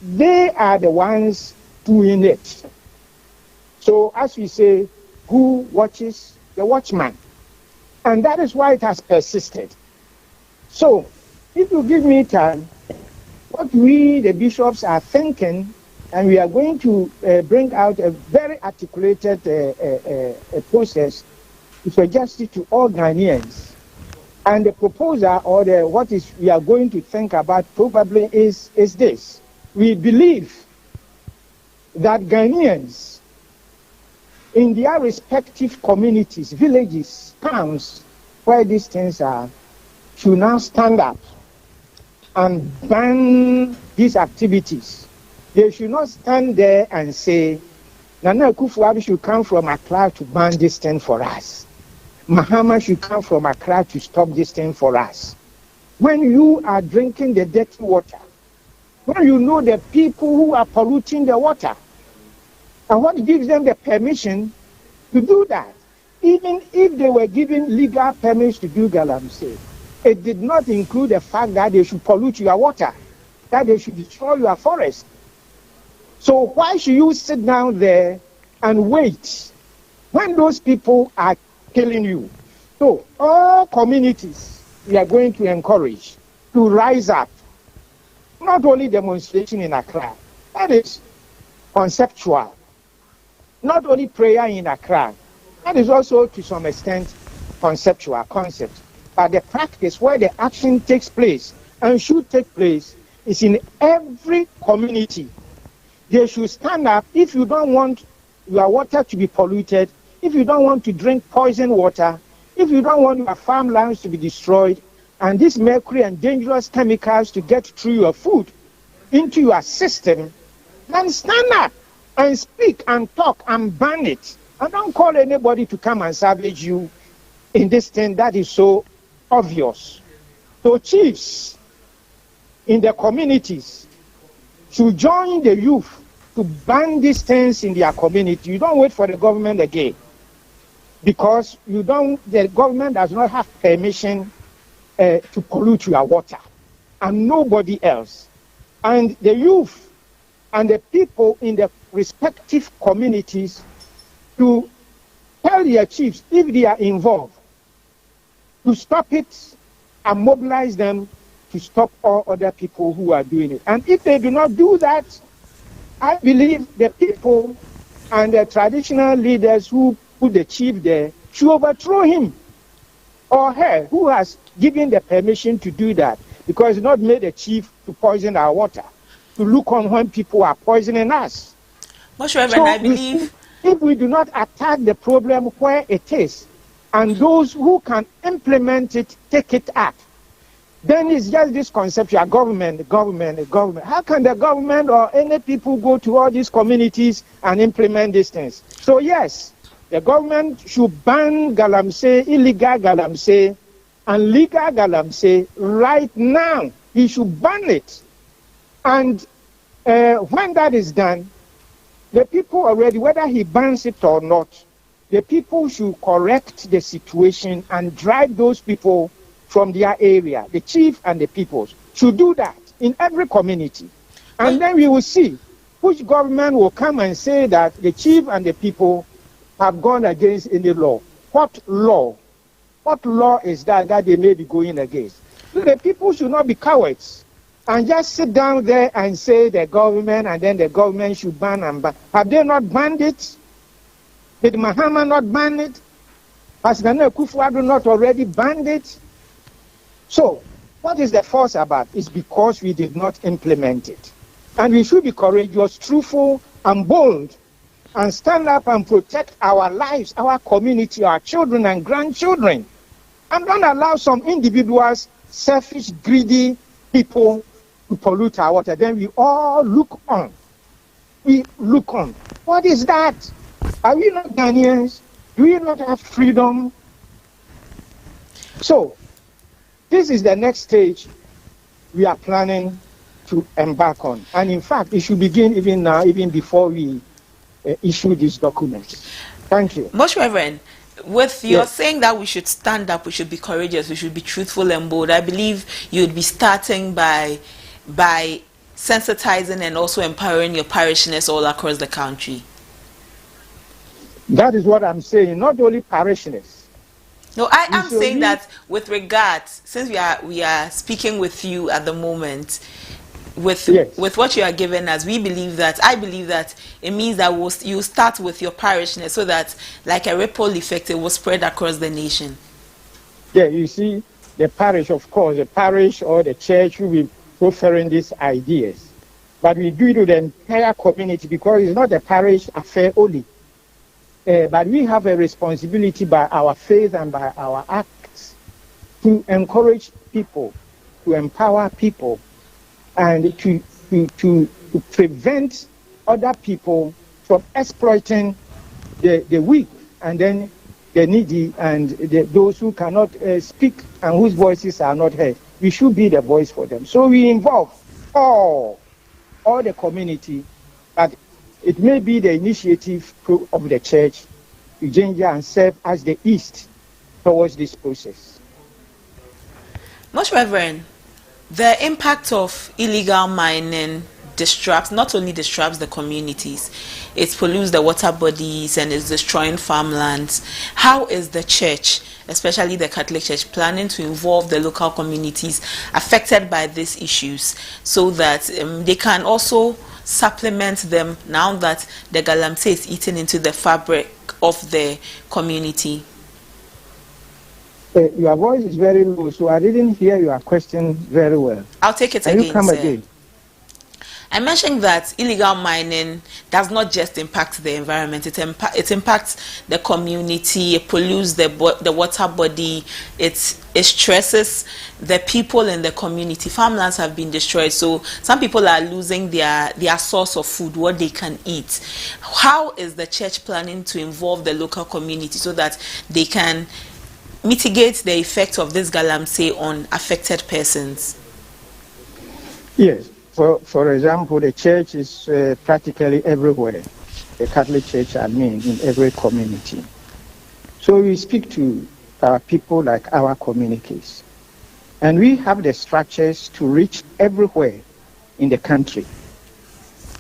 they are the ones doing it. So as we say, who watches the watchman? And that is why it has persisted. So if you give me time, what we, the bishops, are thinking, and we are going to bring out a very articulated process to suggest it to all Ghanaians. And the proposal, or what is we are going to think about probably is this. We believe that Ghanaians in their respective communities, villages, towns, where these things are, should now stand up and ban these activities. They should not stand there and say, Nana Akufo-Addo should come from Accra to ban this thing for us. Mahama should come from Accra to stop this thing for us. When you are drinking the dirty water, when you know the people who are polluting the water, and what gives them the permission to do that? Even if they were given legal permits to do galamsey, it did not include the fact that they should pollute your water, that they should destroy your forest. So why should you sit down there and wait when those people are killing you? So all communities we are going to encourage to rise up. Not only demonstration in Accra, that is conceptual. Not only prayer in Accra, that is also to some extent conceptual concept. But the practice where the action takes place and should take place is in every community. They should stand up. If you don't want your water to be polluted, if you don't want to drink poison water, if you don't want your farmlands to be destroyed, and these mercury and dangerous chemicals to get through your food into your system, then stand up and speak and talk and ban it. And don't call anybody to come and savage you in this thing that is so obvious. So chiefs in the communities should join the youth to ban these things in their community. You don't wait for the government again, because the government does not have permission to pollute your water, and nobody else. And the youth and the people in the respective communities to tell their chiefs, if they are involved, to stop it and mobilize them to stop all other people who are doing it. And if they do not do that, I believe the people and the traditional leaders who put the chief there should overthrow him or her who has given the permission to do that, because it's not made a chief to poison our water, to look on when people are poisoning us. Most Reverend, I believe if we do not attack the problem where it is, and those who can implement it take it up, then it's just this conceptual government. How can the government or any people go to all these communities and implement these things? So yes, the government should ban galamsey, illegal galamsey, and legal galamsey right now. He should ban it. And when that is done, the people already, whether he bans it or not, the people should correct the situation and drive those people from their area. The chief and the people should do that in every community. And then we will see which government will come and say that the chief and the people have gone against any law. What law? What law is that they may be going against? So the people should not be cowards and just sit down there and say the government, and then the government should ban and ban. Have they not banned it? Did Mahama not ban it? Has Nana Akufo-Addo not already banned it? So, what is the fuss about? It's because we did not implement it. And we should be courageous, truthful, and bold, and stand up and protect our lives, our community, our children and grandchildren. And don't allow some individuals, selfish, greedy people to pollute our water. Then we all look on. We look on. What is that? Are we not Ghanaians? Do we not have freedom? So, this is the next stage we are planning to embark on. And in fact, it should begin even now, even before we issue these documents. Thank you. Most Reverend, with your saying that we should stand up, we should be courageous, we should be truthful and bold, I believe you would be starting by sensitizing and also empowering your parishioners all across the country? That is what I'm saying. Not only parishioners. No, I am saying that with regards, since we are speaking with you at the moment, with what you are giving us, I believe that it means that you start with your parishioners, so that like a ripple effect, it will spread across the nation. Yeah, you see, the parish, of course, the parish or the church will be proffering these ideas. But we do it to the entire community, because it's not a parish affair only. But we have a responsibility by our faith and by our acts to encourage people, to empower people, and to prevent other people from exploiting the weak, and then the needy, and those who cannot speak and whose voices are not heard. We should be the voice for them. So we involve all the community, but it may be the initiative of the church to ginger and serve as the east towards this process. Most Reverend, the impact of illegal mining not only disrupts the communities, it pollutes the water bodies and is destroying farmlands. How is the church, especially the Catholic Church, planning to involve the local communities affected by these issues, so that they can also supplement them now that the galamsey is eaten into the fabric of the community? Your voice is very low, so I didn't hear your question very well. I'll take it Can again, you come sir. again? I mentioned that illegal mining does not just impact the environment, it impacts the community, it pollutes the water body, it stresses the people in the community. Farmlands have been destroyed, so some people are losing their source of food, what they can eat. How is the church planning to involve the local community so that they can mitigate the effect of this galamsey on affected persons? Yes. For example, the church is practically everywhere. The Catholic Church, in every community. So we speak to our people like our communities. And we have the structures to reach everywhere in the country.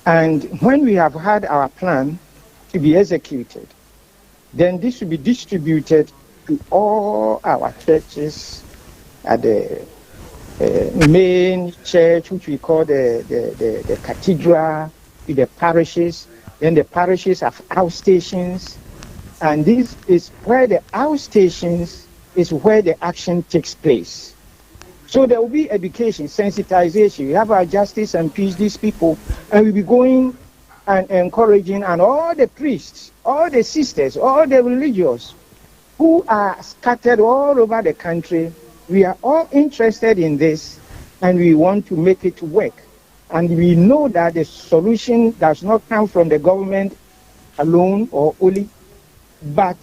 And when we have had our plan to be executed, then this will be distributed to all our churches at the main church, which we call the cathedral, to the parishes. Then the parishes have outstations, and this is where the outstations is where the action takes place. So there will be education, sensitization. We have our justice and peace, these people, and we'll be going and encouraging, and all the priests, all the sisters, all the religious who are scattered all over the country. We are all interested in this, and we want to make it work. And we know that the solution does not come from the government alone or only, but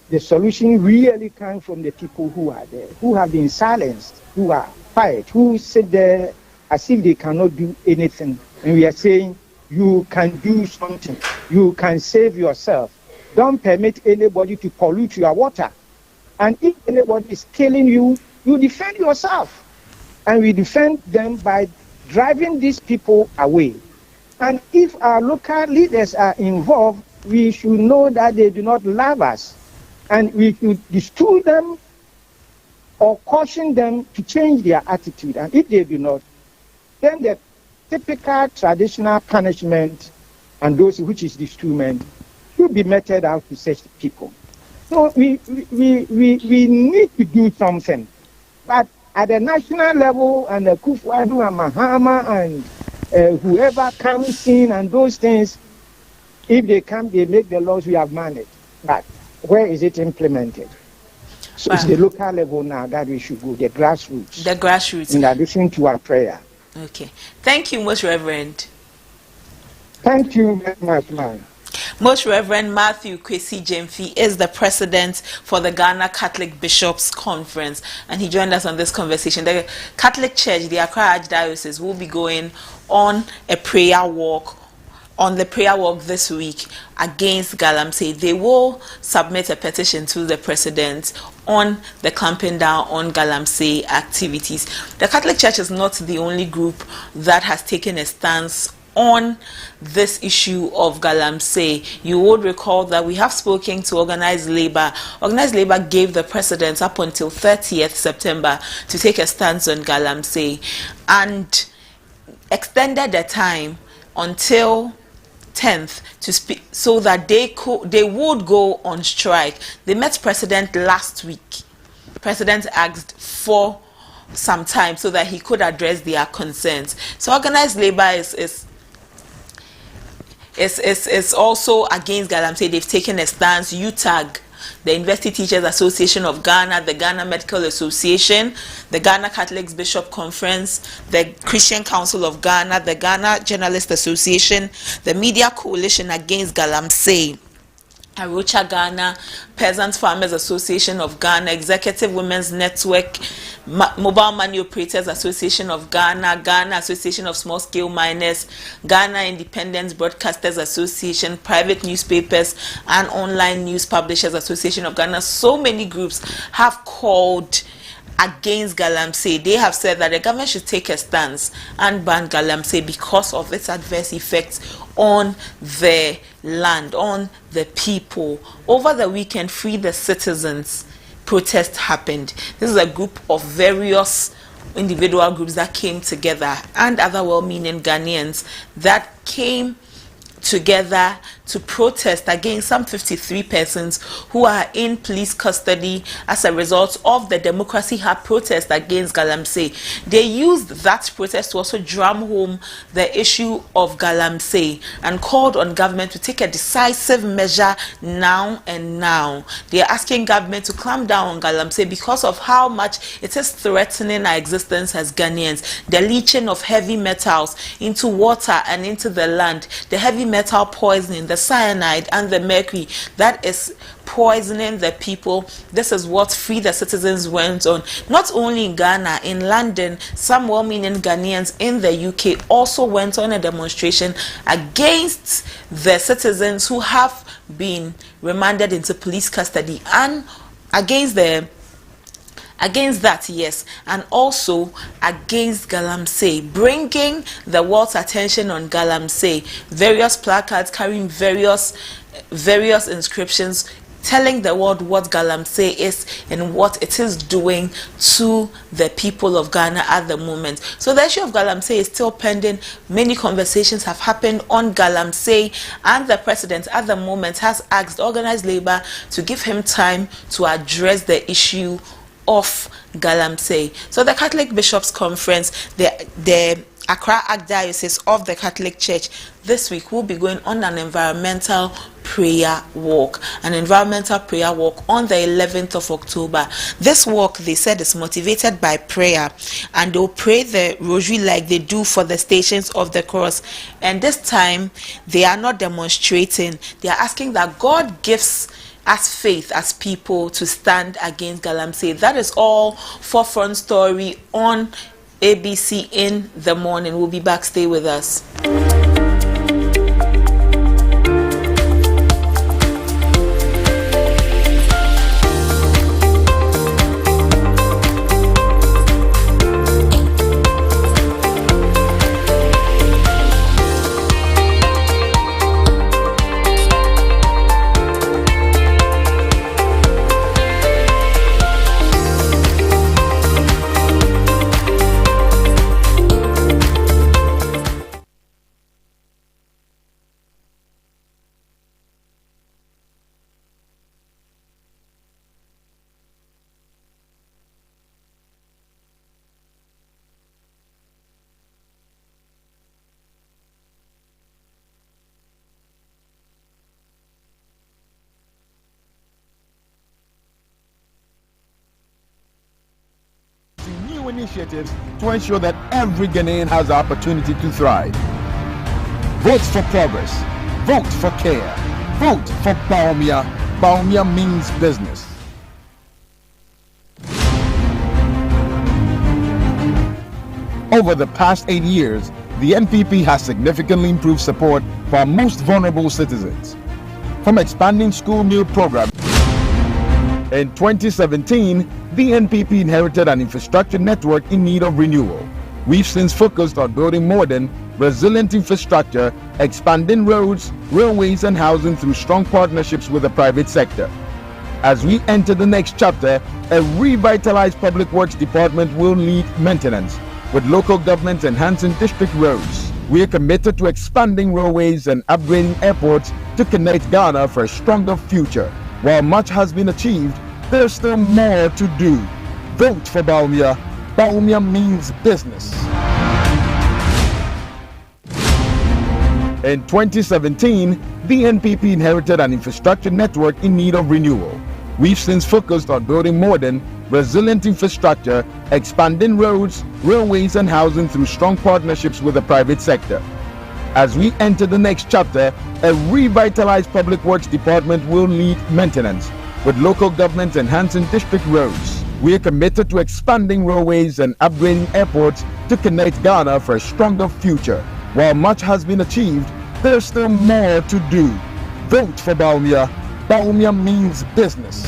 the solution really comes from the people who are there, who have been silenced, who are quiet, who sit there as if they cannot do anything. And we are saying, you can do something. You can save yourself. Don't permit anybody to pollute your water. And if anybody is killing you, you defend yourself. And we defend them by driving these people away. And if our local leaders are involved, we should know that they do not love us. And we should distil them or caution them to change their attitude. And if they do not, then the typical traditional punishment and those which is distilment should be meted out to such people. So we need to do something. But at the national level, and the Kufuadu and Mahama and whoever comes in and those things, if they come, they make the laws, we have managed. But where is it implemented? So it's the local level now that we should go, the grassroots. The grassroots. In addition to our prayer. Okay. Thank you, Most Reverend. Thank you very much, man. Most Reverend Matthew Kwesi Jemfi is the president for the Ghana Catholic Bishops Conference, and he joined us on this conversation. The Catholic Church, the Accra Archdiocese, will be going on a prayer walk on the prayer walk this week against Galamsey, they will submit a petition to the president on the clamping down on Galamsey activities. The Catholic Church is not the only group that has taken a stance on this issue of Galamsey. You would recall that we have spoken to Organized Labour. Organized Labour gave the president up until 30th September to take a stance on Galamsey and extended the time until 10th to speak, so that they would go on strike. They met President last week. President asked for some time so that he could address their concerns. So Organized Labour is also against Galamsey. They've taken a stance. UTAG, the University Teachers Association of Ghana, the Ghana Medical Association, the Ghana Catholics Bishop Conference, the Christian Council of Ghana, the Ghana Journalist Association, the Media Coalition Against Galamsey, Arocha Ghana, Peasant Farmers Association of Ghana, Executive Women's Network, Mobile Money Operators Association of Ghana, Ghana Association of Small Scale Miners, Ghana Independent Broadcasters Association, Private Newspapers and Online News Publishers Association of Ghana. So many groups have called against Galamsey. They have said that the government should take a stance and ban Galamsey because of its adverse effects on the land, on the people. Over the weekend, Free the Citizens protest happened. This is a group of various individual groups that came together and other well-meaning Ghanaians that came together to protest against some 53 persons who are in police custody as a result of the Democracy Hub protest against Galamsey. They used that protest to also drum home the issue of Galamsey and called on government to take a decisive measure now and now. They are asking government to clamp down on Galamsey because of how much it is threatening our existence as Ghanaians. The leaching of heavy metals into water and into the land, the heavy metal poisoning, the cyanide and the mercury that is poisoning the people. This is what Free the Citizens went on. Not only in Ghana, in London, some well-meaning Ghanaians in the UK also went on a demonstration against the citizens who have been remanded into police custody and against that, yes, and also against Galamsey, bringing the world's attention on Galamsey. Various placards carrying various inscriptions telling the world what Galamsey is and what it is doing to the people of Ghana at the moment. So the issue of Galamsey is still pending. Many conversations have happened on Galamsey, and the president at the moment has asked Organized Labour to give him time to address the issue of Galamsey. So the Catholic Bishops Conference, the Accra Archdiocese of the Catholic Church, this week will be going on an environmental prayer walk. An environmental prayer walk on the 11th of October. This walk, they said, is motivated by prayer, and they'll pray the rosary like they do for the Stations of the Cross. And this time, they are not demonstrating. They are asking that God gives as faith as people to stand against Galamsey. That is all for Front Story on ABC in the morning. We'll be back. Stay with us. Initiatives to ensure that every Ghanaian has the opportunity to thrive. Vote for progress. Vote for care. Vote for Baumia. Baumia means business. Over the past 8 years, the NPP has significantly improved support for our most vulnerable citizens. From expanding school meal programs, in 2017, the NPP inherited an infrastructure network in need of renewal. We've since focused on building modern, resilient infrastructure, expanding roads, railways, and housing through strong partnerships with the private sector. As we enter the next chapter, a revitalized public works department will lead maintenance, with local governments enhancing district roads. We are committed to expanding railways and upgrading airports to connect Ghana for a stronger future. While much has been achieved, there's still more to do. Vote for Bawumia. Bawumia means business. In 2017, the NPP inherited an infrastructure network in need of renewal. We've since focused on building modern, resilient infrastructure, expanding roads, railways, and housing through strong partnerships with the private sector. As we enter the next chapter, a revitalized public works department will lead maintenance, with local governments enhancing district roads. We are committed to expanding railways and upgrading airports to connect Ghana for a stronger future. While much has been achieved, there's still more to do. Vote for Bawumia. Bawumia means business.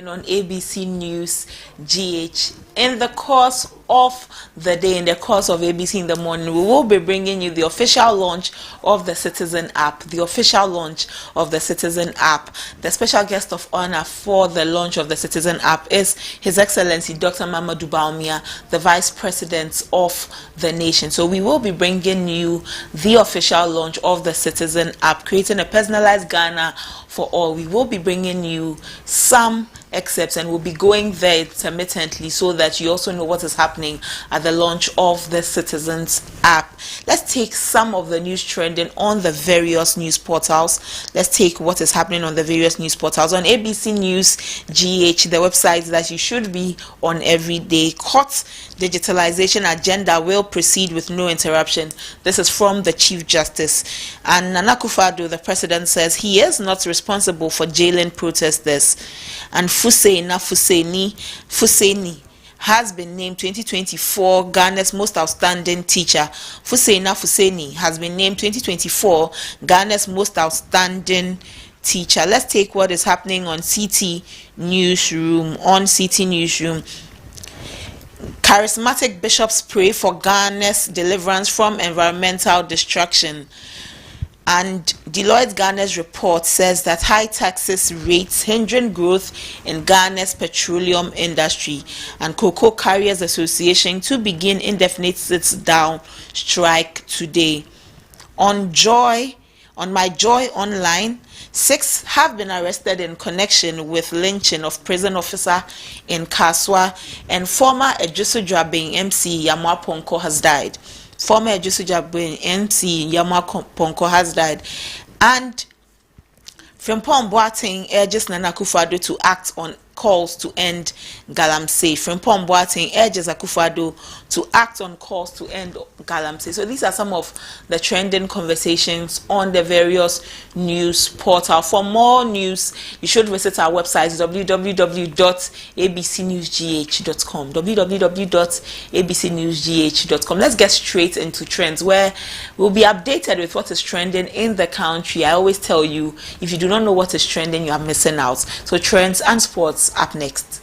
On ABC News GH. In the course of the day, in the course of ABC in the morning, we will be bringing you the official launch of the Citizen app. The official launch of the Citizen app. The special guest of honor for the launch of the Citizen app is His Excellency Dr. Mamadou Bawumia, the Vice President of the nation. So we will be bringing you the official launch of the Citizen app, creating a personalized Ghana for all. We will be bringing you some excerpts and we'll be going there intermittently so that you also know what is happening at the launch of the Citizens app. Let's take some of the news trending on the various news portals. Let's take what is happening on the various news portals. On ABC News GH, the website that you should be on every day. Court digitalization agenda will proceed with no interruption. This is from the Chief Justice. And Nana Akufo-Addo, the president, says he is not responsible for jailing protesters. And Fuseni has been named 2024 Ghana's most outstanding teacher. Fuseni has been named 2024 Ghana's most outstanding teacher. Let's take what is happening on CT Newsroom. On CT Newsroom, charismatic bishops pray for Ghana's deliverance from environmental destruction. And Deloitte Ghana's report says that high taxes rates hindering growth in Ghana's petroleum industry. And Cocoa Carriers Association to begin indefinite sit-down strike today. On My Joy Online, 6 have been arrested in connection with lynching of prison officer in Kaswa, and former Ejusu Joabin MC Yamwa Ponko has died. Former Ejusu Joabin MC Yamwa Ponko has died. And Frimpong Boateng urges Nana Akufo-Addo to act on calls to end Galamsey. Frimpong Boateng urges Akufo-Addo to act on calls to end Galamsey. So these are some of the trending conversations on the various news portals. For more news, you should visit our website www.abcnewsgh.com. www.abcnewsgh.com. Let's get straight into trends, where we'll be updated with what is trending in the country. I always tell you, if you do not know what is trending, you are missing out. So trends and sports up next.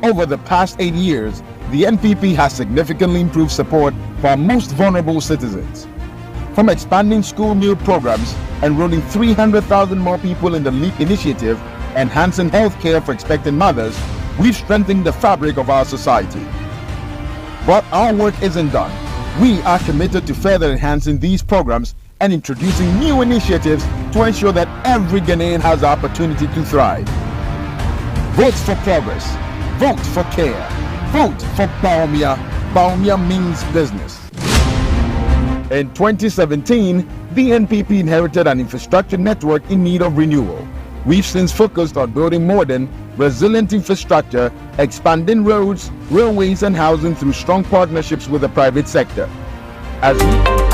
Over the past 8 years, the NPP has significantly improved support for our most vulnerable citizens. From expanding school meal programs, enrolling 300,000 more people in the LEAP initiative, enhancing health care for expectant mothers, we've strengthened the fabric of our society. But our work isn't done. We are committed to further enhancing these programs and introducing new initiatives to ensure that every Ghanaian has the opportunity to thrive. Vote for progress. Vote for care. Vote for Baumia. Baumia means business. In 2017, the NPP inherited an infrastructure network in need of renewal. We've since focused on building modern, resilient infrastructure, expanding roads, railways, and housing through strong partnerships with the private sector. As we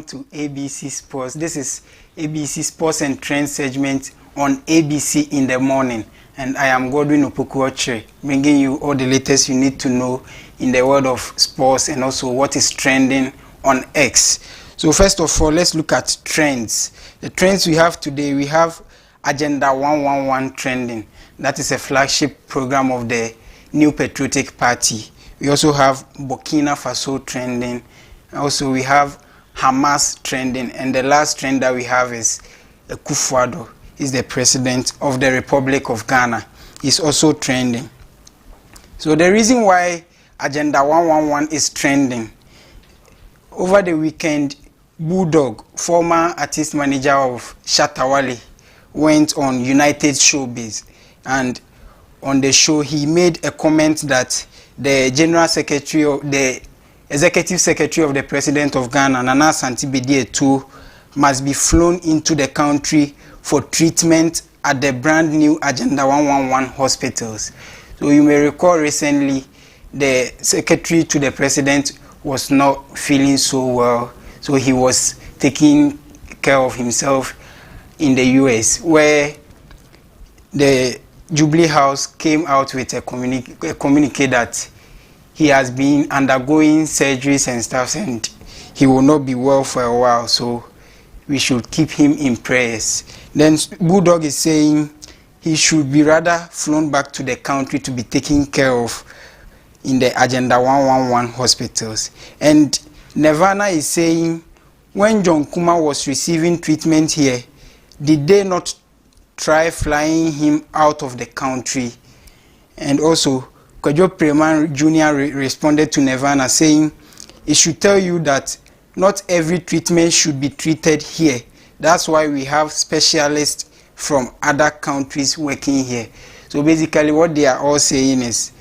to ABC Sports. This is ABC Sports and Trends segment on ABC in the morning, and I am Godwin Opoku-Ochre, bringing you all the latest you need to know in the world of sports and also what is trending on X. So first of all, let's look at trends. The trends we have today, we have Agenda 111 trending. That is a flagship program of the New Patriotic Party. We also have Burkina Faso trending. Also, we have Hamas trending, and the last trend that we have is Akufo-Addo. He's the president of the Republic of Ghana. He's also trending. So the reason why Agenda 111 is trending, over the weekend, Bulldog, former artist manager of Shatta Wale, went on United Showbiz, and on the show he made a comment that the General Secretary of the Executive Secretary of the President of Ghana, Nana Asante Bediatu, must be flown into the country for treatment at the brand new Agenda 111 hospitals. So you may recall recently the Secretary to the President was not feeling so well, so he was taking care of himself in the US, where the Jubilee House came out with a communique that he has been undergoing surgeries and stuff, and he will not be well for a while, so we should keep him in prayers. Then Bulldog is saying he should be rather flown back to the country to be taken care of in the Agenda 111 hospitals. And Nirvana is saying when John Kuma was receiving treatment here, did they not try flying him out of the country? And also, Kwadwo Preman Jr. responded to Nirvana saying, it should tell you that not every treatment should be treated here. That's why we have specialists from other countries working here. So basically what they are all saying is,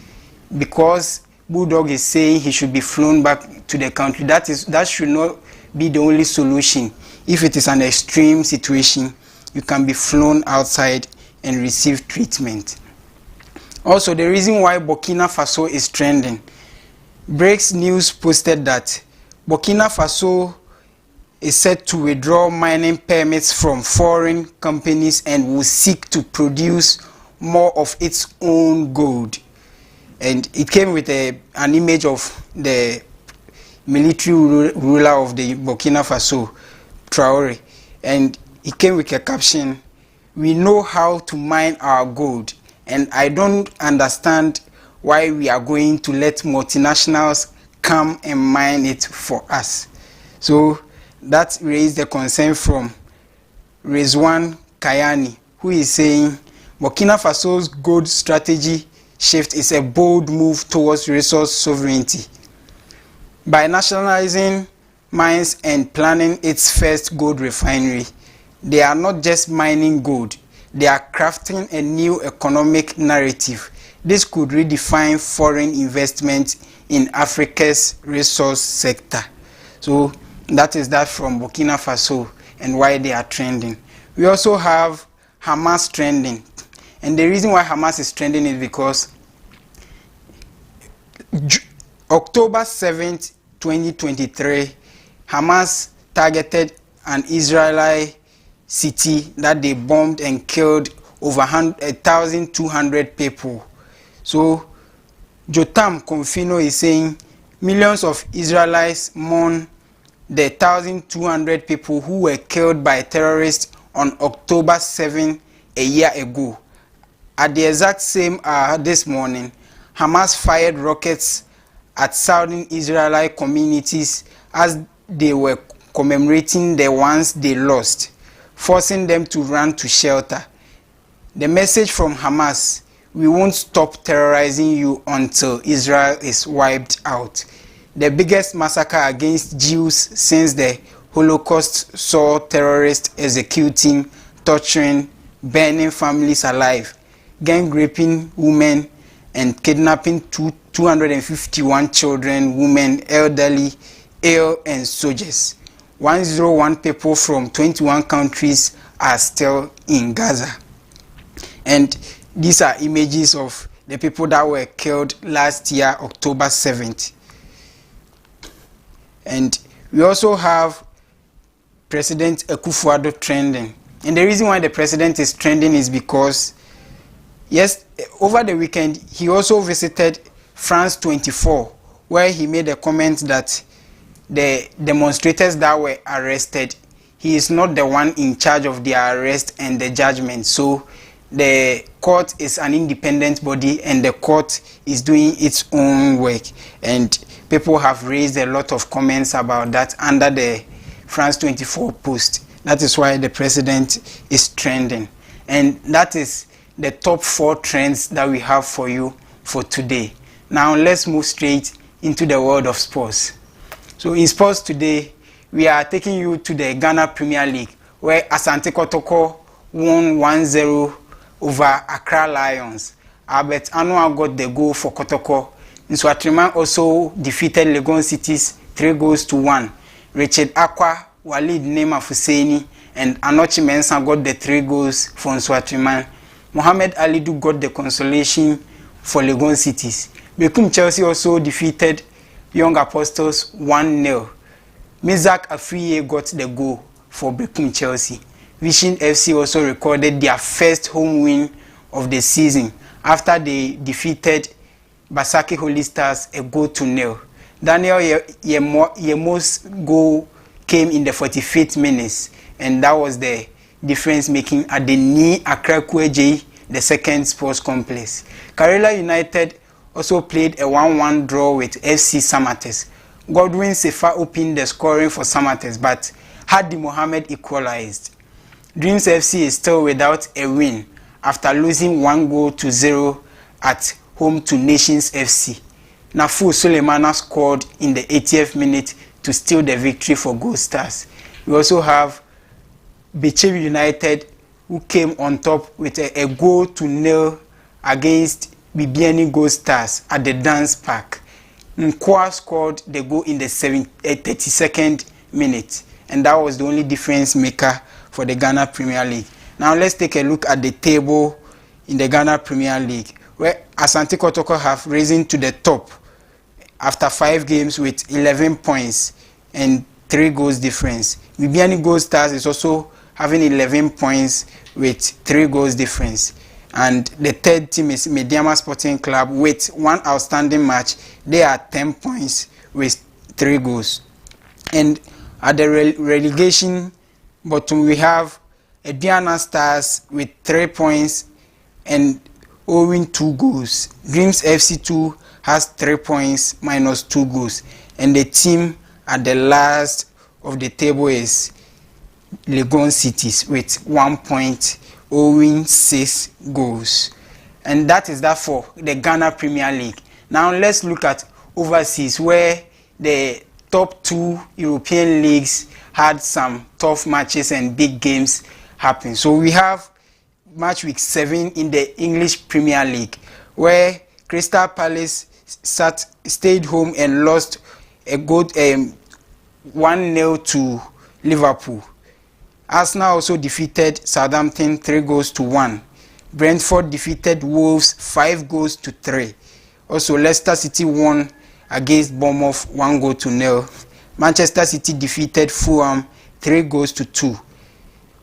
because Bulldog is saying he should be flown back to the country, that should not be the only solution. If it is an extreme situation, you can be flown outside and receive treatment. Also, the reason why Burkina Faso is trending, Breaks News posted that Burkina Faso is set to withdraw mining permits from foreign companies and will seek to produce more of its own gold. And it came with an image of the military ruler of the Burkina Faso, Traoré, and it came with a caption, "We know how to mine our gold, and I don't understand why we are going to let multinationals come and mine it for us." So that raised the concern from Rizwan Kayani, who is saying Burkina Faso's gold strategy shift is a bold move towards resource sovereignty. By nationalizing mines and planning its first gold refinery, they are not just mining gold, they are crafting a new economic narrative. This could redefine foreign investment in Africa's resource sector. So that is that from Burkina Faso and why they are trending. We also have Hamas trending. And the reason why Hamas is trending is because October 7th, 2023, Hamas targeted an Israeli city that they bombed and killed over 1,200 people. So Jotam Confino is saying millions of Israelis mourn the 1,200 people who were killed by terrorists on October 7 a year ago. At the exact same hour this morning, Hamas fired rockets at southern Israeli communities as they were commemorating the ones they lost, forcing them to run to shelter. The message from Hamas: we won't stop terrorizing you until Israel is wiped out. The biggest massacre against Jews since the Holocaust saw terrorists executing, torturing, burning families alive, gang raping women, and kidnapping 251 children, women, elderly, ill, and soldiers. 101 people from 21 countries are still in Gaza. And these are images of the people that were killed last year, October 7th. And we also have President Akufo-Addo trending. And the reason why the president is trending is because, yes, over the weekend, he also visited France 24, where he made a comment that the demonstrators that were arrested, he is not the one in charge of their arrest and the judgment. So the court is an independent body and the court is doing its own work. And people have raised a lot of comments about that under the France 24 post. That is why the president is trending. And that is the top 4 trends that we have for you for today. Now let's move straight into the world of sports. So in sports today, we are taking you to the Ghana Premier League, where Asante Kotoko won 1-0 over Accra Lions. Albert Anua got the goal for Kotoko. Nswatriman also defeated Legon Cities 3-1. Richard Akwa, Walid Nema Fuseni, and Anochi Mensah got the 3 goals for Nswatriman. Mohamed Alidu got the consolation for Legon Cities. Bekum Chelsea also defeated Young Apostles 1-0. Mizak Afriye got the goal for Bekum Chelsea. Vision FC also recorded their first home win of the season after they defeated Basaki Holy Stars 1-0. Daniel Yemo's goal came in the 45th minute, and that was the difference making at the Ni Accra Kweji, the second sports complex. Karela United also played a 1-1 draw with FC Samates. Godwin Sefa opened the scoring for Samates, but Hadi Mohammed equalized. Dreams FC is still without a win after losing 1-0 at home to Nations FC. Nafu Sulemana scored in the 80th minute to steal the victory for Gold Stars. We also have Bechevi United, who came on top with a 0-0 against Bibiani Gold Stars at the Dance Park. Nkwa scored the goal in the 32nd minute, and that was the only difference maker for the Ghana Premier League. Now let's take a look at the table in the Ghana Premier League, where Asante Kotoko have risen to the top after 5 games with 11 points and 3 goals difference. Bibiani Gold Stars is also having 11 points with 3 goals difference. And the third team is Mediama Sporting Club with 1 outstanding match. They are 10 points with 3 goals. And at the relegation bottom, we have Ediana Stars with 3 points and owing 2 goals. Dreams FC2 has 3 points minus 2 goals. And the team at the last of the table is Legon Cities with 1 point, owing 6 goals. And that is that for the Ghana Premier League. Now let's look at overseas, where the top 2 European leagues had some tough matches and big games happen. So we have match week 7 in the English Premier League, where Crystal Palace stayed home and lost a good 1-0 to Liverpool. Arsenal also defeated Southampton 3-1. Brentford defeated Wolves 5-3. Also, Leicester City won against Bournemouth 1-0. Manchester City defeated Fulham 3-2.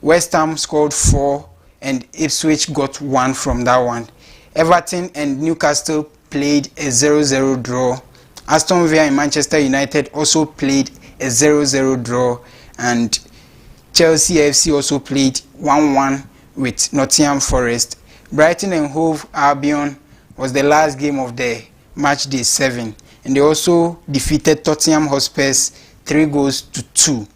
West Ham scored 4 and Ipswich got 1 from that one. Everton and Newcastle played a 0-0 draw. Aston Villa and Manchester United also played a 0-0 draw, and Chelsea FC also played 1-1 with Nottingham Forest. Brighton and Hove Albion was the last game of the match day 7, and they also defeated Tottenham Hotspurs 3-2.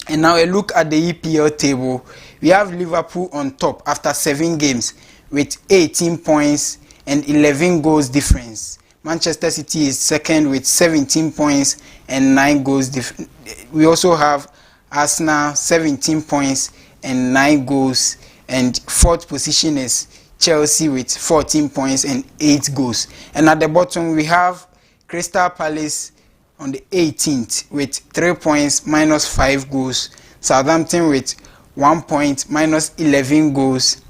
And now a look at the EPL table. We have Liverpool on top after 7 games with 18 points and 11 goals difference. Manchester City is second with 17 points and 9 goals difference. We also have Arsenal 17 points and 9 goals, and fourth position is Chelsea with 14 points and 8 goals. And at the bottom we have Crystal Palace on the 18th with 3 points minus 5 goals. Southampton with 1 point minus 11 goals,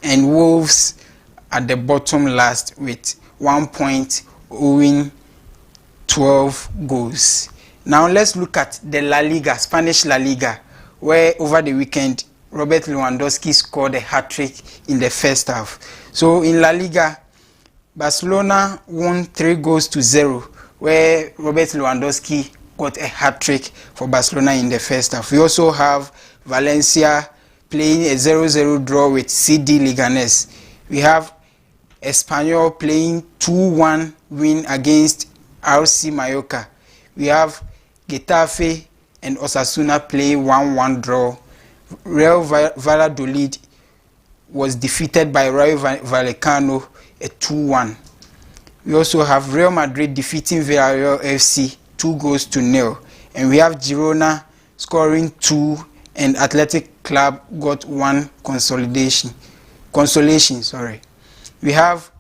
and Wolves at the bottom last with 1 point owing 12 goals. Now let's look at the La Liga, Spanish La Liga, where over the weekend Robert Lewandowski scored a hat-trick in the first half. So in La Liga, Barcelona won 3-0, where Robert Lewandowski got a hat-trick for Barcelona in the first half. We also have Valencia playing a 0-0 draw with CD Leganés. We have Espanyol playing 2-1 win against RC Mallorca. We have Getafe and Osasuna playing 1-1 draw. Real Valladolid was defeated by Rayo Vallecano a 2-1. We also have Real Madrid defeating Villarreal FC 2-0, and we have Girona scoring 2, and Athletic Club got 1 consolation. We have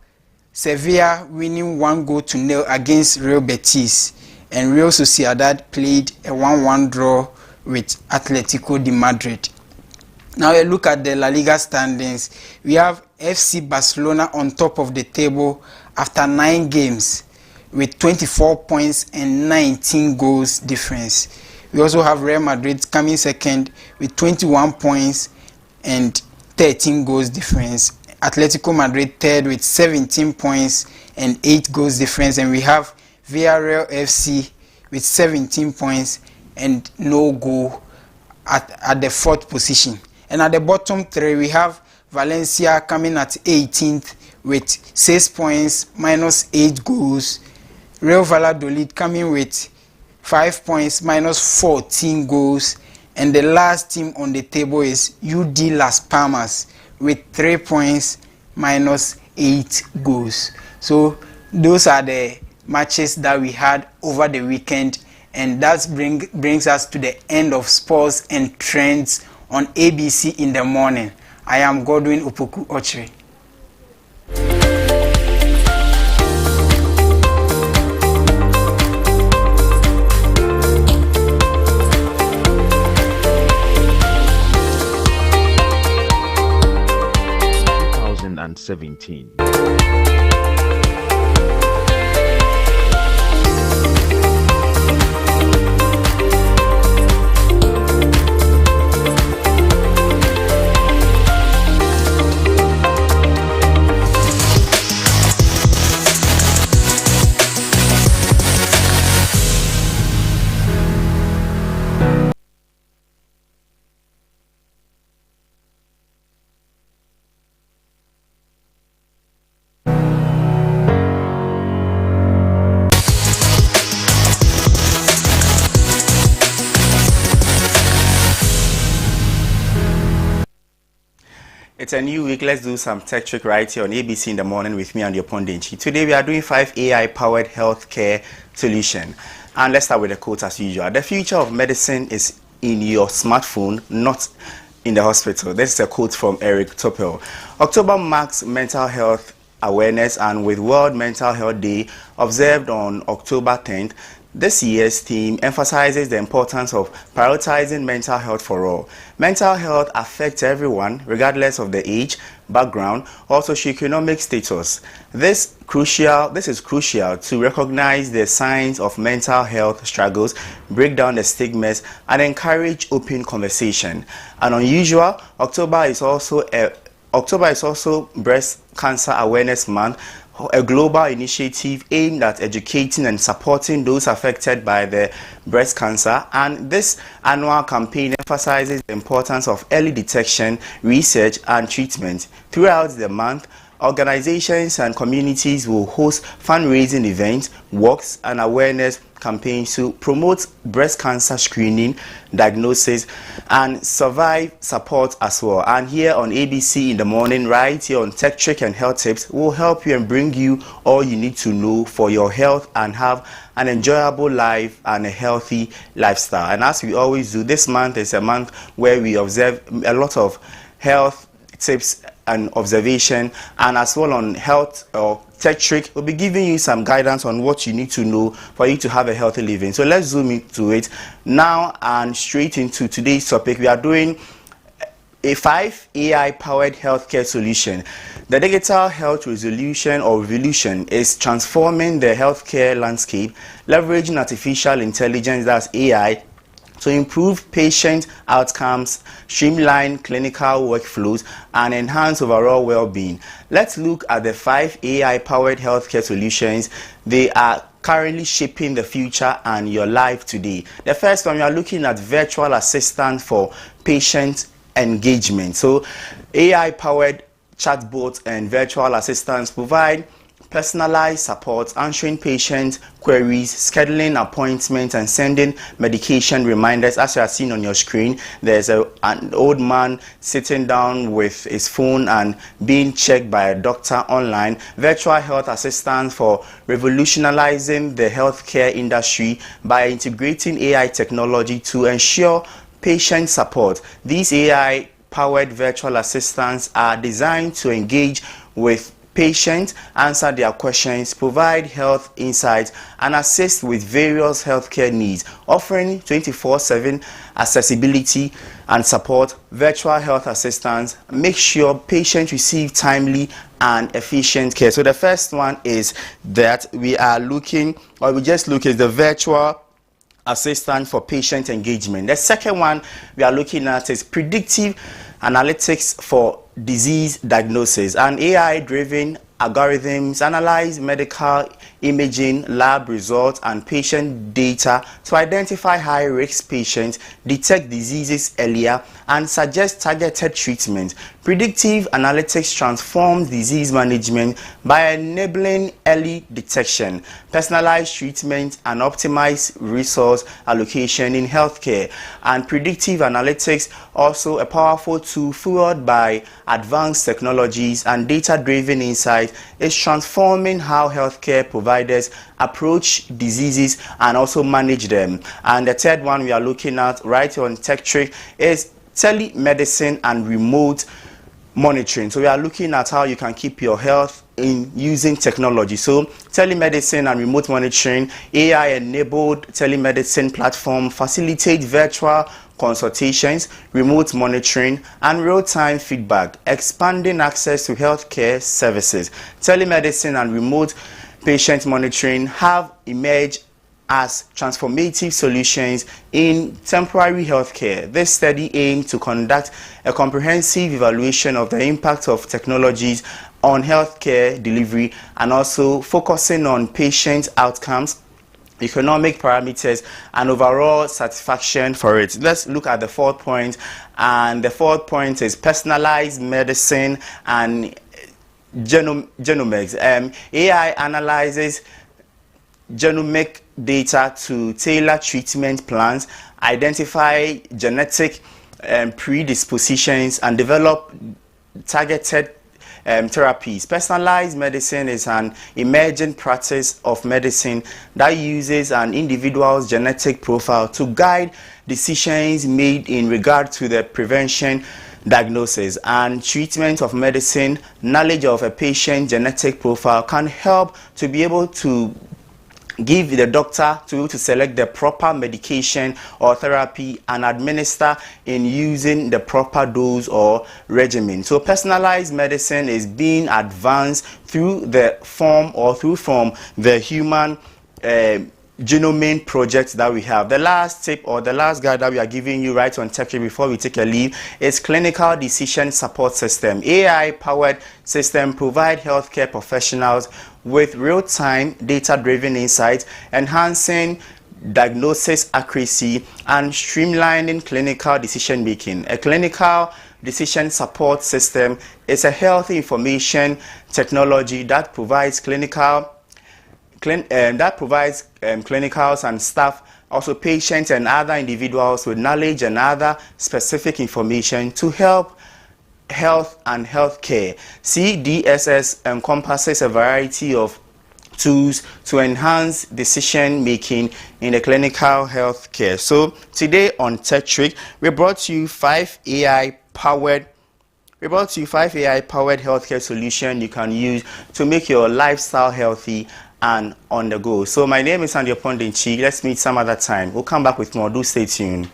Sevilla winning 1-0 against Real Betis, and Real Sociedad played a 1-1 draw with Atletico de Madrid. Now a look at the La Liga standings. We have FC Barcelona on top of the table after 9 games with 24 points and 19 goals difference. We also have Real Madrid coming second with 21 points and 13 goals difference. Atletico Madrid third with 17 points and 8 goals difference, and we have Villarreal FC with 17 points and no goal at the 4th position. And at the bottom 3 we have Valencia coming at 18th with 6 points minus 8 goals. Real Valladolid coming with 5 points minus 14 goals, and the last team on the table is UD Las Palmas with 3 points minus 8 goals. So those are the matches that we had over the weekend, and that brings us to the end of Sports and Trends on ABC in the morning. I am Godwin Opoku Ochre. And 17. It's a new week. Let's do some tech trick right here on ABC in the morning with me and your Pondinchi. Today we are doing 5 AI-powered healthcare solution. And let's start with the quote as usual. The future of medicine is in your smartphone, not in the hospital. This is a quote from Eric Topel. October marks Mental Health awareness, and with World Mental Health Day observed on October 10th, this year's theme emphasizes the importance of prioritizing mental health for all. Mental health affects everyone, regardless of the age, background, or socioeconomic status. This is crucial to recognize the signs of mental health struggles, break down the stigmas, and encourage open conversation. An unusual, October is also Breast Cancer Awareness Month, a global initiative aimed at educating and supporting those affected by the breast cancer. And this annual campaign emphasizes the importance of early detection, research, and treatment. Throughout the month, organizations and communities will host fundraising events, walks, and awareness campaigns to promote breast cancer screening, diagnosis, and survive support as well. And here on ABC in the morning, right here on Tech Trick and Health Tips, will help you and bring you all you need to know for your health and have an enjoyable life and a healthy lifestyle. And as we always do, this month is a month where we observe a lot of health tips and observation, and as well on health or Tech Trick, we'll be giving you some guidance on what you need to know for you to have a healthy living. So let's zoom into it now and straight into today's topic. We are doing a 5 AI-powered healthcare solution. The digital health revolution is transforming the healthcare landscape, leveraging artificial intelligence, that's AI, to improve patient outcomes, streamline clinical workflows, and enhance overall well-being. Let's look at the 5 AI-powered healthcare solutions. They are currently shaping the future and your life today. The first one, we are looking at virtual assistant for patient engagement. So AI-powered chatbots and virtual assistants provide personalized support, answering patient queries, scheduling appointments, and sending medication reminders. As you are seeing on your screen, there's an old man sitting down with his phone and being checked by a doctor online. Virtual health assistants for revolutionizing the healthcare industry by integrating AI technology to ensure patient support. These AI-powered virtual assistants are designed to engage with patients, answer their questions, provide health insights, and assist with various healthcare needs, offering 24/7 accessibility and support. Virtual health assistants make sure patients receive timely and efficient care. So the first one is that we just look at the virtual assistant for patient engagement. The second one we are looking at is predictive analytics for disease diagnosis. And AI-driven algorithms analyze medical imaging, lab results, and patient data to identify high-risk patients, detect diseases earlier, and suggest targeted treatment. Predictive analytics transforms disease management by enabling early detection, personalized treatment, and optimized resource allocation in healthcare. And predictive analytics, also a powerful tool fueled by advanced technologies and data-driven insight, is transforming how healthcare providers approach diseases and also manage them. And the third one we are looking at right here on Tech Trick is telemedicine and remote monitoring. So we are looking at how you can keep your health in using technology. So telemedicine and remote monitoring, AI-enabled telemedicine platform facilitate virtual consultations, remote monitoring, and real-time feedback, expanding access to healthcare services. Telemedicine and remote patient monitoring have emerged as transformative solutions in temporary healthcare. This study aimed to conduct a comprehensive evaluation of the impact of technologies on healthcare delivery and also focusing on patient outcomes, economic parameters, and overall satisfaction for it. Let's look at the fourth point, and the fourth point is personalized medicine and genomics. AI analyzes genomic data to tailor treatment plans, identify genetic predispositions, and develop targeted therapies. Personalized medicine is an emerging practice of medicine that uses an individual's genetic profile to guide decisions made in regard to the prevention, diagnosis and treatment of medicine, knowledge of a patient's genetic profile can help to be able to give the doctor to select the proper medication or therapy and administer in using the proper dose or regimen. So personalized medicine is being advanced through the the human genome project that we have. The last tip or the last guide that we are giving you right on TechTree before we take a leave is clinical decision support system. AI powered system provide healthcare professionals with real-time data-driven insights, enhancing diagnosis accuracy and streamlining clinical decision making. A clinical decision support system is a health information technology that provides clinicals and staff, also patients and other individuals with knowledge and other specific information to help health and healthcare. CDSS encompasses a variety of tools to enhance decision making in the clinical healthcare. So today on TechTree, we brought you five AI powered healthcare solutions you can use to make your lifestyle healthy and on the go. So my name is Andy Opondinchi. Let's meet some other time. We'll come back with more. Do stay tuned.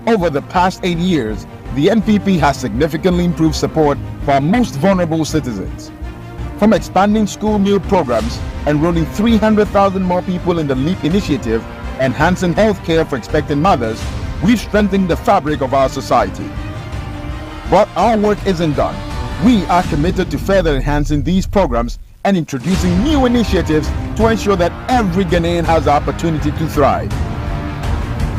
Over the past 8 years, the NPP has significantly improved support for our most vulnerable citizens. From expanding school meal programs, enrolling 300,000 more people in the LEAP initiative, enhancing healthcare for expectant mothers, we've strengthened the fabric of our society. But our work isn't done. We are committed to further enhancing these programs and introducing new initiatives to ensure that every Ghanaian has the opportunity to thrive.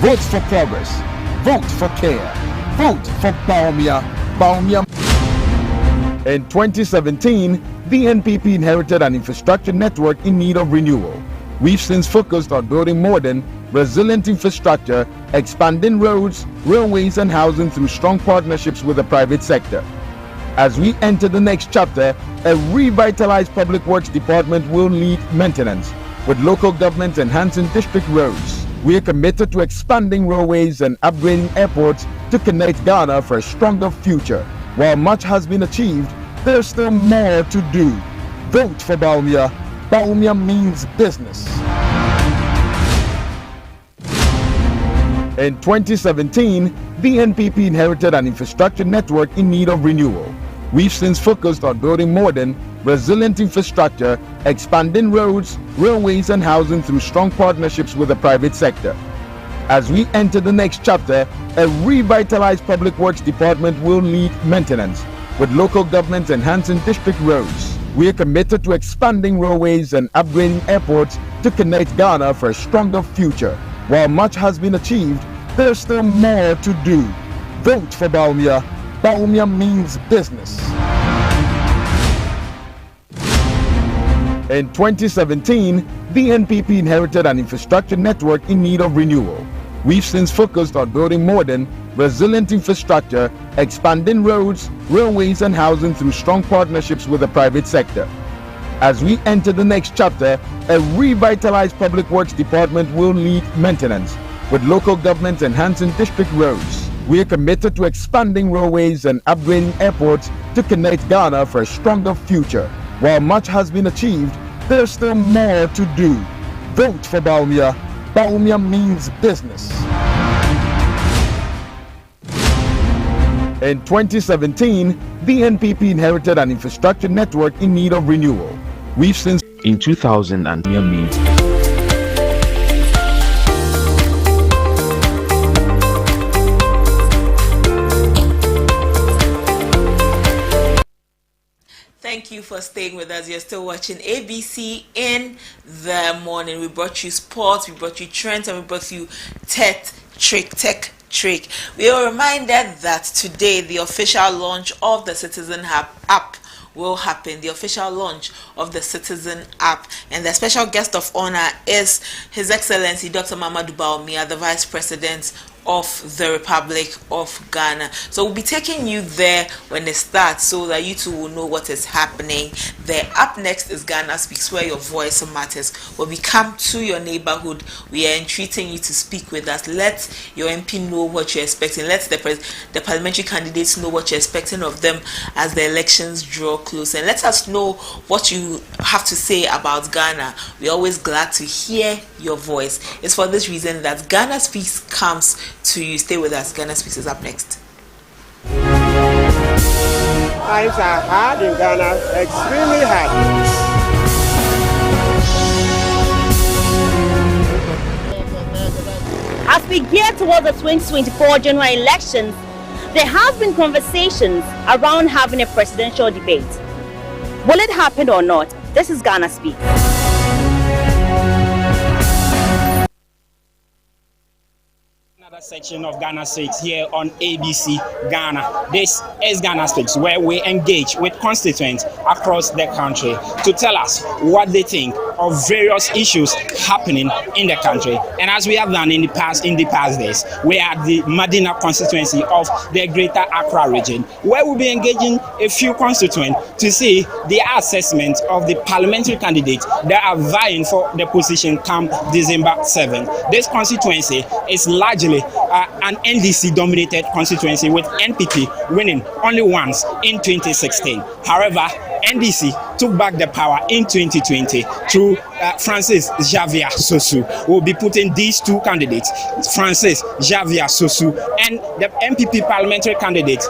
Vote for progress. Vote for care. Vote for Baumia. In 2017, the NPP inherited an infrastructure network in need of renewal. We've since focused on building modern, resilient infrastructure, expanding roads, railways, and housing through strong partnerships with the private sector. As we enter the next chapter, a revitalized public works department will lead maintenance, with local governments enhancing district roads. We are committed to expanding railways and upgrading airports to connect Ghana for a stronger future. While much has been achieved, there's still more to do. Vote for Baumia. Baumia means business. In 2017, the NPP inherited an infrastructure network in need of renewal. We've since focused on building modern, resilient infrastructure, expanding roads, railways, and housing through strong partnerships with the private sector. As we enter the next chapter, a revitalized public works department will lead maintenance, with local governments enhancing district roads. We are committed to expanding railways and upgrading airports to connect Ghana for a stronger future. While much has been achieved, there's still more to do. Vote for Baumia. Baumia means business. In 2017, the NPP inherited an infrastructure network in need of renewal. We've since focused on building modern, resilient infrastructure, expanding roads, railways, and housing through strong partnerships with the private sector. As we enter the next chapter, a revitalized public works department will lead maintenance, with local governments enhancing district roads. We are committed to expanding railways and upgrading airports to connect Ghana for a stronger future. While much has been achieved, there's still more to do. Vote for Baumia. Baumia means business. In 2017, the NPP inherited an infrastructure network in need of renewal. We've since in 2000 means Thank you for staying with us. You're still watching ABC in the morning. We brought you sports, we brought you trends, and we brought you tech trick. We are reminded that today the official launch of the CITIZENAPP app will happen, the official launch of the Citizen app. And the special guest of honor is His Excellency Dr. Mamadou Bawumia, the Vice President of the Republic of Ghana. So we'll be taking you there when it starts so that you too will know what is happening there. Up next is Ghana Speaks, where your voice matters. When we come to your neighborhood, we are entreating you to speak with us. Let your MP know what you're expecting. Let the parliamentary candidates know what you're expecting of them as the elections draw close. And let us know what you have to say about Ghana. We're always glad to hear your voice. It's for this reason that Ghana Speaks comes to you. Stay with us. Ghana Speaks is up next. Times are hard in Ghana, extremely hard. As we gear towards the 2024 general elections, there have been conversations around having a presidential debate. Will it happen or not? This is Ghana Speaks. Section of Ghana Speaks here on ABC Ghana. This is Ghana Speaks, where we engage with constituents across the country to tell us what they think of various issues happening in the country. And as we have done in the past days, we are at the Madina constituency of the Greater Accra region, where we'll be engaging a few constituents to see their assessment of the parliamentary candidates that are vying for the position come December 7th. This constituency is largely an NDC-dominated constituency, with NPP winning only once in 2016. However, NDC took back the power in 2020 through Francis Xavier Sosu. We'll be putting these two candidates, Francis Xavier Sosu and the MPP parliamentary candidate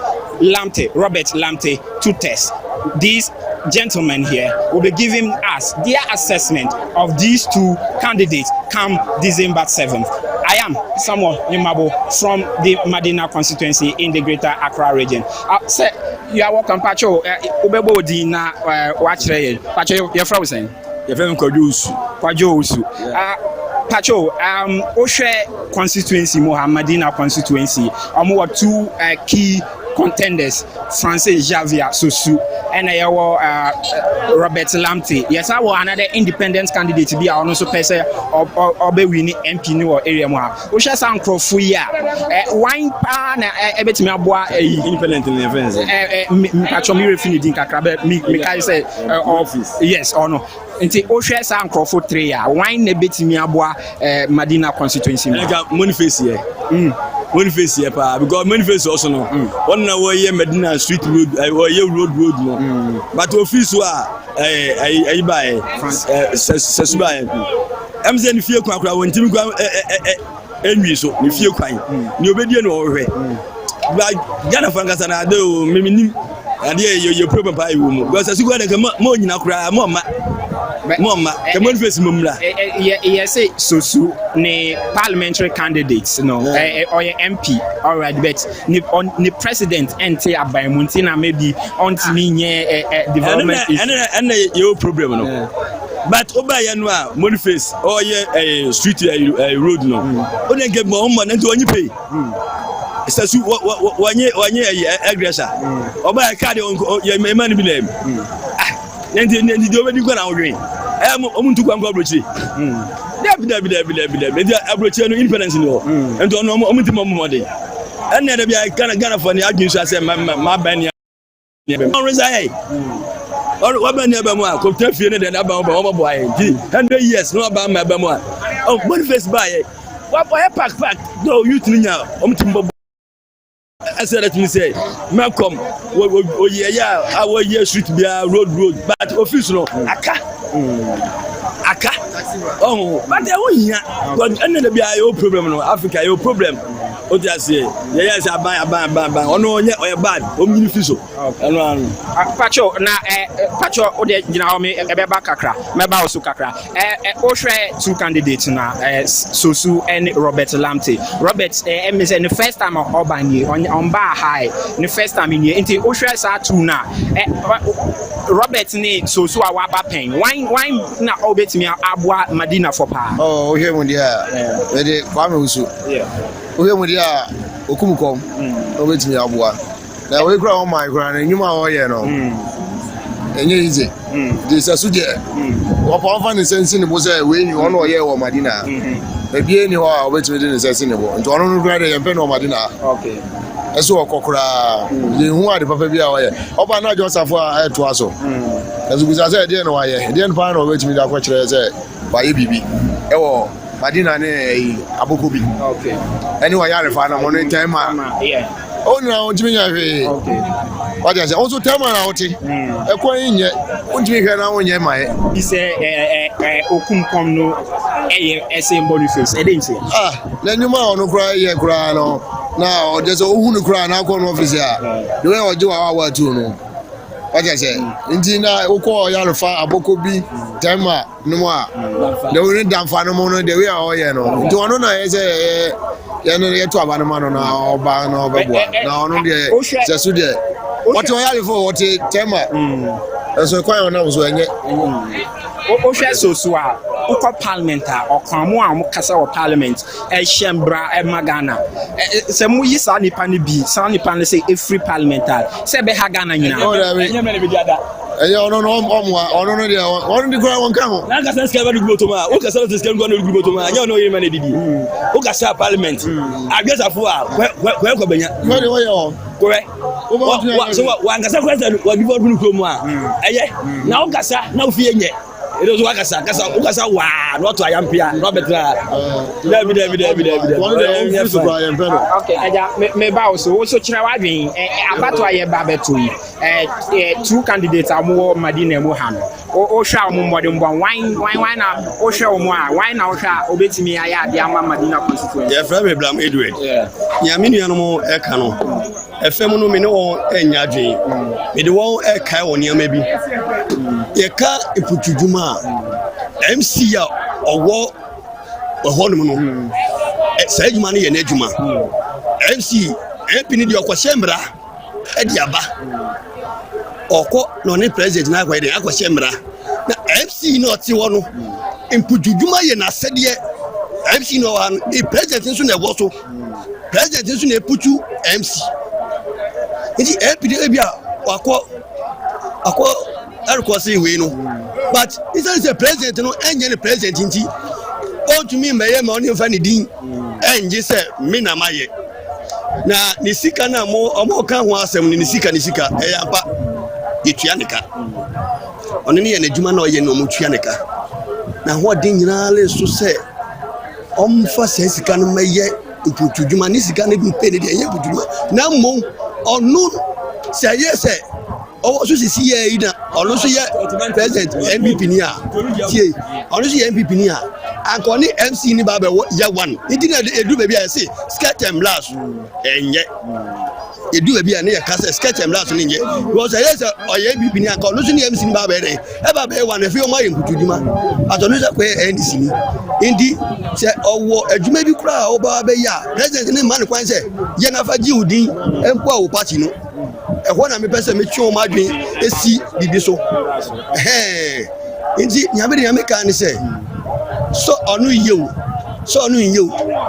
Robert Lamte, to test. These gentlemen here will be giving us their assessment of these two candidates come December 7th. I am Samuel Nimabo from the Madina constituency in the Greater Accra region. Sir, you are welcome, Pacho. Ubebo di na wachre. Pacho, you're from saying? You're from Kwajusu. Pacho, Oshe constituency, Madina constituency. What two key contenders, Francis Xavier Sosu and Robert Lamte. Yes, I was another independent candidate to be also person or be winning MP new area. We shall sound crofuya. Wine pan ebet me aboa independent in the events. Pacho me refini din kakra me kai say office. Yes or no. Nti Oshe sound crofo 3 ya. Wine ebet me aboa Madina constituency. Moniface here. Moniface here pa because Moniface also no. One na we Medina Street Road road no. But office wa buy sesuba am say ni fie kwa won timi kwa enwi so ni fie kwan ni obedie no ohwe ba Ghana fangasa na de o meminim ade ye problem pa iwo mu because asigu ade ka mo nyina kura mo ma ke Moniface mumla yes say Sosu ne parliamentary candidates no or MP, all right, but ni president ente abayimunti na maybe ontimi nye development and your problem no but obaya no a Moniface or ye street road no only get more money nti onyi pay Sosu wanye aggressor obaya card ye man bi name nti do be na odwen omuntu kwa abrochi David abrochi no independence no and omuntu momode and na bia Ghana for the agency say ma ban ya on resign or what ban ya ba mu a ko tafie ne da ba mo bo aye 100 years no ba ma ba mu a oh Boniface buy what boy pack no youth nya omuntu mbo I said that me say Malcolm our year street be a road but office no aka oh but there won here but and be a problem no Africa your problem o ti say yes aban ono onye bad o mini fiso eno Pacho na Pacho o de gina ho me ebe ba kakra me ba osu kakra o hwe two candidates na Sosu and Robert Lamte. Robert me say the first time of urban here on bar high the first time in here nti o hwe sa two na Robert ni Sosu awa ba pen why na obetimi aboa Madina for pa oh o hwe mu dia we de kwa me usu o hwe mu dia okumukom obetimi aboa na we kura o my kura na nyuma o ye no enye easy this asuje opa fa ne sense ne bo say we ni ono ye wo madina ebie ni ho a obetimi de ne sense ne bo nti ono no kra de yempe no madina okay eso okokora ye hu ade papa bia wo ye oba na josafo a eto aso ezuguza say de no wa ye de no pa na obetimi da ko kire say wa ye bibi ewo madina ne abokobi okay anyway ya refa na mo no time yeah oh no ntimi nya hwe okay what you say also time na oti ekwan yin ntimi hwe na wonye mai he say okunkom no ese Boniface e dey say na nyuma ono kura ye kura no na o de so ohunu kura na ko no office a the way oje wa tu no what you say nti na ukọ ya refa abokobi time no mo a the way damfa no mo no the way o ye no nti ono na ye say ya no ye to aba no ma no na oba na obegbo na ono de se so de what you have for what tema so kwan na so enye o hwe so a ukọ parliament a okwamo a mo kasa wo parliament shembra magana se mo yi sa nipa ne bi sa nipa ne say free parliamental se be ha Ghana nyina enye me ne be diada ono no ono no de ono di kura won kan ho na kasa skaba du gbotoma o kasa skaba du gbotoma anya no yema ne didi o kasa parliament agbesa fo a ko benya no de wo yo correct so wa kasa president wa before du kromo a eye na o kasa na o fie nye it was wakasa wa not to ayampia Robert David okay aja me ba so kire wadwen abato aye ba beto yi two candidates amu Madina mu ha no o hwa mu modern bon why na o hwa mu a why na o hwa obetimi aye ade ama Madina constituency yeah from Abraham Edward ya minu no e ka no efem no me ne won enya adwen me de won e kai won niam bi ye ka iputuduma MC ya owo ohonum no say adwuma no ye na adwuma MC MP ni de okwashembra e de aba oko no ne president na akwede akwashembra na MC no ti wo no imputuduma ye na sede MC no wan e president nso na wo so president nso na putu MC iti MP bia akọ say we no but instead say president no enye the president nti o to me meye ma oni fa ni din enje say me na maye na ni sika na mo ka ho asem ni sika e yampa yetua nika oni ne ye na djuma na o ye no mo tua nika na ho din nyina le so say omfa say sika no meye imputu djuma ni sika na bi pe ne de ye imputu djuma na mo onu say yes say o so si ye ida onu so ye president MPP ni a tie onu so ye MPP ni a anko ni MC ni ba be ye one idi na edu be bia say skirt and blouse enye edu be bia na ye ka say skirt and blouse ni enye because yes o ye MPP ni anko onu so ni MC ni ba be dey e ba be one efi o ma ye mputuduma atonu so kwe NDC ni indi say owo adwuma bi kura o ba be ya president ni man kwan say ye na fa ji udin empo a wo party no ehwo na me pese me twi o ma dwen esi bibi so inji nyame de nyame kan say so onu yewu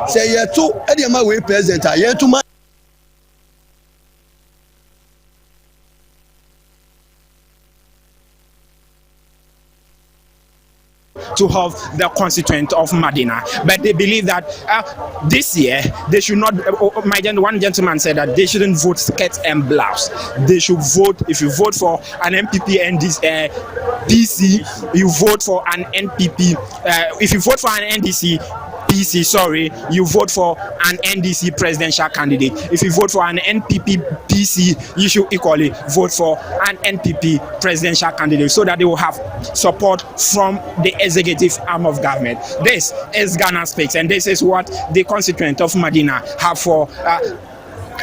say ye to e de ma we president a ye to ma to have the constituent of Madina, but they believe that this year they should not. One gentleman said that they shouldn't vote skirt and blouse. They should vote. If you vote for an MPP and this PC, you vote for an NPP. If you vote for an NDC. PC, sorry, you vote for an NDC presidential candidate. If you vote for an NPP PC, you should equally vote for an NPP presidential candidate so that they will have support from the executive arm of government. This is Ghana Speaks, and this is what the constituent of Madina have for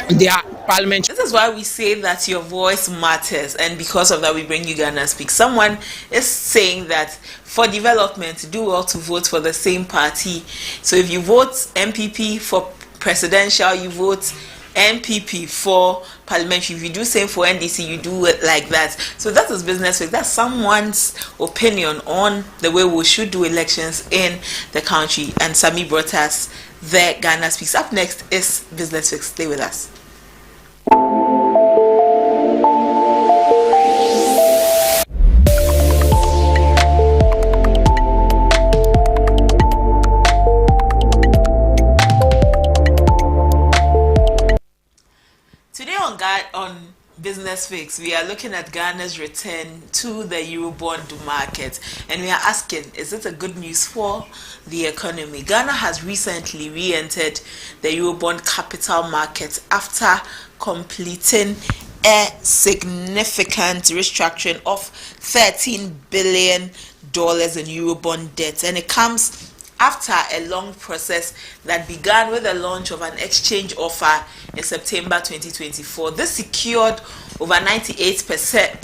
their parliament. This is why we say that your voice matters, and because of that we bring you Ghana Speak. Someone is saying that for development, do well to vote for the same party. So if you vote MPP for presidential, you vote MPP for parliamentary. If you do same for NDC, you do it like that. So that is business week. That's someone's opinion on the way we should do elections in the country. And Sami brought us the Ghana Speaks. Up next is Business Week. Stay with us. Finance Fix, we are looking at Ghana's return to the Eurobond market, and we are asking, is it a good news for the economy? Ghana has recently re-entered the Eurobond capital market after completing a significant restructuring of $13 billion in Eurobond debt, and it comes after a long process that began with the launch of an exchange offer in September 2024. This secured over 98%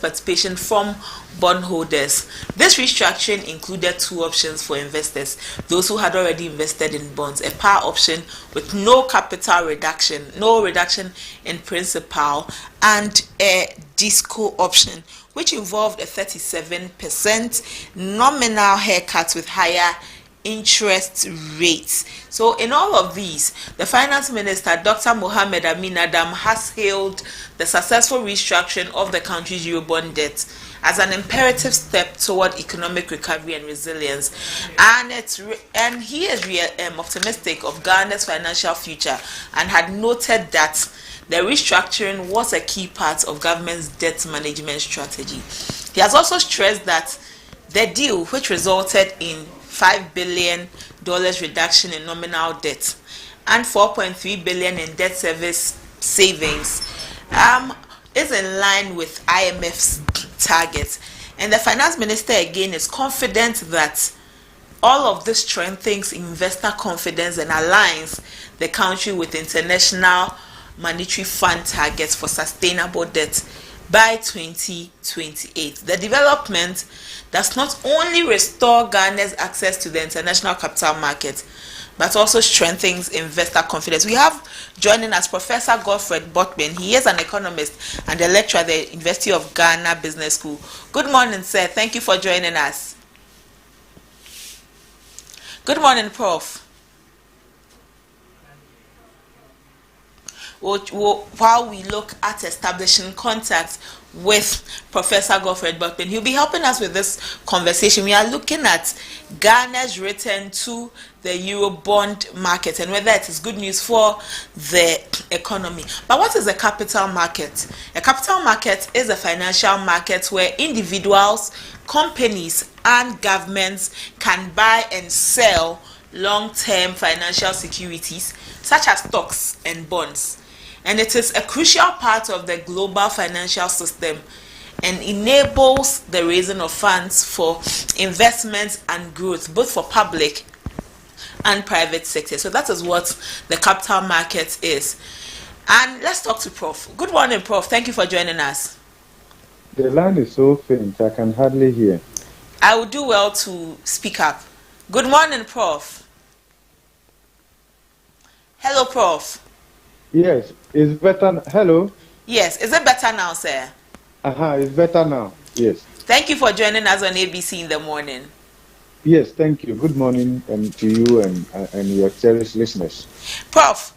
participation from bondholders. This restructuring included two options for investors: those who had already invested in bonds, a par option with no capital reduction, no reduction in principal, and a disco option, which involved a 37% nominal haircut with higher interest rates. So in all of these, the finance minister, Dr. Mohamed Amin Adam, has hailed the successful restructuring of the country's Eurobond debt as an imperative step toward economic recovery and resilience, and he is optimistic of Ghana's financial future, and had noted that the restructuring was a key part of government's debt management strategy. He has also stressed that the deal, which resulted in $5 billion reduction in nominal debt and $4.3 billion in debt service savings, is in line with IMF's targets. And the finance minister again is confident that all of this strengthens investor confidence and aligns the country with international monetary fund targets for sustainable debt by 2028. The development does not only restore Ghana's access to the international capital market, but also strengthens investor confidence. We have joining us Professor Godfred Botman. He is an economist and a lecturer at the University of Ghana Business School. Good morning, sir. Thank you for joining us. Good morning, Prof. While we look at establishing contact with Professor Godfred Botman, he'll be helping us with this conversation. We are looking at Ghana's return to the Eurobond market and whether it is good news for the economy. But what is a capital market? A capital market is a financial market where individuals, companies, and governments can buy and sell long-term financial securities such as stocks and bonds. And it is a crucial part of the global financial system and enables the raising of funds for investments and growth, both for public and private sector. So that is what the capital market is. And let's talk to Prof. Good morning, Prof. Thank you for joining us. The line is so faint, I can hardly hear. I would do well to speak up. Good morning, Prof. Hello, Prof. Yes, it's better. Hello? Yes, is it better now, sir? It's better now. Yes. Thank you for joining us on ABC in the morning. Yes, thank you. Good morning to you and your cherished listeners. Prof,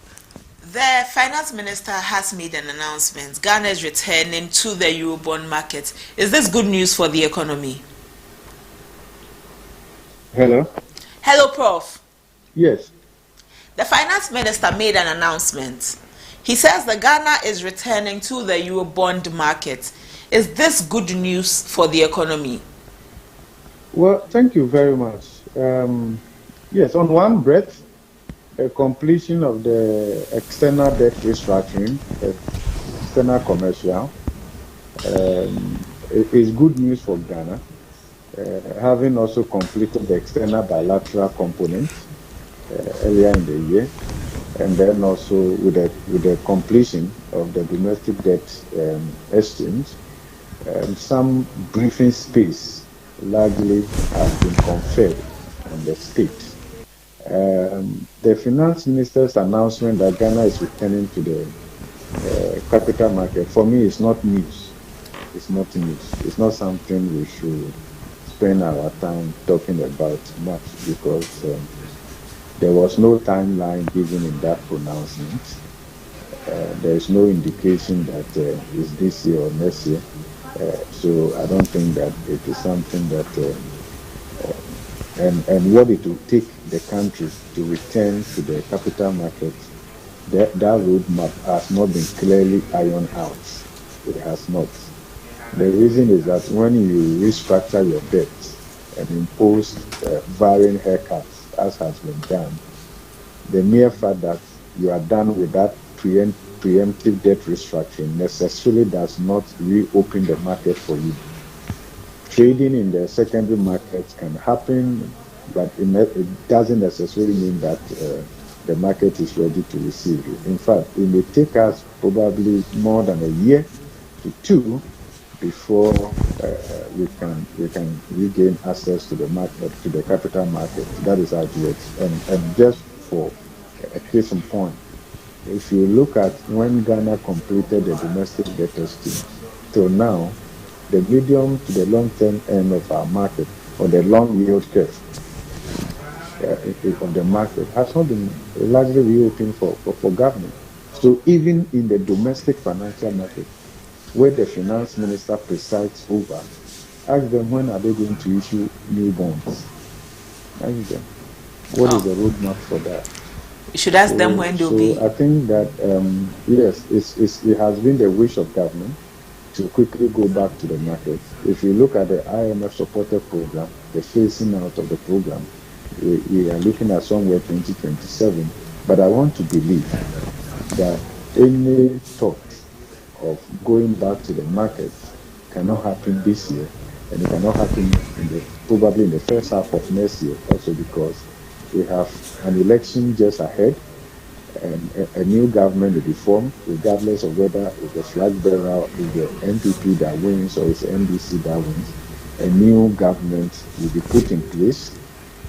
the finance minister has made an announcement. Ghana is returning to the Eurobond market. Is this good news for the economy? Hello? Hello, Prof. Yes. The finance minister made an announcement. He says that Ghana is returning to the Eurobond market. Is this good news for the economy? Well, thank you very much. Yes, on one breath, a completion of the external debt restructuring, external commercial, is good news for Ghana. Having also completed the external bilateral component earlier in the year, and then also with the completion of the domestic debt exchange, some briefing space largely has been conferred on the state. The finance minister's announcement that Ghana is returning to the capital market, for me, is not news. It's not news. It's not something we should spend our time talking about much, because there was no timeline given in that pronouncement. There is no indication that it's this year or next year. So I don't think that it is something that, and what it will take the country to return to the capital market that roadmap has not been clearly ironed out. It has not. The reason is that when you restructure your debt and impose varying haircuts, as has been done, the mere fact that you are done with that preemptive debt restructuring necessarily does not reopen the market for you. Trading in the secondary markets can happen, but it doesn't necessarily mean that the market is ready to receive you. In fact, it may take us probably more than a year to two before we can regain access to the market, to the capital market. That is accurate. And just for a case in point, if you look at when Ghana completed the domestic debt scheme till now, the medium to the long-term end of our market, or the long yield curve of the market, has not been largely reopened for government. So even in the domestic financial market, where the finance minister presides over, ask them when are they going to issue new bonds. Ask them what is the roadmap for that. You should ask them when they'll be. So I think that yes, it has been the wish of government to quickly go back to the market. If you look at the IMF supported program, the phasing out of the program, we are looking at somewhere 2027. But I want to believe that any thought of going back to the market cannot happen this year, and it cannot happen probably in the first half of next year, also because we have an election just ahead, and a new government will be formed, regardless of whether it's the flag bearer, is the NPP that wins, or it's the NDC that wins. A new government will be put in place,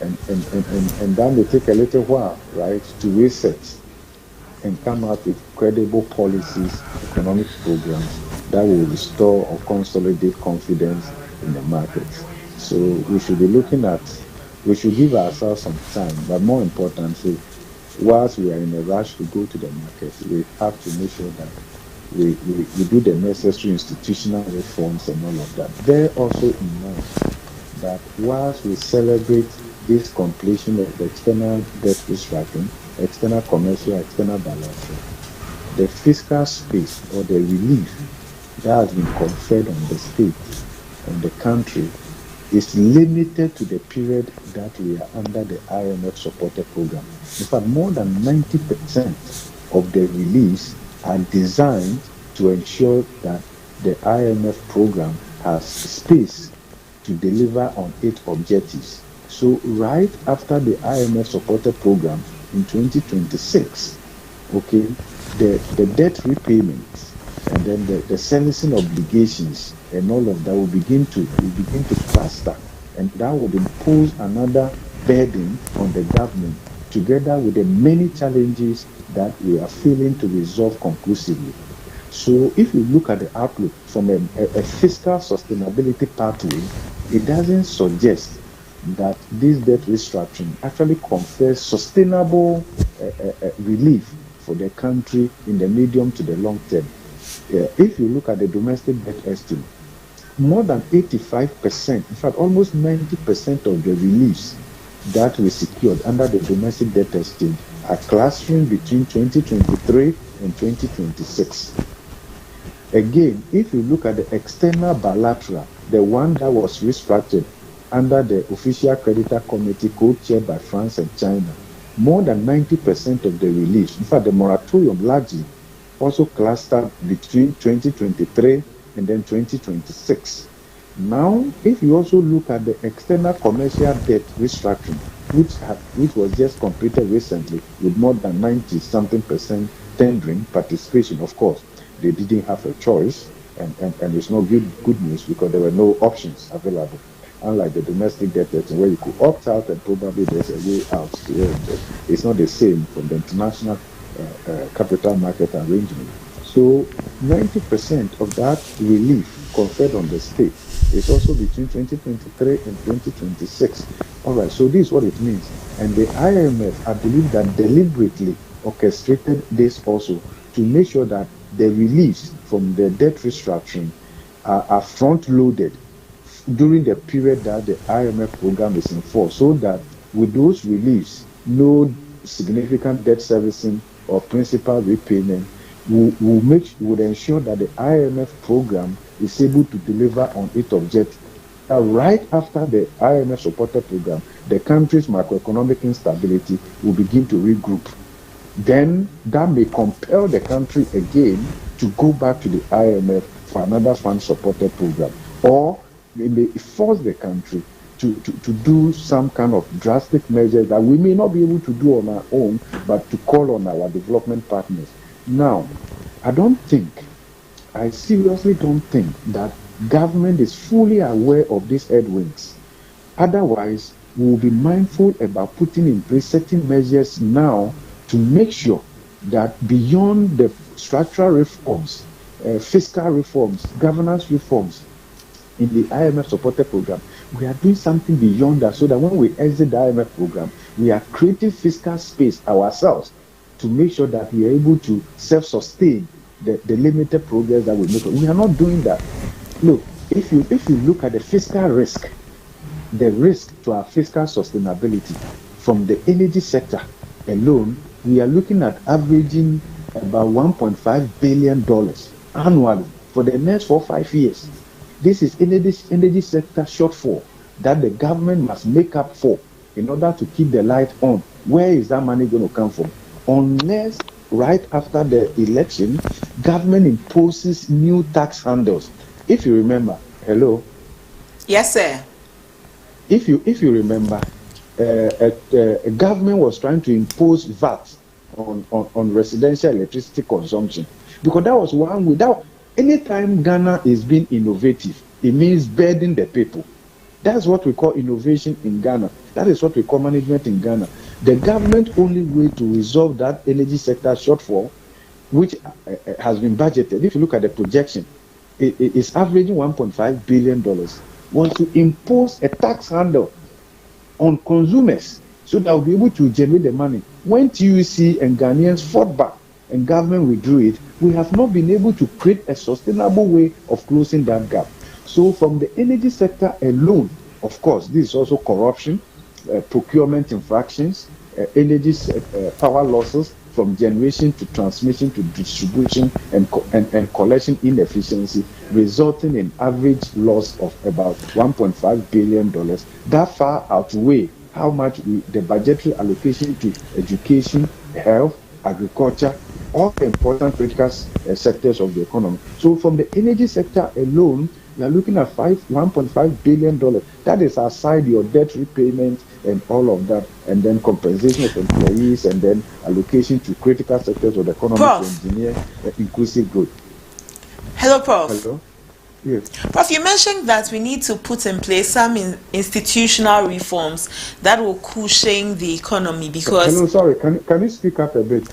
and that may take a little while, right, to reset and come out with credible policies, economic programs that will restore or consolidate confidence in the markets. So we should be looking at, we should give ourselves some time, but more importantly, whilst we are in a rush to go to the market, we have to make sure that we do the necessary institutional reforms and all of that. Bear also in mind that whilst we celebrate this completion of the external debt restructuring, external commercial, external balancing, the fiscal space or the relief that has been conferred on the state and the country is limited to the period that we are under the IMF supported program. In fact, more than 90% of the reliefs are designed to ensure that the IMF program has space to deliver on its objectives. So right after the IMF supported program in 2026, okay, the debt repayments and then the servicing obligations and all of that will begin to cluster, and that would impose another burden on the government, together with the many challenges that we are failing to resolve conclusively. So if you look at the outlook from a fiscal sustainability pathway, it doesn't suggest that this debt restructuring actually confers sustainable relief for the country in the medium to the long term. If you look at the domestic debt estimate, more than 85%, in fact almost 90% of the reliefs that we secured under the domestic debt estimate are clustering between 2023 and 2026. Again, if you look at the external bilateral, the one that was restructured under the Official Creditor Committee co-chaired by France and China, more than 90% of the reliefs, in fact the moratorium largely, also clustered between 2023 and then 2026. Now, if you also look at the external commercial debt restructuring, which was just completed recently with more than 90-something% tendering participation, of course, they didn't have a choice, and it's not good news because there were no options available. Unlike the domestic debt where you could opt out and probably there's a way out. It's not the same from the international capital market arrangement. So 90% of that relief conferred on the state is also between 2023 and 2026. All right, so this is what it means. And the IMF, I believe that deliberately orchestrated this also to make sure that the reliefs from the debt restructuring are front-loaded during the period that the IMF program is in force, so that with those reliefs, no significant debt servicing or principal repayment would ensure that the IMF program is able to deliver on its objective. Right after the IMF supported program, the country's macroeconomic instability will begin to regroup. Then that may compel the country again to go back to the IMF for another fund supported program, or it may force the country to do some kind of drastic measures that we may not be able to do on our own, but to call on our development partners. Now, I seriously don't think that government is fully aware of these headwinds. Otherwise, we will be mindful about putting in place certain measures now to make sure that beyond the structural reforms, fiscal reforms, governance reforms in the IMF supported program, we are doing something beyond that so that when we exit the IMF program, we are creating fiscal space ourselves to make sure that we are able to self-sustain the limited progress that we make. We are not doing that. Look, if you look at the fiscal risk, the risk to our fiscal sustainability from the energy sector alone, we are looking at averaging about $1.5 billion annually for the next 4 or 5 years. This is energy sector shortfall that the government must make up for in order to keep the light on. Where is that money going to come from? Unless right after the election, government imposes new tax handles. If you remember, hello? Yes, sir. If you remember, a government was trying to impose VAT on residential electricity consumption, because that was one without. Anytime Ghana is being innovative, it means burden the people. That's what we call innovation in Ghana. That is what we call management in Ghana. The government only way to resolve that energy sector shortfall, which has been budgeted, if you look at the projection, it is averaging $1.5 billion, was to impose a tax handle on consumers so that we'll be able to generate the money. When TUC and Ghanaians fought back and government withdrew it, we have not been able to create a sustainable way of closing that gap. So from the energy sector alone, of course, this is also corruption, procurement infractions, energy power losses from generation to transmission to distribution and collection inefficiency, resulting in average loss of about $1.5 billion. That far outweigh how much the budgetary allocation to education, health, agriculture, all the important critical sectors of the economy. So from the energy sector alone, we are looking at $1.5 billion. That is aside your debt repayment and all of that, and then compensation of employees, and then allocation to critical sectors of the economy to engineer inclusive growth. Hello, Prof. Hello. Yes. Prof, you mentioned that we need to put in place some institutional reforms that will cushion the economy because... Hello, sorry, can you speak up a bit?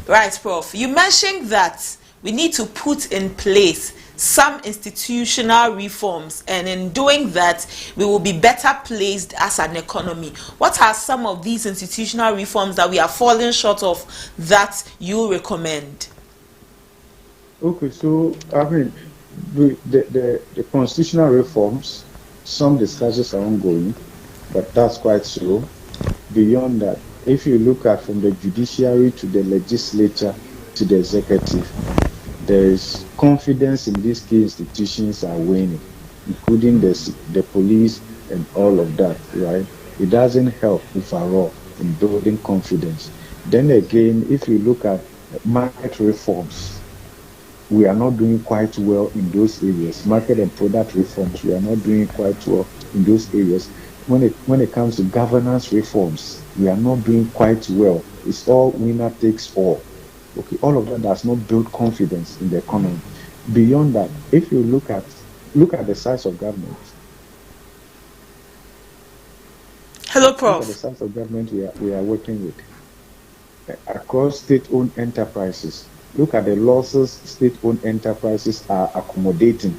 Right, Prof. You mentioned that we need to put in place some institutional reforms, and in doing that, we will be better placed as an economy. What are some of these institutional reforms that we are falling short of that you recommend? Okay, so I mean, the constitutional reforms, some discussions are ongoing, but that's quite slow. Beyond that, if you look at from the judiciary to the legislature to the executive, there is confidence in these key institutions are waning, including the police and all of that, right? It doesn't help overall in building confidence. Then again, if you look at market reforms, we are not doing quite well in those areas. Market and product reforms, we are not doing quite well in those areas. When it comes to governance reforms, we are not doing quite well. It's all winner takes all. Okay, all of that does not build confidence in the economy. Beyond that, if you look at the size of government. Hello, Prof. Look at the size of government we are working with. Across state-owned enterprises, look at the losses state-owned enterprises are accommodating,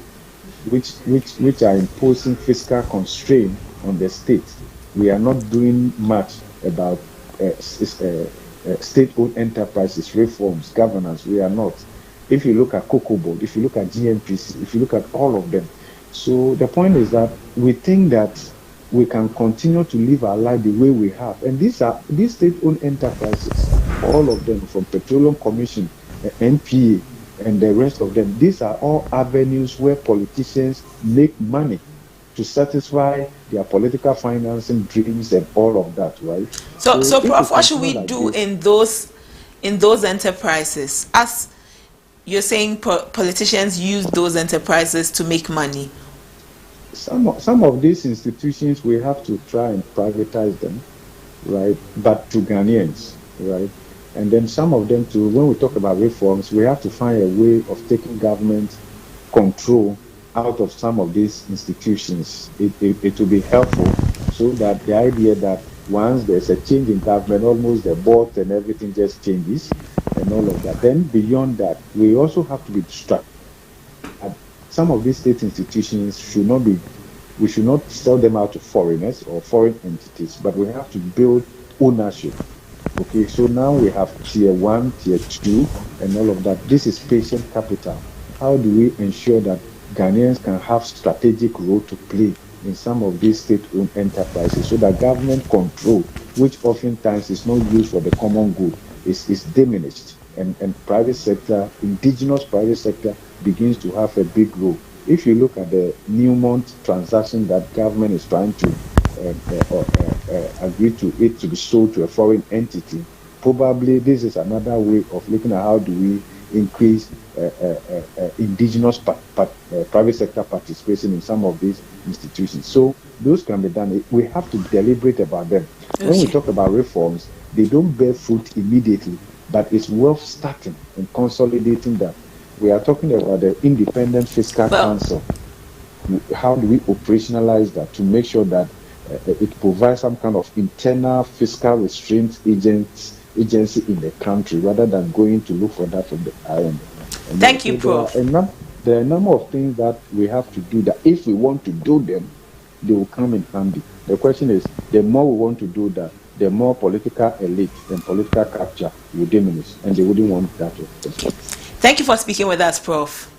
which are imposing fiscal constraint on the state. We are not doing much about state-owned enterprises, reforms, governance. We are not. If you look at Cocoa Board, if you look at GNPC, if you look at all of them. So the point is that we think that we can continue to live our life the way we have. And these state-owned enterprises, all of them, from Petroleum Commission, NPA, and the rest of them. These are all avenues where politicians make money to satisfy their political financing dreams and all of that, right? So Prof, what should we do in those enterprises? As you're saying, politicians use those enterprises to make money. Some of these institutions, we have to try and privatize them, right? But to Ghanaians, right? And then some of them too, when we talk about reforms, we have to find a way of taking government control out of some of these institutions. It will be helpful, so that the idea that once there's a change in government, almost the board and everything just changes and all of that. Then beyond that, we also have to be struck. Some of these state institutions we should not sell them out to foreigners or foreign entities, but we have to build ownership. Okay, so now we have tier 1, tier 2, and all of that. This is patient capital. How do we ensure that Ghanaians can have strategic role to play in some of these state-owned enterprises, so that government control, which oftentimes is not used for the common good, is diminished, and private sector, indigenous private sector, begins to have a big role. If you look at the Newmont transaction that government is trying to agree to it to be sold to a foreign entity, probably this is another way of looking at how do we increase indigenous private sector participation in some of these institutions. So those can be done. We have to deliberate about them. When we talk about reforms, they don't bear fruit immediately, but it's worth starting and consolidating that. We are talking about the Independent Fiscal Council. How do we operationalize that to make sure that it provides some kind of internal fiscal restraint agency in the country, rather than going to look for that from the IMF? Thank you, Prof. There are a number of things that we have to do that if we want to do them, they will come in handy. The question is, the more we want to do that, the more political elite and political capture will diminish, and they wouldn't want that. Thank you for speaking with us, Prof.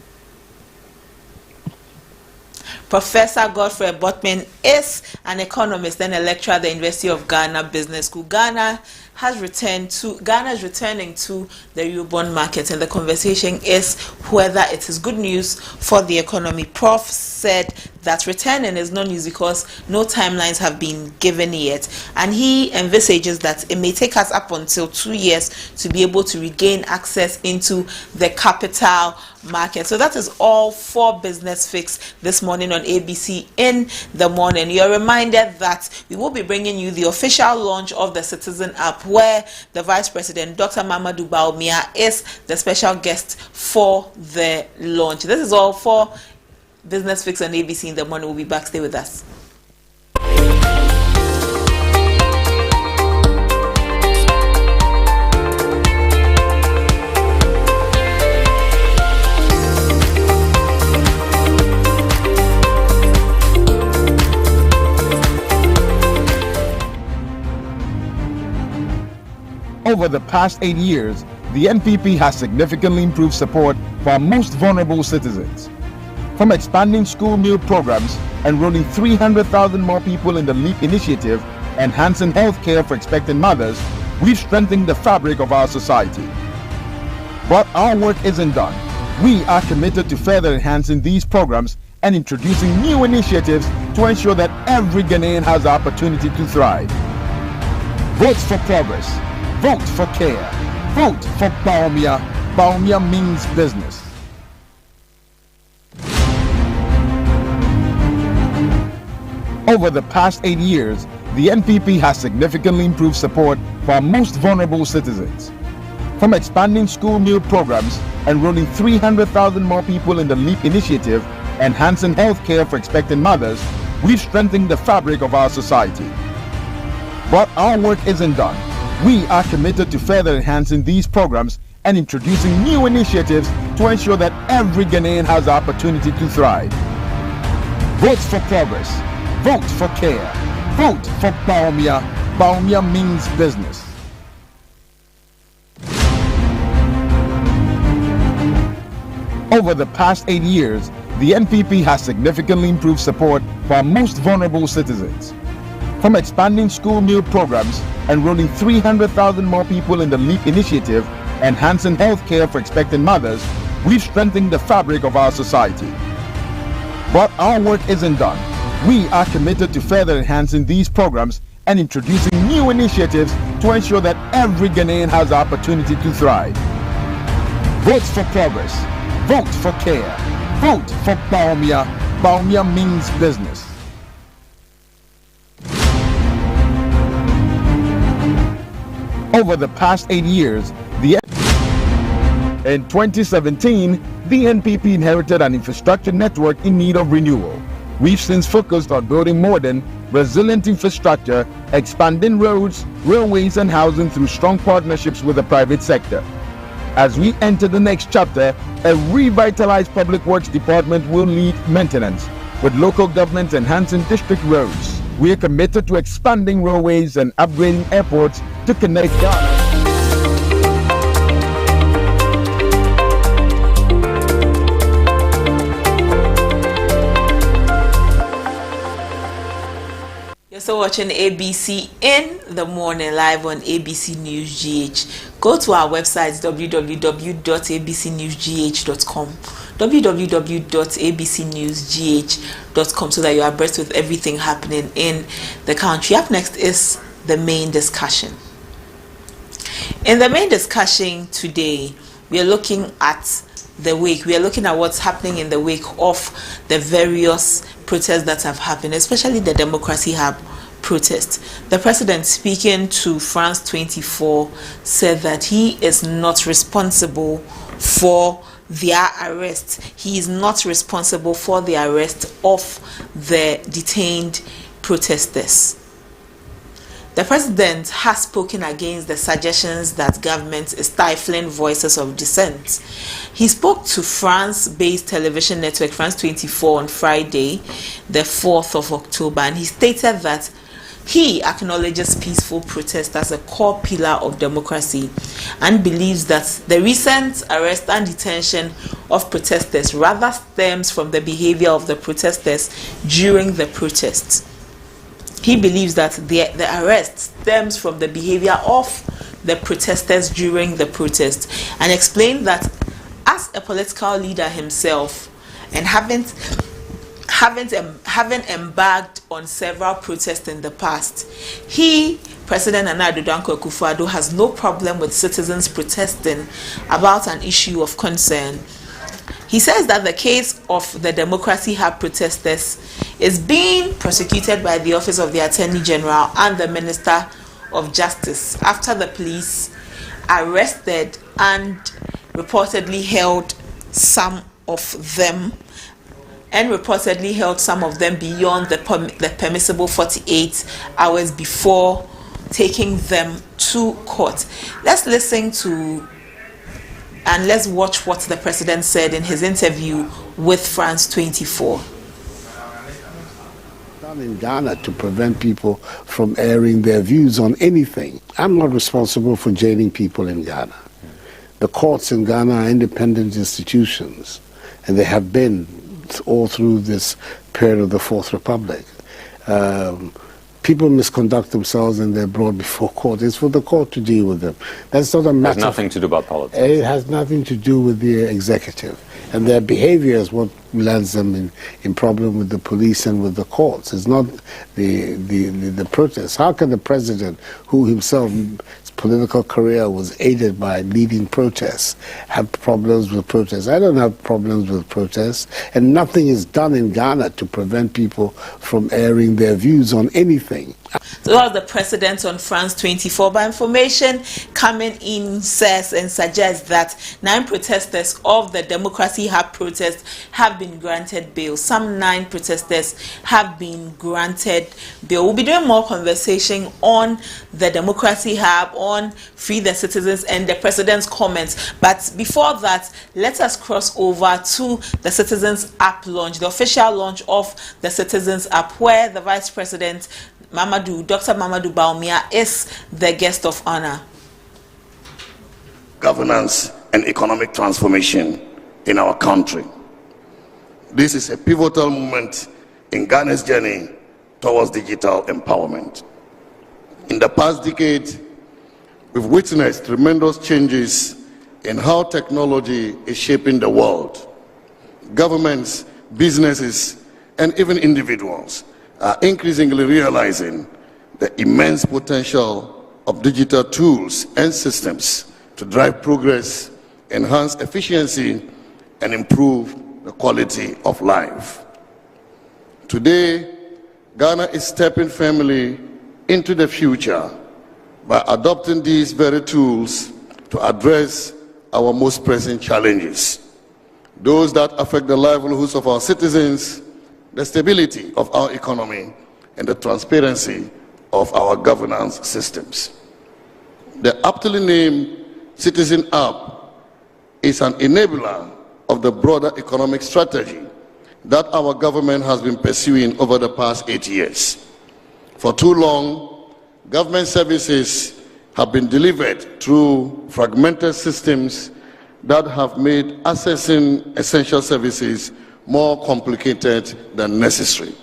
Professor Godfrey Botman is an economist and a lecturer at the University of Ghana Business School. Ghana is returning to the Eurobond market, and the conversation is whether it is good news for the economy. Prof said that returning is no news because no timelines have been given yet, and he envisages that it may take us up until 2 years to be able to regain access into the capital market. So that is all for Business Fix this morning on ABC in the morning. You're reminded that we will be bringing you the official launch of the Citizen app, where the Vice President, Dr. Mamadou Bawumia, is the special guest for the launch. This is all for Business Fix on ABC in the morning. We'll be back. Stay with us. Over the past 8 years, the NPP has significantly improved support for our most vulnerable citizens. From expanding school meal programs, enrolling 300,000 more people in the LEAP initiative, enhancing health care for expectant mothers, we've strengthened the fabric of our society. But our work isn't done. We are committed to further enhancing these programs and introducing new initiatives to ensure that every Ghanaian has the opportunity to thrive. Vote for progress. Vote for care. Vote for Bawumia. Bawumia means business. Over the past 8 years, the NPP has significantly improved support for our most vulnerable citizens. From expanding school meal programs, enrolling 300,000 more people in the LEAP initiative, enhancing health care for expectant mothers, we've strengthened the fabric of our society. But our work isn't done. We are committed to further enhancing these programs and introducing new initiatives to ensure that every Ghanaian has the opportunity to thrive. Vote for progress. Vote for care. Vote for Bawumia. Bawumia means business. Over the past 8 years, the NPP has significantly improved support for our most vulnerable citizens. From expanding school meal programs, enrolling 300,000 more people in the LEAP initiative, enhancing healthcare for expectant mothers, we've strengthened the fabric of our society. But our work isn't done. We are committed to further enhancing these programs and introducing new initiatives to ensure that every Ghanaian has the opportunity to thrive. Vote for progress. Vote for care. Vote for Baumia. Baumia means business. Over the past 8 years, in 2017, the NPP inherited an infrastructure network in need of renewal. We've since focused on building modern, resilient infrastructure, expanding roads, railways, and housing through strong partnerships with the private sector. As we enter the next chapter, a revitalized public works department will lead maintenance, with local governments enhancing district roads. We are committed to expanding railways and upgrading airports to connect Ghana. You're still watching ABC in the morning live on ABC News GH. Go to our website www.abcnewsgh.com www.abcnewsgh.com so that you are abreast with everything happening in the country. Up next is the main discussion. In the main discussion today, we are looking at the wake. We are looking at what's happening in the wake of the various protests that have happened, especially the Democracy Hub protest. The president, speaking to France 24, said that he is not responsible for their arrest. He is not responsible for the arrest of the detained protesters. The president has spoken against the suggestions that government is stifling voices of dissent. He spoke to France-based television network France 24 on Friday, the 4th of October, and he stated that he acknowledges peaceful protest as a core pillar of democracy and believes that the recent arrest and detention of protesters rather stems from the behavior of the protesters during the protests. He believes that the arrest stems from the behavior of the protesters during the protest, and explained that as a political leader himself and having embarked on several protests in the past, President Nana Addo Dankwa Akufo-Addo, has no problem with citizens protesting about an issue of concern. He says that the case of the Democracy Hub protesters is being prosecuted by the Office of the Attorney General and the Minister of Justice after the police arrested and reportedly held some of them beyond the permissible 48 hours before taking them to court. Let's listen to and let's watch what the president said in his interview with France 24. Done in Ghana to prevent people from airing their views on anything. I'm not responsible for jailing people in Ghana. The courts in Ghana are independent institutions, and they have been all through this period of the Fourth Republic. People misconduct themselves and they're brought before court. It's for the court to deal with them. That's not a matter. It has nothing to do about politics. It has nothing to do with the executive. And their behavior is what lands them in problem with the police and with the courts. It's not the protests. How can the president, who himself, his political career was aided by leading protests, have problems with protests? I don't have problems with protests, and nothing is done in Ghana to prevent people from airing their views on anything. So that was the president on France 24. But information coming in says and suggests that 9 protesters of the Democracy Hub protest have been granted bail. Some 9 protesters have been granted bail. We'll be doing more conversation on the Democracy Hub, on Free the Citizens, and the president's comments. But before that, let us cross over to the Citizens App launch, the official launch of the Citizens App, where the Vice President Dr. Mamadou Baumia is the guest of honor. Governance and economic transformation in our country. This is a pivotal moment in Ghana's journey towards digital empowerment. In the past decade, we've witnessed tremendous changes in how technology is shaping the world. Governments, businesses, and even individuals are increasingly realizing the immense potential of digital tools and systems to drive progress, enhance efficiency, and improve the quality of life. Today, Ghana is stepping firmly into the future by adopting these very tools to address our most pressing challenges, those that affect the livelihoods of our citizens, the stability of our economy, and the transparency of our governance systems. The aptly named CITIZENAPP is an enabler of the broader economic strategy that our government has been pursuing over the past 8 years. For too long, government services have been delivered through fragmented systems that have made accessing essential services more complicated than necessary.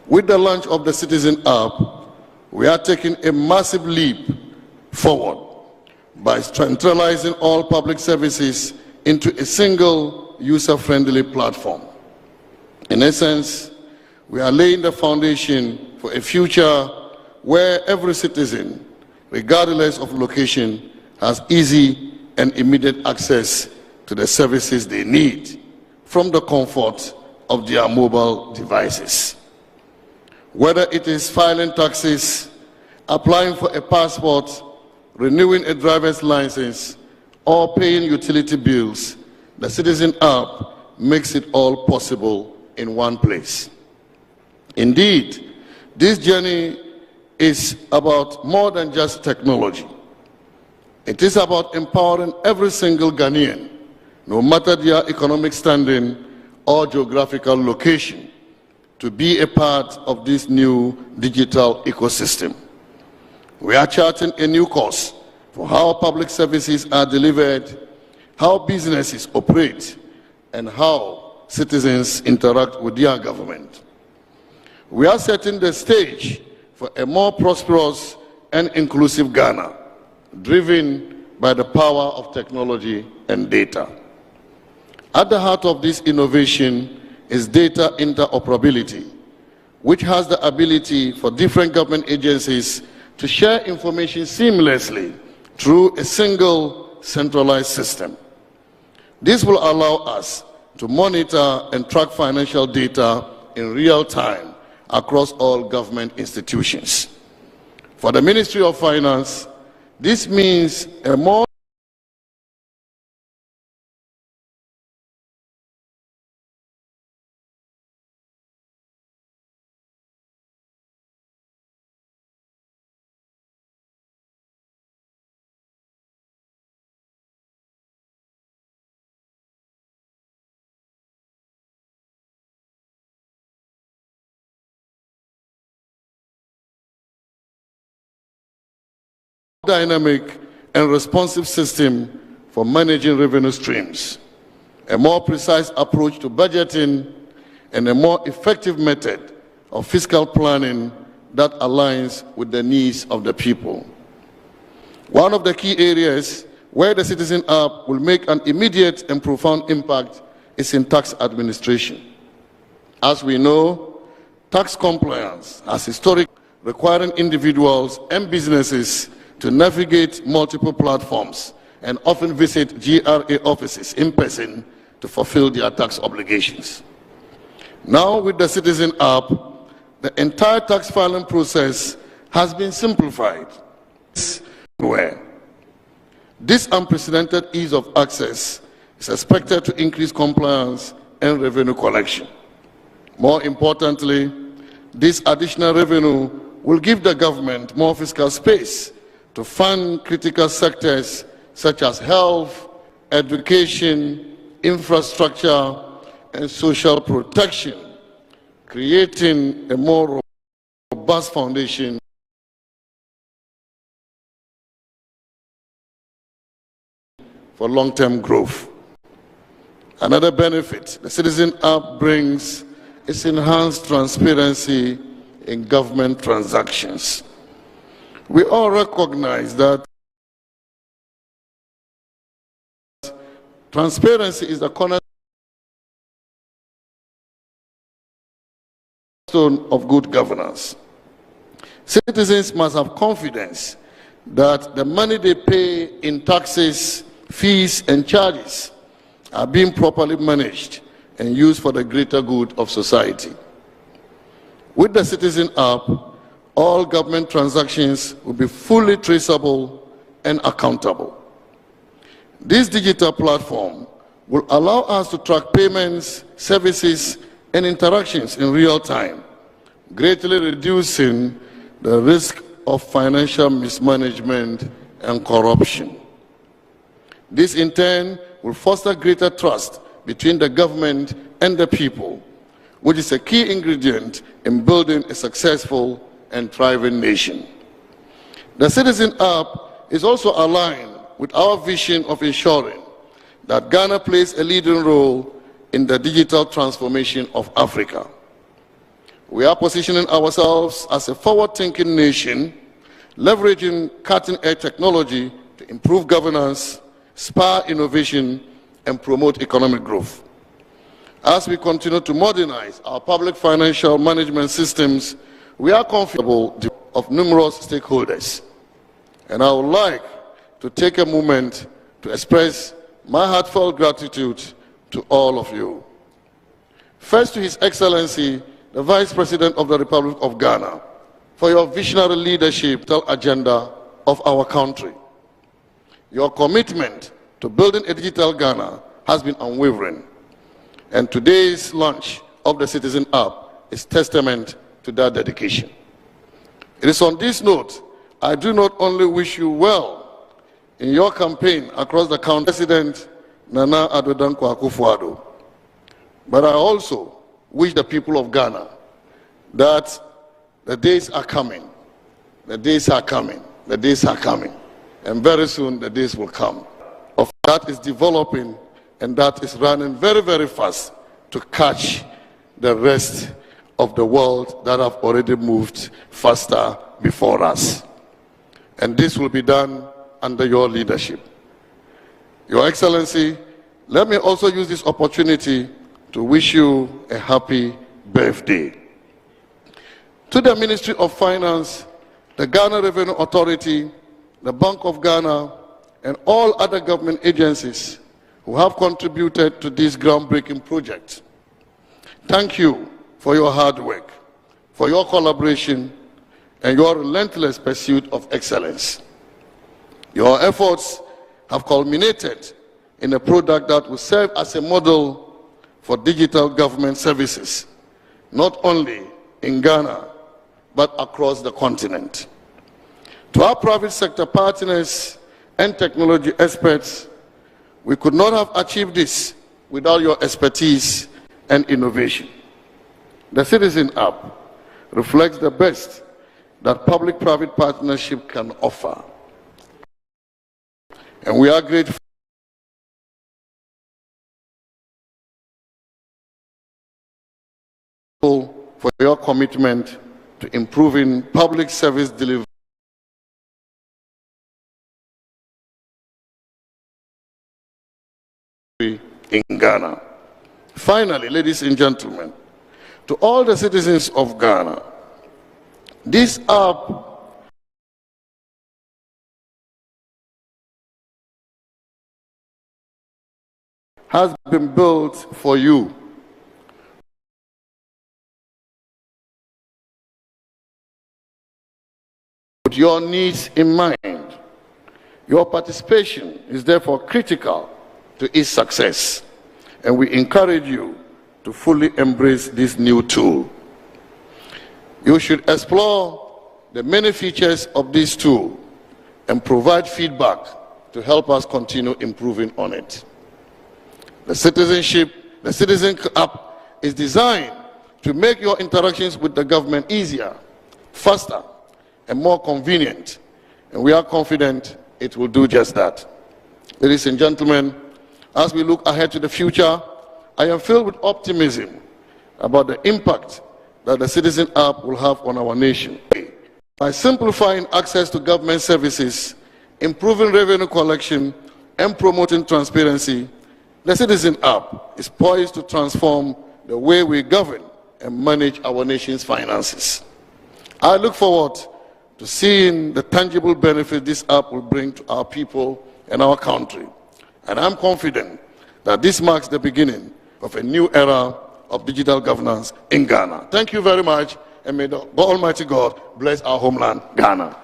With the launch of the CITIZENAPP, we are taking a massive leap forward by centralizing all public services into a single user-friendly platform. In essence, we are laying the foundation for a future where every citizen, regardless of location, has easy and immediate access to the services they need from the comfort of their mobile devices. Whether it is filing taxes, applying for a passport, renewing a driver's license, or paying utility bills, the CITIZENAPP makes it all possible in one place. Indeed, this journey is about more than just technology. It is about empowering every single Ghanaian, no matter their economic standing or geographical location, to be a part of this new digital ecosystem. We are charting a new course for how public services are delivered, how businesses operate, and how citizens interact with their government. We are setting the stage for a more prosperous and inclusive Ghana, driven by the power of technology and data. At the heart of this innovation is data interoperability, which has the ability for different government agencies to share information seamlessly through a single centralized system. This will allow us to monitor and track financial data in real time across all government institutions. For the Ministry of Finance, this means a more dynamic and responsive system for managing revenue streams, a more precise approach to budgeting, and a more effective method of fiscal planning that aligns with the needs of the people. One of the key areas where the CITIZENAPP will make an immediate and profound impact is in tax administration. As we know, tax compliance has historically requiring individuals and businesses to navigate multiple platforms and often visit GRA offices in person to fulfill their tax obligations. Now, with the CITIZENAPP, the entire tax filing process has been simplified. This unprecedented ease of access is expected to increase compliance and revenue collection. More importantly, this additional revenue will give the government more fiscal space to fund critical sectors such as health, education, infrastructure, and social protection, creating a more robust foundation for long-term growth. Another benefit the CITIZENAPP brings is enhanced transparency in government transactions. We all recognize that transparency is the cornerstone of good governance. Citizens must have confidence that the money they pay in taxes, fees, and charges are being properly managed and used for the greater good of society. With the Citizen app, all government transactions will be fully traceable and accountable. This digital platform will allow us to track payments, services, and interactions in real time, greatly reducing the risk of financial mismanagement and corruption. This in turn will foster greater trust between the government and the people, which is a key ingredient in building a successful and thriving nation. The Citizen app is also aligned with our vision of ensuring that Ghana plays a leading role in the digital transformation of Africa. We are positioning ourselves as a forward-thinking nation, leveraging cutting-edge technology to improve governance, spur innovation, and promote economic growth. As we continue to modernize our public financial management systems, we are comfortable of numerous stakeholders. And I would like to take a moment to express my heartfelt gratitude to all of you. First, to His Excellency, the Vice President of the Republic of Ghana, for your visionary leadership and agenda of our country. Your commitment to building a digital Ghana has been unwavering, and today's launch of the Citizen app is testament to that dedication. It is on this note, I do not only wish you well in your campaign across the country, President Nana Addo Dankwa Akufo-Addo, but I also wish the people of Ghana that the days are coming, the days are coming, the days are coming, and very soon the days will come of that is developing and that is running very, very fast to catch the rest of the world that have already moved faster before us. And this will be done under your leadership. Your Excellency, let me also use this opportunity to wish you a happy birthday. To the Ministry of Finance, the Ghana Revenue Authority, the Bank of Ghana, and all other government agencies who have contributed to this groundbreaking project, thank you for your hard work, for your collaboration, and your relentless pursuit of excellence. Your efforts have culminated in a product that will serve as a model for digital government services, not only in Ghana, but across the continent. To our private sector partners and technology experts, we could not have achieved this without your expertise and innovation. The Citizen app reflects the best that public-private partnership can offer. And we are grateful for your commitment to improving public service delivery in Ghana. Finally, ladies and gentlemen, to all the citizens of Ghana, this app has been built for you. With your needs in mind, your participation is therefore critical to its success, and we encourage you to fully embrace this new tool. You should explore the many features of this tool and provide feedback to help us continue improving on it. The Citizen app is designed to make your interactions with the government easier, faster, and more convenient, and we are confident it will do just that. Ladies and gentlemen, as we look ahead to the future, I am filled with optimism about the impact that the Citizen app will have on our nation. By simplifying access to government services, improving revenue collection, and promoting transparency, the Citizen app is poised to transform the way we govern and manage our nation's finances. I look forward to seeing the tangible benefit this app will bring to our people and our country. And I'm confident that this marks the beginning of a new era of digital governance in Ghana. Thank you very much, and may the Almighty God bless our homeland, Ghana.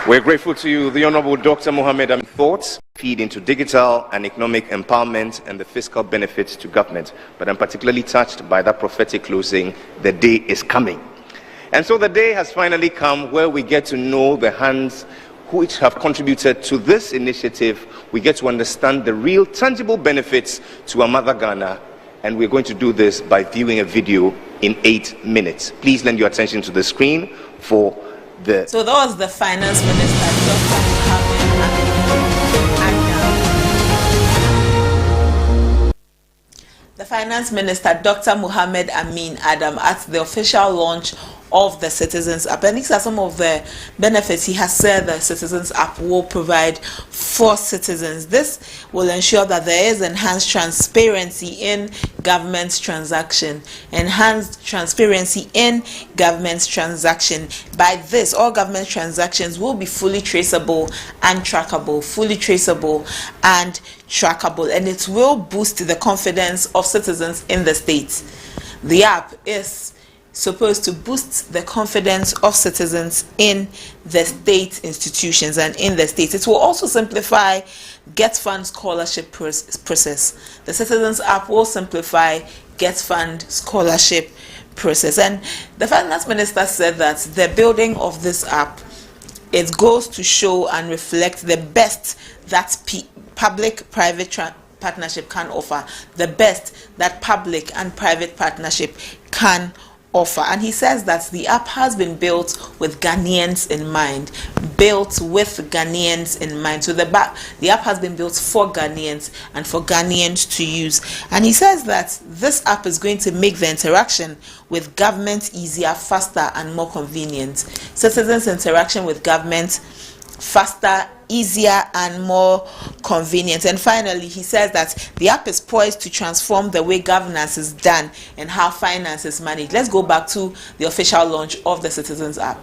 We're grateful to you, the Honorable Dr. Mohammed Amin. Thoughts feed into digital and economic empowerment and the fiscal benefits to government. But I'm particularly touched by that prophetic closing, the day is coming. And so the day has finally come where we get to know the hands which have contributed to this initiative. We get to understand the real tangible benefits to our mother Ghana. And we're going to do this by viewing a video in 8 minutes. Please lend your attention to the screen for the... So that was the Finance Minister, Dr. The Finance Minister, Dr. Mohammed Amin Adam, at the official launch of the Citizens app. And these are some of the benefits he has said the Citizens app will provide for citizens. This will ensure that there is enhanced transparency in government transaction. Enhanced transparency in government transaction. By this, all government transactions will be fully traceable and trackable. Fully traceable and trackable. And it will boost the confidence of citizens in the state. The app is supposed to boost the confidence of citizens in the state institutions and in the state. It will also simplify Get Fund scholarship process. The Citizens app will simplify Get Fund scholarship process. And the Finance Minister said that the building of this app, it goes to show and reflect the best that public-private partnership can offer. The best that public and private partnership can offer. And he says that the app has been built with Ghanaians in mind. Built with Ghanaians in mind. So the app has been built for Ghanaians and for Ghanaians to use. And he says that this app is going to make the interaction with government easier, faster, and more convenient. Citizens' interaction with government faster, easier, and more convenient. And finally, he says that the app is poised to transform the way governance is done and how finance is managed. Let's go back to the official launch of the Citizens app.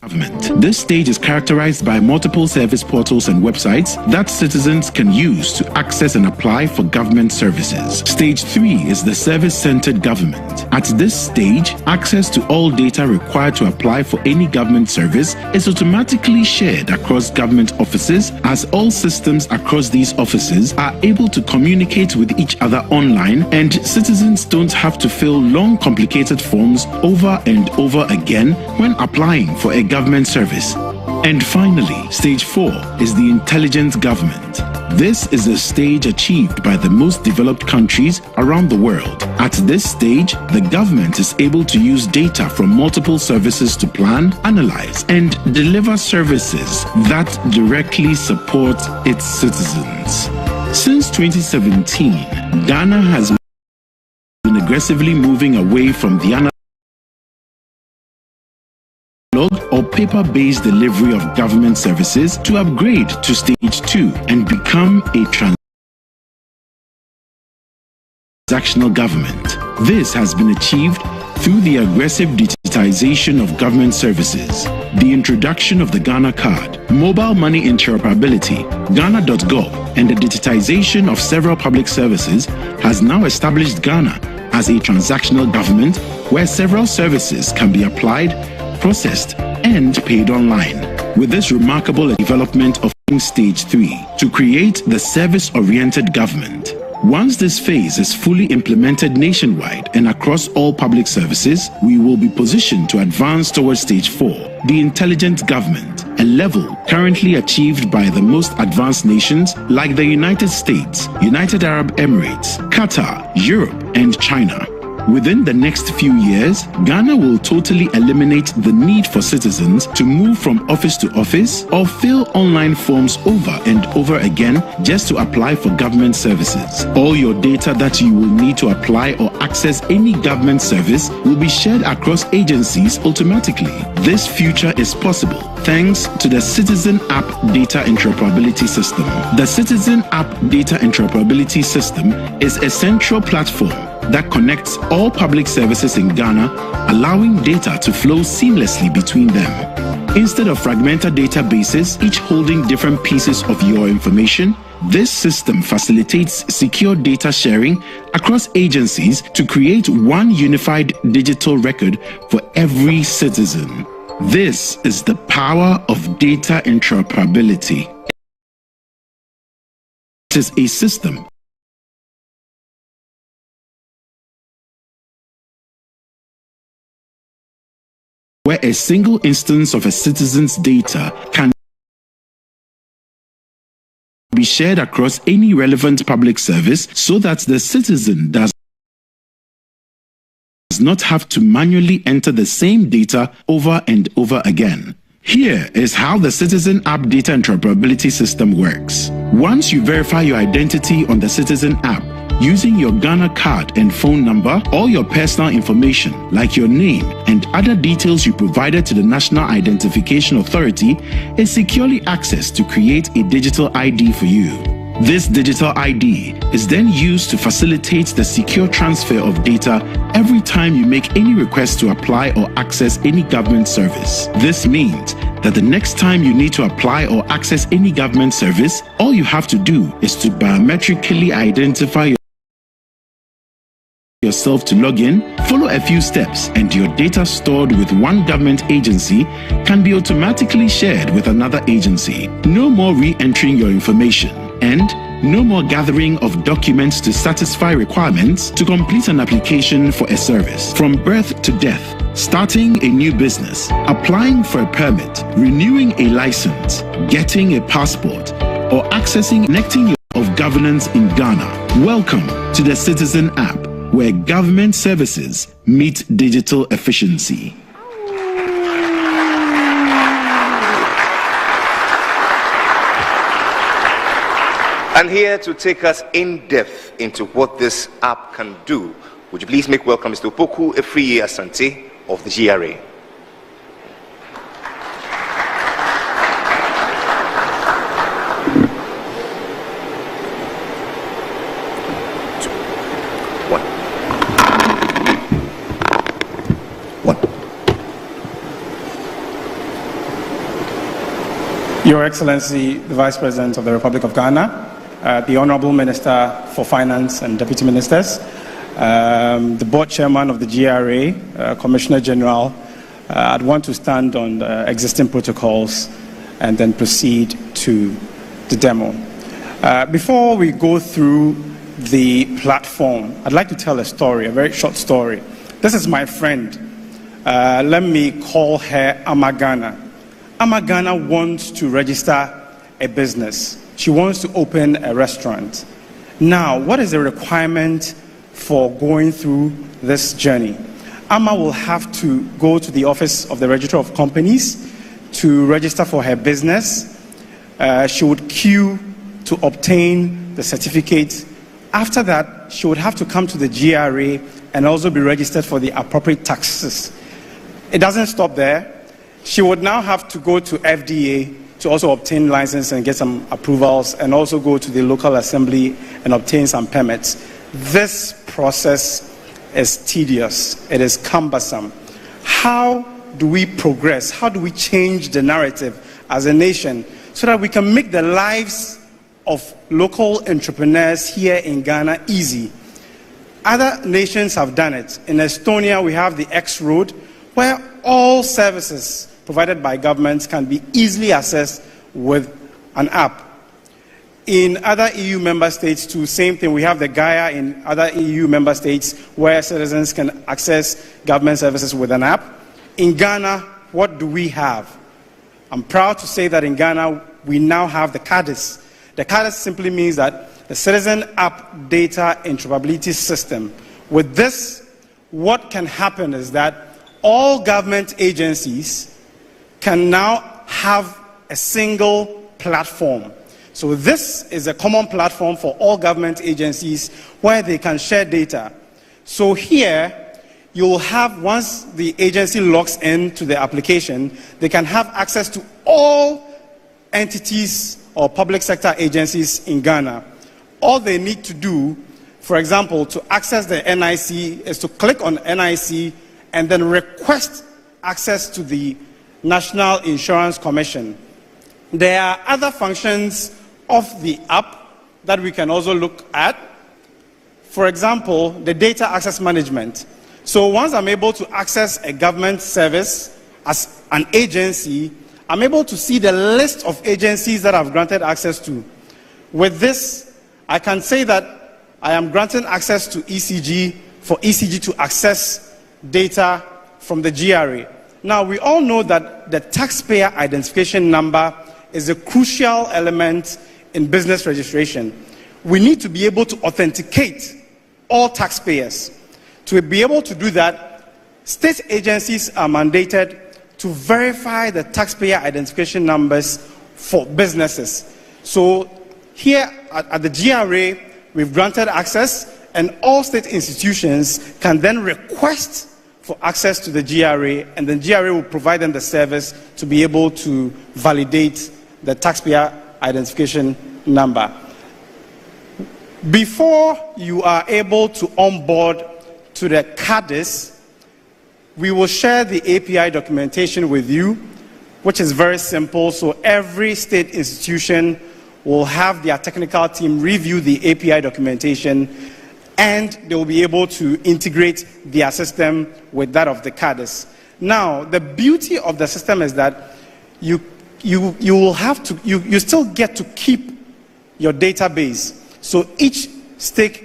Government. This stage is characterized by multiple service portals and websites that citizens can use to access and apply for government services. Stage 3 is the service-centered government. At this stage, access to all data required to apply for any government service is automatically shared across government offices, as all systems across these offices are able to communicate with each other online, and citizens don't have to fill long, complicated forms over and over again when applying for a government service. And finally, stage 4 is the intelligent government. This is a stage achieved by the most developed countries around the world. At this stage, the government is able to use data from multiple services to plan, analyze, and deliver services that directly support its citizens. Since 2017, Ghana has been aggressively moving away from the analog or paper-based delivery of government services to upgrade to stage 2 and become a transactional government. This has been achieved through the aggressive digitization of government services, the introduction of the Ghana Card, mobile money interoperability, Ghana.gov, and the digitization of several public services has now established Ghana as a transactional government where several services can be applied, processed, and paid online. With this remarkable development of stage 3 to create the service-oriented government. Once this phase is fully implemented nationwide and across all public services, we will be positioned to advance towards stage 4, the intelligent government, a level currently achieved by the most advanced nations like the United States, United Arab Emirates, Qatar, Europe, and China. Within the next few years, Ghana will totally eliminate the need for citizens to move from office to office or fill online forms over and over again just to apply for government services. All your data that you will need to apply or access any government service will be shared across agencies automatically. This future is possible thanks to the CITIZENAPP data interoperability system. The CITIZENAPP data interoperability system is a central platform that connects all public services in Ghana, allowing data to flow seamlessly between them. Instead of fragmented databases, each holding different pieces of your information, this system facilitates secure data sharing across agencies to create one unified digital record for every citizen. This is the power of data interoperability. It is a system where a single instance of a citizen's data can be shared across any relevant public service so that the citizen does not have to manually enter the same data over and over again. Here is how the CITIZENAPP data interoperability system works. Once you verify your identity on the CITIZENAPP, using your Ghana card and phone number, all your personal information like your name and other details you provided to the National Identification Authority is securely accessed to create a digital ID for you. This digital ID is then used to facilitate the secure transfer of data every time you make any request to apply or access any government service. This means that the next time you need to apply or access any government service, all you have to do is to biometrically identify yourself to log in, follow a few steps, and your data stored with one government agency can be automatically shared with another agency. No more re-entering your information, and no more gathering of documents to satisfy requirements to complete an application for a service. From birth to death, starting a new business, applying for a permit, renewing a license, getting a passport, or accessing connecting of governance in Ghana. Welcome to the CITIZENAPP, where government services meet digital efficiency. And here to take us in depth into what this app can do, would you please make welcome Mr. Opoku Efriye Asante of the GRA. Your Excellency, the Vice President of the Republic of Ghana, the Honorable Minister for Finance and Deputy Ministers, the Board Chairman of the GRA, Commissioner General, I'd want to stand on the existing protocols and then proceed to the demo. Before we go through the platform, I'd like to tell a story, a very short story. This is my friend. Let me call her Amagana. Amagana wants to register a business. She wants to open a restaurant. Now, what is the requirement for going through this journey? Amma will have to go to the office of the Registrar of Companies to register for her business. She would queue to obtain the certificate. After that, she would have to come to the GRA and also be registered for the appropriate taxes. It doesn't stop there. She would now have to go to FDA to also obtain license and get some approvals, and also go to the local assembly and obtain some permits. This process is tedious. It is cumbersome. How do we progress? How do we change the narrative as a nation so that we can make the lives of local entrepreneurs here in Ghana easy? Other nations have done it. In Estonia, we have the X Road, where all services provided by governments can be easily accessed with an app. In other EU member states too, same thing. We have the Gaia in other EU member states where citizens can access government services with an app. In Ghana, what do we have? I'm proud to say that in Ghana, we now have the CADIS. The CADIS simply means that the CITIZENAPP data interoperability system. With this, what can happen is that all government agencies can now have a single platform. So this is a common platform for all government agencies where they can share data. So here, you'll have, once the agency logs into the application, they can have access to all entities or public sector agencies in Ghana. All they need to do, for example, to access the NIC is to click on NIC and then request access to the National Insurance Commission. There are other functions of the app that we can also look at. For example, the data access management. So once I'm able to access a government service as an agency, I'm able to see the list of agencies that I've granted access to. With this, I can say that I am granting access to ECG for ECG to access data from the GRA. Now, we all know that the taxpayer identification number is a crucial element in business registration. We need to be able to authenticate all taxpayers. To be able to do that, state agencies are mandated to verify the taxpayer identification numbers for businesses. So here at the GRA, we've granted access, and all state institutions can then request for access to the GRA, and then GRA will provide them the service to be able to validate the taxpayer identification number. Before you are able to onboard to the CADIS, we will share the API documentation with you, which is very simple. So every state institution will have their technical team review the API documentation, and they will be able to integrate their system with that of the CADIS. Now, the beauty of the system is that you still get to keep your database. So each state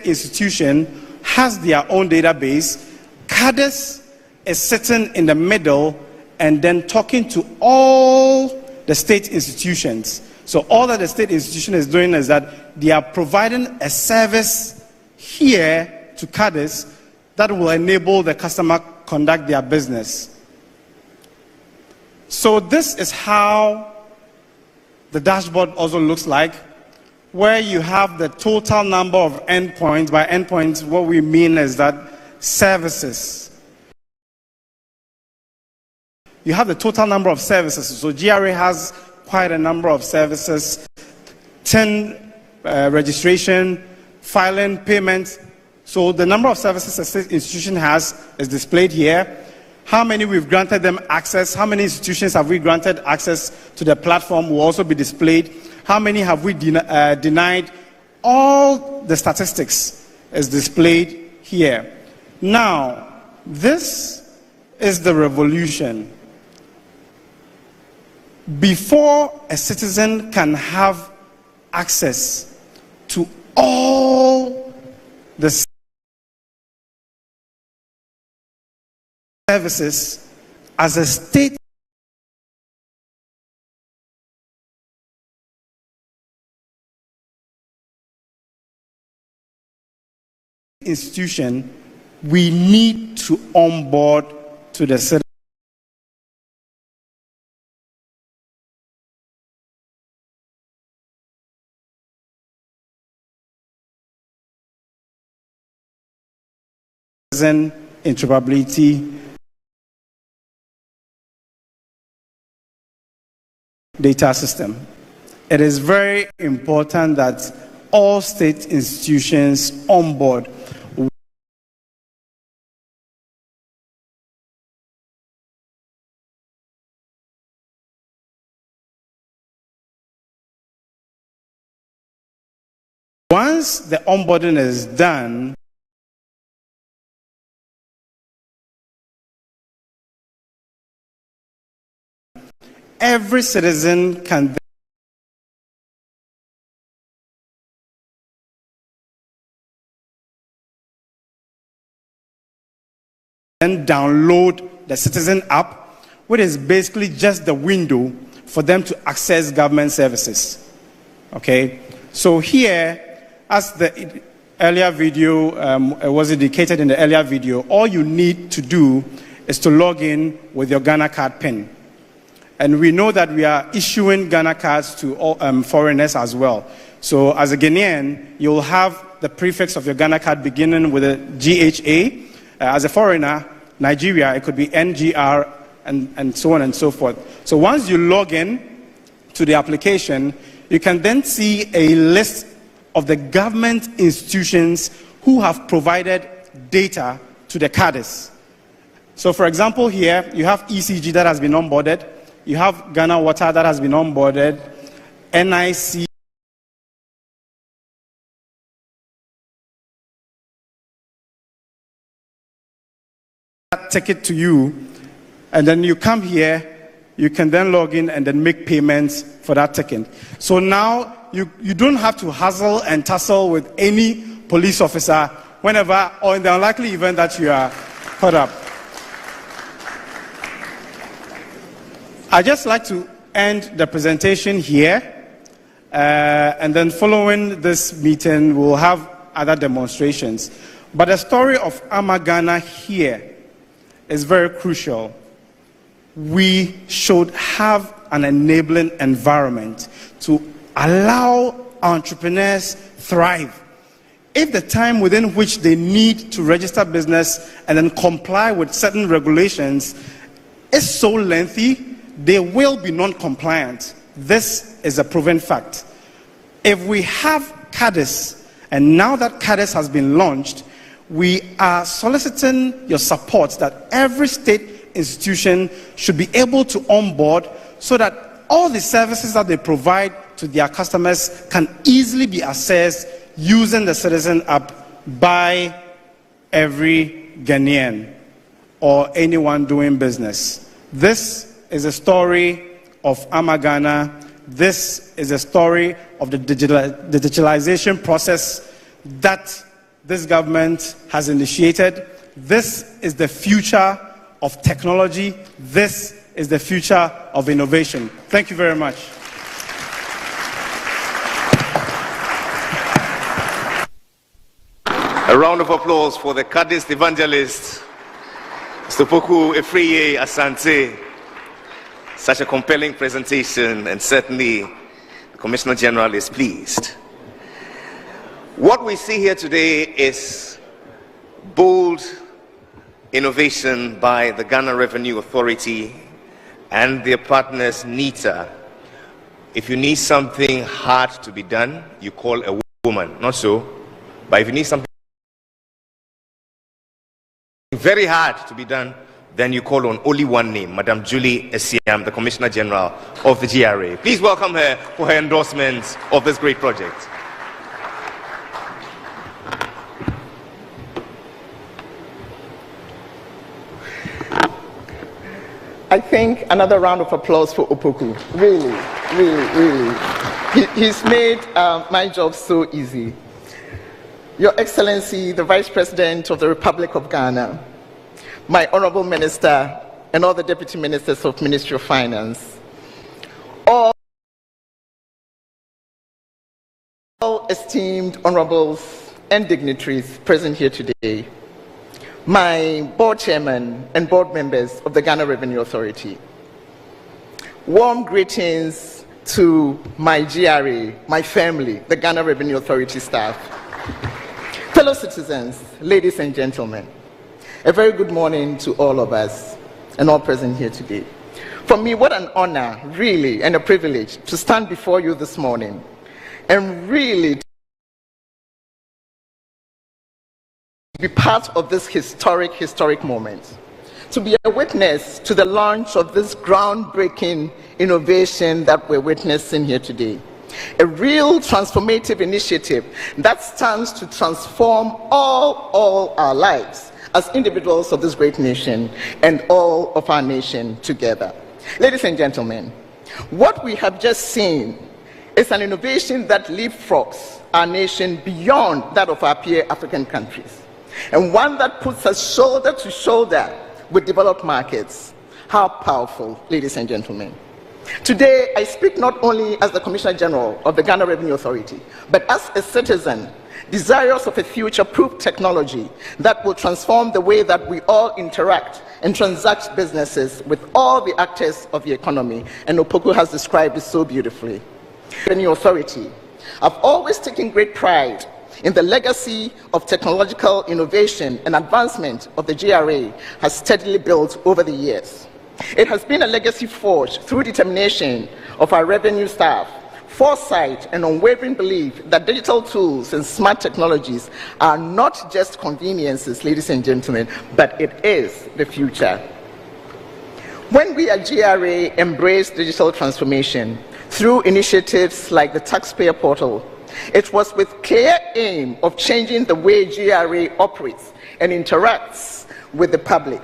institution has their own database. CADIS is sitting in the middle and then talking to all the state institutions. So all that the state institution is doing is that they are providing a service here to CADIS that will enable the customer conduct their business. So this is how the dashboard also looks like, where you have the total number of endpoints. By endpoints, what we mean is that services. You have the total number of services. So GRA has quite a number of services: 10 registration, filing, payment. So the number of services a state institution has is displayed here. How many we've granted them access, how many institutions have we granted access to the platform will also be displayed. How many have we denied? All the statistics is displayed here. Now, this is the revolution. Before a citizen can have access to all the services as a state institution, we need to onboard to the citizen interoperability data system. It is very important that all state institutions onboard. Once the onboarding is done, every citizen can then download the Citizen app, which is basically just the window for them to access government services. Okay, so here, as the earlier video was indicated in the earlier video, all you need to do is to log in with your Ghana card PIN. And we know that we are issuing Ghana cards to all, foreigners as well. So as a Ghanaian, you'll have the prefix of your Ghana card beginning with a GHA. As a foreigner, Nigeria, it could be NGR and so on and so forth. So once you log in to the application, you can then see a list of the government institutions who have provided data to the cadres. So for example here, you have ECG that has been onboarded, you have Ghana Water that has been onboarded, NIC, take it to you, and then you come here, you can then log in and then make payments for that ticket. So now you don't have to hassle and tussle with any police officer whenever or in the unlikely event that you are caught up. I'd just like to end the presentation here, and then following this meeting, we'll have other demonstrations. But the story of Amagana here is very crucial. We should have an enabling environment to allow entrepreneurs thrive. If the time within which they need to register business and then comply with certain regulations is so lengthy, they will be non-compliant. This is a proven fact. If we have CADIS, and now that CADIS has been launched, we are soliciting your support that every state institution should be able to onboard so that all the services that they provide to their customers can easily be accessed using the Citizen app by every Ghanaian or anyone doing business. This is a story of Amagana. This is a story of the digitalization process that this government has initiated. This is the future of technology. This is the future of innovation. Thank you very much. A round of applause for the Kadist evangelist, Stopoku Efriye Asante. Such a compelling presentation, and certainly the Commissioner General is pleased. What we see here today is bold innovation by the Ghana Revenue Authority and their partners, NITA. If you need something hard to be done, you call a woman, not so. But if you need something very hard to be done, then you call on only one name, Madam Julie Esiam, the Commissioner General of the GRA. Please welcome her for her endorsement of this great project. I think another round of applause for Opoku. Really, really, really. He's made my job so easy. Your Excellency, the Vice President of the Republic of Ghana, my Honorable Minister, and all the Deputy Ministers of Ministry of Finance, all esteemed honorables and dignitaries present here today, my board chairman and board members of the Ghana Revenue Authority, warm greetings to my GRA, my family, the Ghana Revenue Authority staff, fellow citizens, ladies and gentlemen. A very good morning to all of us and all present here today. For me, what an honor, really, and a privilege to stand before you this morning and really be part of this historic moment. To be a witness to the launch of this groundbreaking innovation that we're witnessing here today. A real transformative initiative that stands to transform all our lives as individuals of this great nation and all of our nation together. Ladies and gentlemen, what we have just seen is an innovation that leapfrogs our nation beyond that of our peer African countries, and one that puts us shoulder to shoulder with developed markets. How powerful, ladies and gentlemen. Today, I speak not only as the Commissioner General of the Ghana Revenue Authority, but as a citizen desirous of a future-proof technology that will transform the way that we all interact and transact businesses with all the actors of the economy. And Opoku has described it so beautifully. Revenue Authority, I've always taken great pride in the legacy of technological innovation and advancement of the GRA has steadily built over the years. It has been a legacy forged through determination of our revenue staff, foresight and unwavering belief that digital tools and smart technologies are not just conveniences, ladies and gentlemen, but it is the future. When we at GRA embrace digital transformation through initiatives like the Taxpayer Portal, it was with clear aim of changing the way GRA operates and interacts with the public.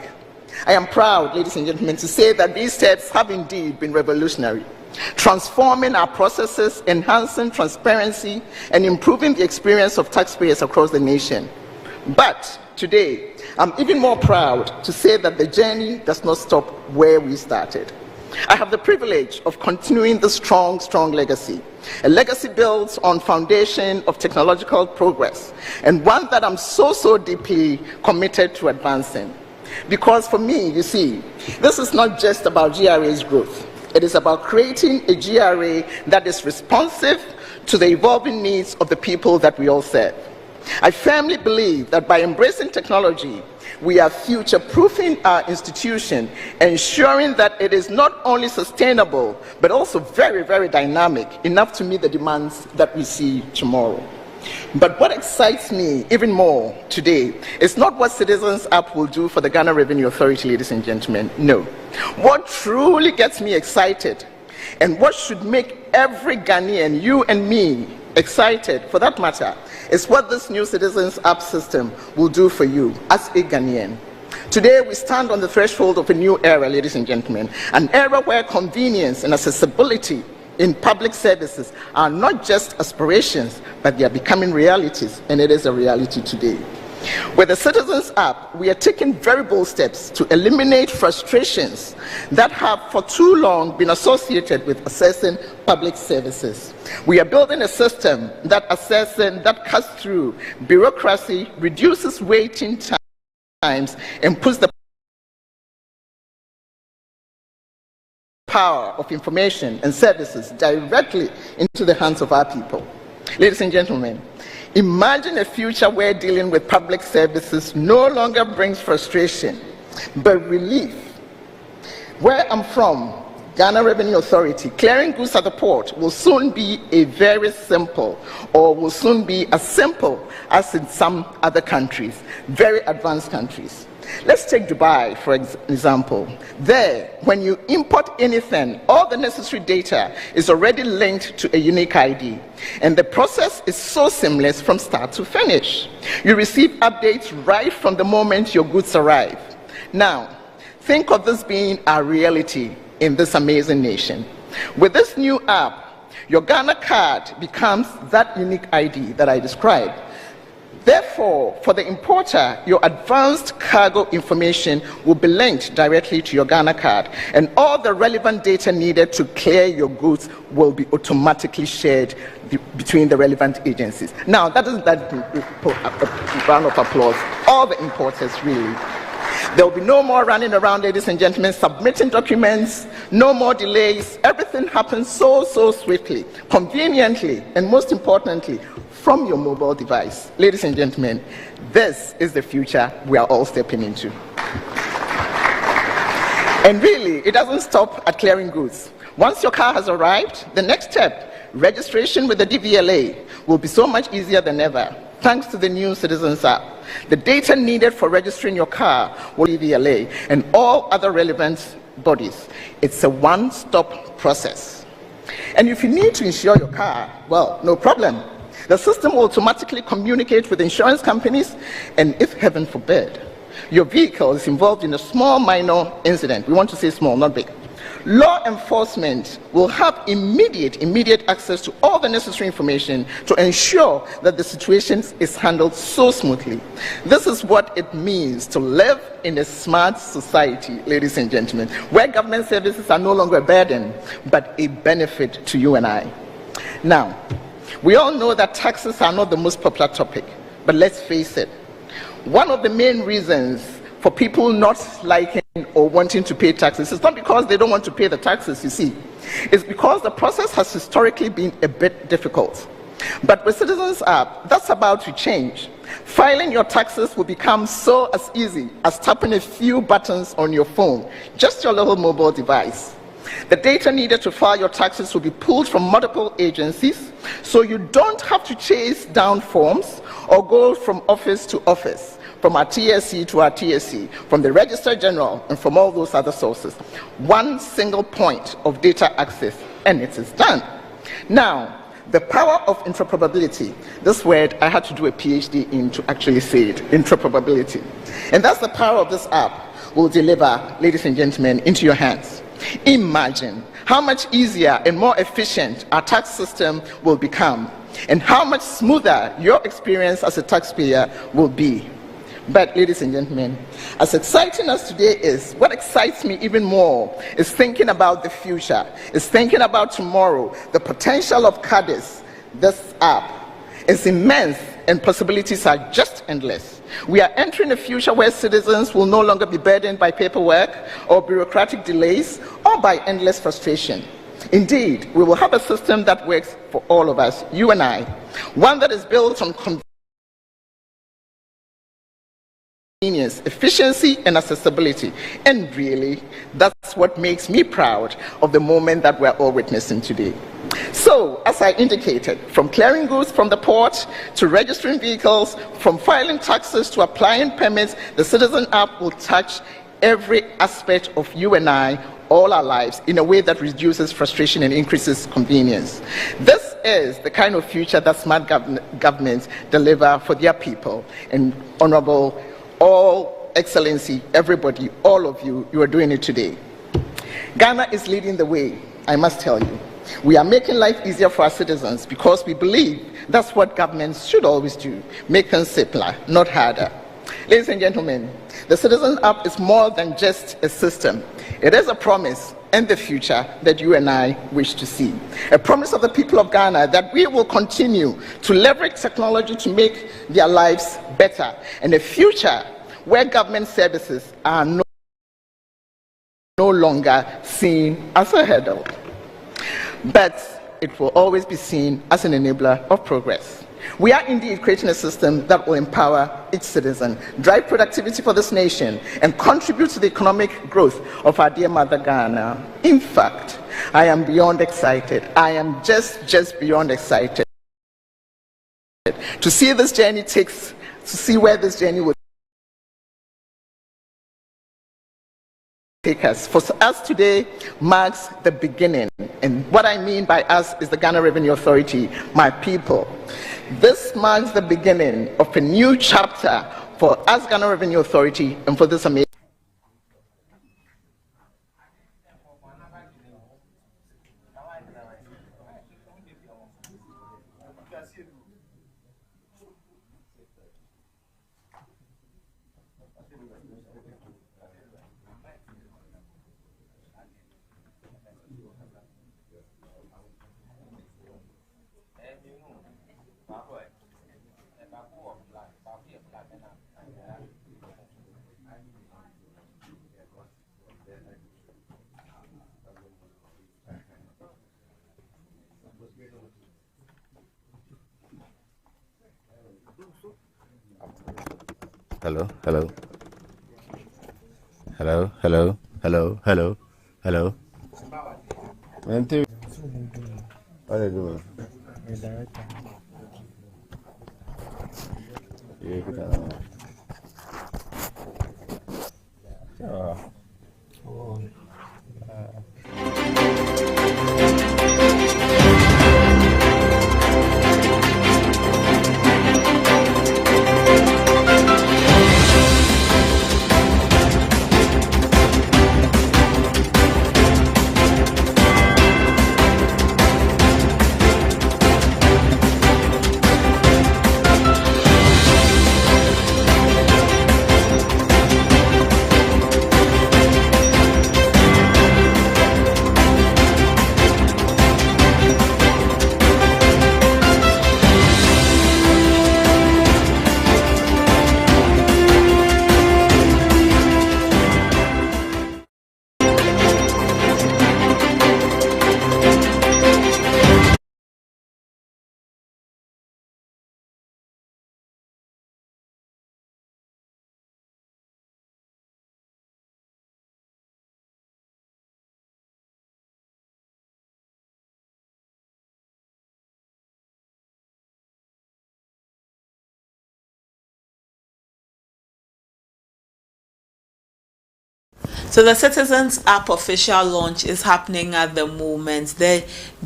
I am proud, ladies and gentlemen, to say that these steps have indeed been revolutionary, transforming our processes, enhancing transparency, and improving the experience of taxpayers across the nation. But today, I'm even more proud to say that the journey does not stop where we started. I have the privilege of continuing this strong legacy, a legacy built on foundation of technological progress, and one that I'm so deeply committed to advancing. Because for me, you see, this is not just about GRA's growth. It is about creating a GRA that is responsive to the evolving needs of the people that we all serve. I firmly believe that by embracing technology, we are future-proofing our institution, ensuring that it is not only sustainable, but also very dynamic, enough to meet the demands that we see tomorrow. But what excites me even more today is not what CITIZENAPP will do for the Ghana Revenue Authority, ladies and gentlemen. No. What truly gets me excited, and what should make every Ghanaian, you and me, excited for that matter, is what this new CITIZENAPP system will do for you as a Ghanaian. Today we stand on the threshold of a new era, ladies and gentlemen, an era where convenience and accessibility in public services are not just aspirations, but they are becoming realities, and it is a reality today. With the CITIZENAPP, we are taking very bold steps to eliminate frustrations that have for too long been associated with accessing public services. We are building a system that cuts through bureaucracy, reduces waiting times, and puts the power of information and services directly into the hands of our people. Ladies and gentlemen, imagine a future where dealing with public services no longer brings frustration, but relief. Where I'm from, Ghana Revenue Authority, clearing goods at the port will soon be as simple as in some other countries, very advanced countries. Let's take Dubai, for example. There, when you import anything, all the necessary data is already linked to a unique ID. And the process is so seamless from start to finish. You receive updates right from the moment your goods arrive. Now, think of this being our reality in this amazing nation. With this new app, your Ghana card becomes that unique ID that I described. Therefore, for the importer, your advanced cargo information will be linked directly to your Ghana card, and all the relevant data needed to clear your goods will be automatically shared between the relevant agencies. Now, that isn't that a round of applause. All the importers, really. There will be no more running around, ladies and gentlemen, submitting documents, no more delays. Everything happens so swiftly, conveniently, and most importantly, from your mobile device. Ladies and gentlemen, this is the future we are all stepping into. And really, it doesn't stop at clearing goods. Once your car has arrived, the next step, registration with the DVLA, will be so much easier than ever, thanks to the new CITIZENAPP. The data needed for registering your car will be DVLA and all other relevant bodies. It's a one-stop process. And if you need to insure your car, well, no problem. The system will automatically communicate with insurance companies, and if heaven forbid, your vehicle is involved in a small minor incident, we want to say small, not big, law enforcement will have immediate access to all the necessary information to ensure that the situation is handled so smoothly. This is what it means to live in a smart society, ladies and gentlemen, where government services are no longer a burden, but a benefit to you and I. Now, We all know that taxes are not the most popular topic, but let's face it, one of the main reasons for people not liking or wanting to pay taxes is not because they don't want to pay the taxes, you see. It's because the process has historically been a bit difficult. But with Citizens App, that's about to change. Filing your taxes will become so as easy as tapping a few buttons on your phone, just your little mobile device. The data needed to file your taxes will be pulled from multiple agencies, so you don't have to chase down forms or go from office to office, from our TSC to our TSC, from the Register General, and from all those other sources. One single point of data access, and it is done. Now, the power of interoperability, this word I had to do a PhD in to actually say it, interoperability. And that's the power of this app will deliver, ladies and gentlemen, into your hands. Imagine how much easier and more efficient our tax system will become, and how much smoother your experience as a taxpayer will be. But ladies and gentlemen, as exciting as today is, what excites me even more is thinking about the future, is thinking about tomorrow. The potential of CADIS, this app, is immense and possibilities are just endless. We are entering a future where citizens will no longer be burdened by paperwork or bureaucratic delays or by endless frustration. Indeed, we will have a system that works for all of us, you and I, one that is built on convenience, efficiency, and accessibility. And really, that's what makes me proud of the moment that we're all witnessing today. So, as I indicated, from clearing goods from the port to registering vehicles, from filing taxes to applying permits, the Citizen App will touch every aspect of you and I, all our lives, in a way that reduces frustration and increases convenience. This is the kind of future that smart governments deliver for their people. And Honorable, all Excellency, everybody, all of you, you are doing it today. Ghana is leading the way, I must tell you. We are making life easier for our citizens because we believe that's what governments should always do, make things simpler, not harder. Ladies and gentlemen, the Citizen App is more than just a system. It is a promise and the future that you and I wish to see. A promise of the people of Ghana that we will continue to leverage technology to make their lives better, and a future where government services are no longer seen as a hurdle, but it will always be seen as an enabler of progress. We are indeed creating a system that will empower each citizen, drive productivity for this nation, and contribute to the economic growth of our dear mother Ghana. In fact, I am beyond excited. I am just beyond excited to see this journey to see where this journey will take us. For us today marks the beginning, and what I mean by us is the Ghana Revenue Authority, my people. This marks the beginning of a new chapter for us, Ghana Revenue Authority, and for this amazing. Hello. What are you doing? So the Citizens App official launch is happening at the moment. The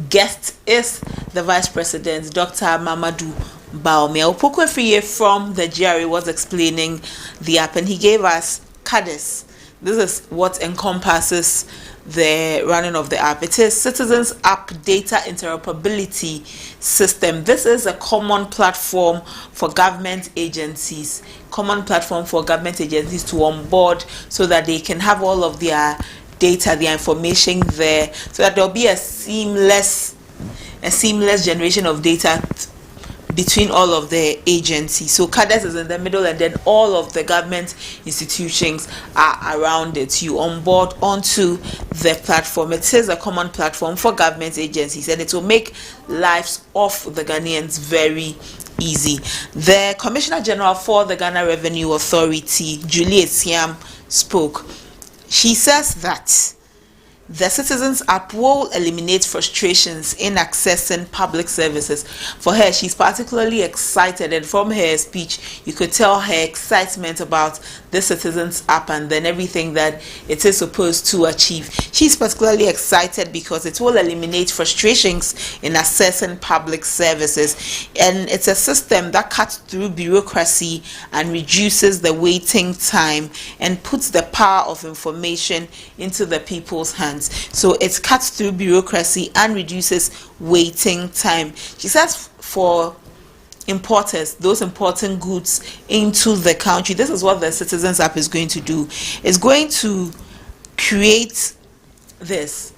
guest is the Vice President, Dr. Mamadou Baumia. Opoku from the GRA was explaining the app, and he gave us CITIZENAPP. This is what encompasses the running of the app. It is Citizens App Data Interoperability System. This is a common platform for government agencies. To onboard so that they can have all of their data, their information there, so that there'll be a seamless generation of data between all of the agencies. So CADES is in the middle, and then all of the government institutions are around it. You onboard onto the platform. It is a common platform for government agencies, and it will make lives of the Ghanaians very easy. The Commissioner General for the Ghana Revenue Authority, Juliet Siam, spoke. She says that the Citizens App will eliminate frustrations in accessing public services. For her, she's particularly excited, and from her speech, you could tell her excitement about the Citizens App and then everything that it is supposed to achieve. She's particularly excited because it will eliminate frustrations in accessing public services, and it's a system that cuts through bureaucracy and reduces the waiting time and puts the power of information into the people's hands. So it cuts through bureaucracy and reduces waiting time. She says for importers, those importing goods into the country, this is what the Citizens App is going to do. It's going to create this.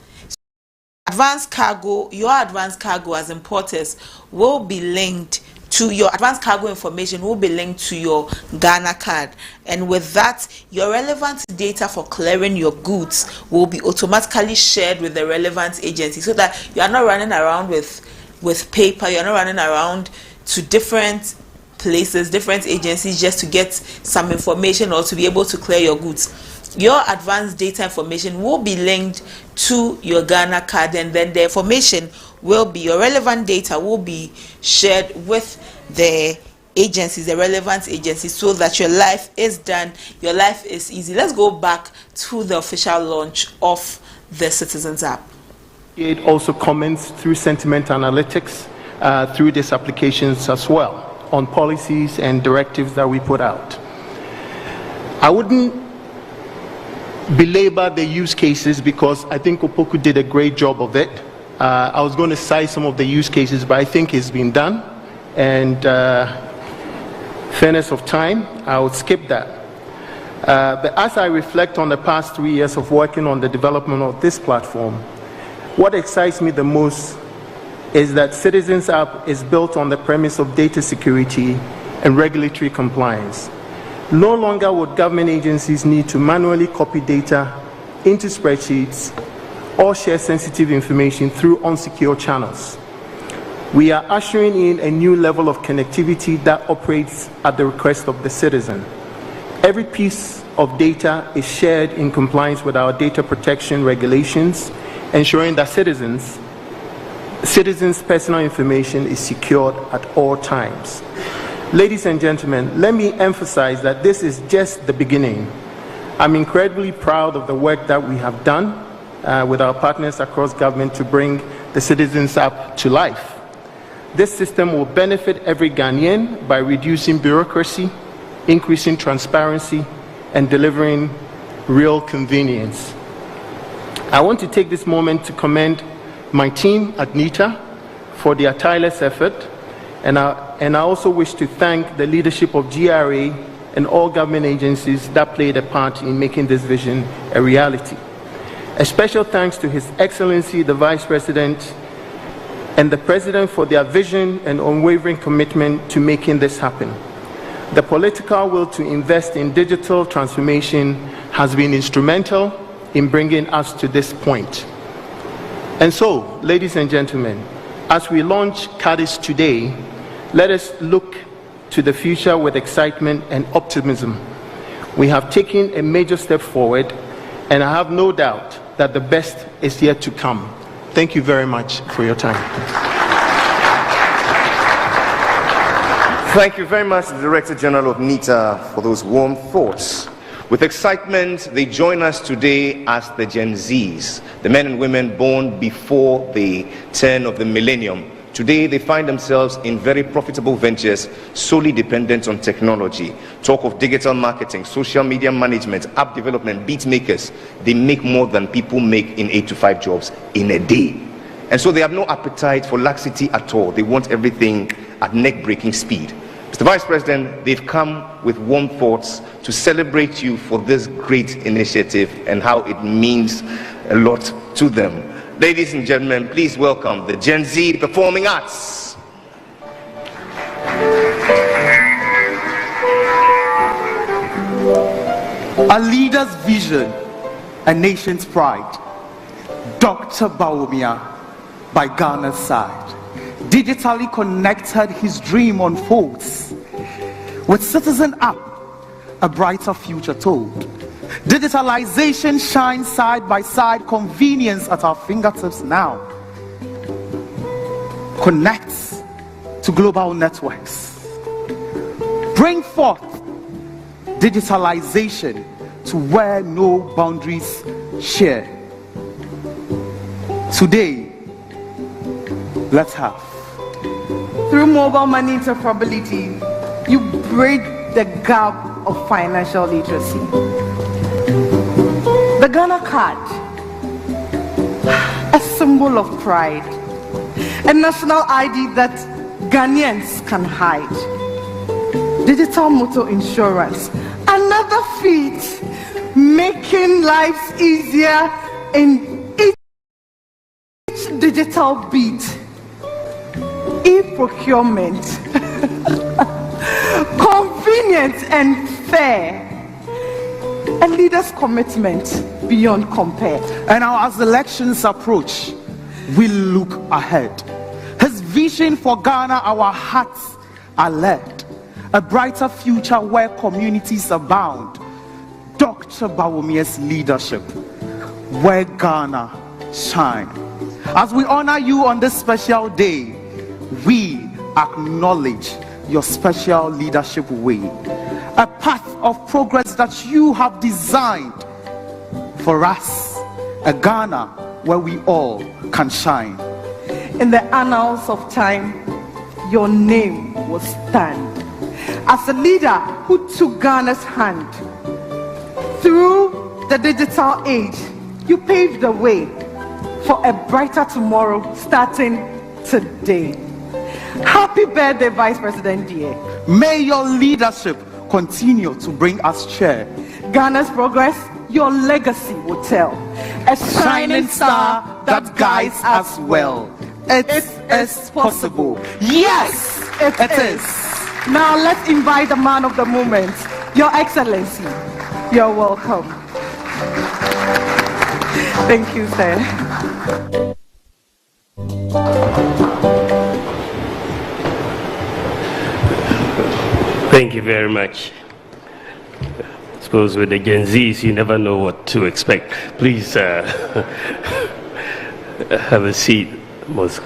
Advanced cargo, your advanced cargo as importers will be linked to your advanced cargo information, will be linked to your Ghana card, and with that, your relevant data for clearing your goods will be automatically shared with the relevant agency, so that you are not running around with paper. You're not running around to different places, different agencies, just to get some information or to be able to clear your goods. Your advanced data information will be linked to your Ghana card, and then the information will be, your relevant data will be shared with the agencies, the relevant agencies, so that your life is done, your life is easy. Let's go back to the official launch of the Citizens App. It also comments through sentiment analytics through these applications as well on policies and directives that we put out. I wouldn't belabor the use cases because I think Opoku did a great job of it. I was going to cite some of the use cases, but I think it's been done, and fairness of time, I would skip that. But as I reflect on the past 3 years of working on the development of this platform, what excites me the most is that Citizens App is built on the premise of data security and regulatory compliance. No longer would government agencies need to manually copy data into spreadsheets or share sensitive information through unsecure channels. We are ushering in a new level of connectivity that operates at the request of the citizen. Every piece of data is shared in compliance with our data protection regulations, ensuring that citizens' personal information is secured at all times. Ladies and gentlemen, let me emphasize that this is just the beginning. I'm incredibly proud of the work that we have done with our partners across government to bring the Citizens App to life. This system will benefit every Ghanaian by reducing bureaucracy, increasing transparency, and delivering real convenience. I want to take this moment to commend my team at NITA for their tireless effort, and I also wish to thank the leadership of GRA and all government agencies that played a part in making this vision a reality. A special thanks to His Excellency the Vice President and the President for their vision and unwavering commitment to making this happen. The political will to invest in digital transformation has been instrumental in bringing us to this point. And so, ladies and gentlemen, as we launch CADIS today, let us look to the future with excitement and optimism. We have taken a major step forward, and I have no doubt that the best is yet to come. Thank you very much for your time. Thank you very much, the Director General of NITA, for those warm thoughts. With excitement, they join us today as the Gen Zs, the men and women born before the turn of the millennium. Today, they find themselves in very profitable ventures solely dependent on technology. Talk of digital marketing, social media management, app development, beat makers. They make more than people make in 8 to 5 jobs in a day. And so they have no appetite for laxity at all. They want everything at neck-breaking speed. Mr. Vice President, they've come with warm thoughts to celebrate you for this great initiative and how it means a lot to them. Ladies and gentlemen, please welcome the Gen Z Performing Arts. A leader's vision, a nation's pride. Dr. Bawumia by Ghana's side. Digitally connected, his dream unfolds. With CITIZENAPP, a brighter future told. Digitalization shines side by side, convenience at our fingertips now. Connects to global networks. Bring forth digitalization to where no boundaries share. Today, let's have. Through mobile money interoperability, you bridge the gap of financial literacy. The Ghana card, a symbol of pride, a national ID that Ghanaians can hide. Digital motor insurance, another feat, making lives easier in each digital beat. E-procurement, convenient and fair, a leader's commitment beyond compare. And now as elections approach, we look ahead. His vision for Ghana, our hearts are led. A brighter future where communities abound. Dr. Bawumia's leadership, where Ghana shine. As we honor you on this special day, we acknowledge your special leadership way, a path of progress that you have designed for us, a Ghana where we all can shine. In the annals of time, your name will stand as a leader who took Ghana's hand. Through the digital age, you paved the way for a brighter tomorrow starting today. Happy birthday, Vice President dear. May your leadership continue to bring us cheer. Ghana's progress, your legacy will tell. A shining star that guides us well. It is possible. Yes, it is. Now let's invite the man of the moment, Your Excellency. You're welcome. Thank you, sir. Thank you very much. I suppose with the Gen Zs, you never know what to expect. Please have a seat. Most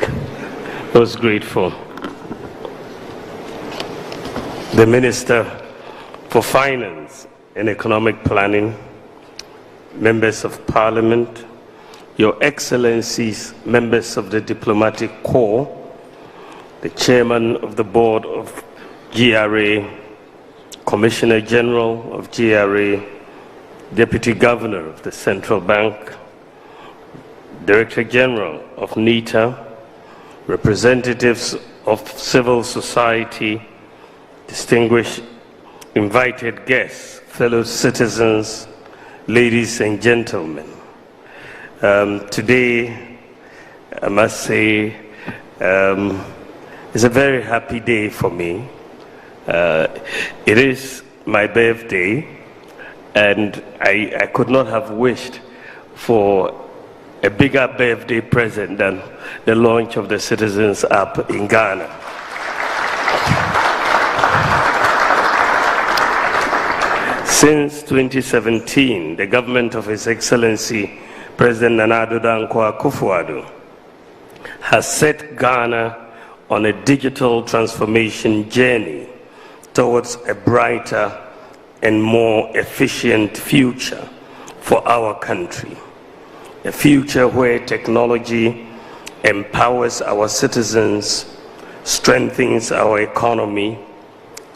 grateful. The Minister for Finance and Economic Planning, members of Parliament, Your Excellencies, members of the Diplomatic Corps, the Chairman of the Board of GRA, Commissioner General of GRA, Deputy Governor of the Central Bank, Director General of NITA, representatives of civil society, distinguished invited guests, fellow citizens, ladies and gentlemen. Today, I must say, it's a very happy day for me. It is my birthday, and I could not have wished for a bigger birthday present than the launch of the CITIZENAPP in Ghana. Since 2017, the government of His Excellency President Nana Addo Dankwa Akufo-Addo has set Ghana on a digital transformation journey towards a brighter and more efficient future for our country. A future where technology empowers our citizens, strengthens our economy,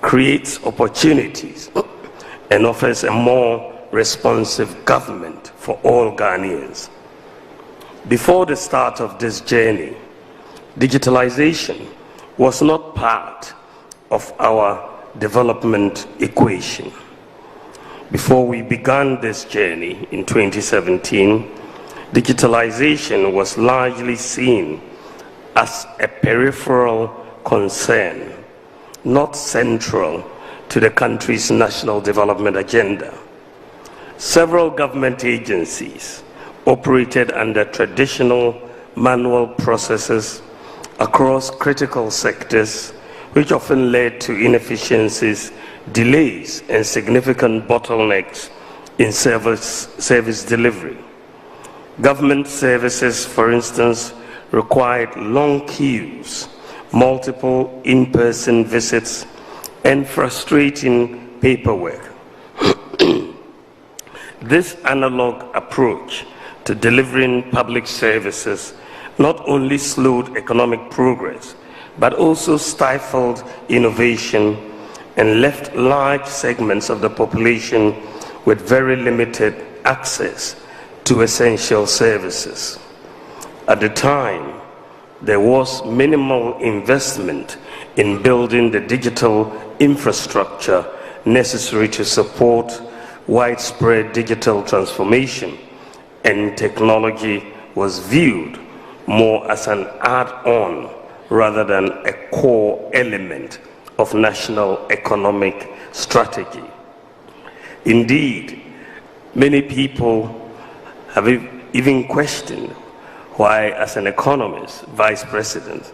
creates opportunities, and offers a more responsive government for all Ghanaians. Before the start of this journey, digitalization was not part of our development equation. Before we began this journey in 2017, digitalization was largely seen as a peripheral concern, not central to the country's national development agenda. Several government agencies operated under traditional manual processes across critical sectors, which often led to inefficiencies, delays, and significant bottlenecks in service delivery. Government services, for instance, required long queues, multiple in-person visits, and frustrating paperwork. This analog approach to delivering public services not only slowed economic progress, but also stifled innovation and left large segments of the population with very limited access to essential services. At the time, there was minimal investment in building the digital infrastructure necessary to support widespread digital transformation, and technology was viewed more as an add-on rather than a core element of national economic strategy. Indeed, many people have even questioned why, as an economist, vice president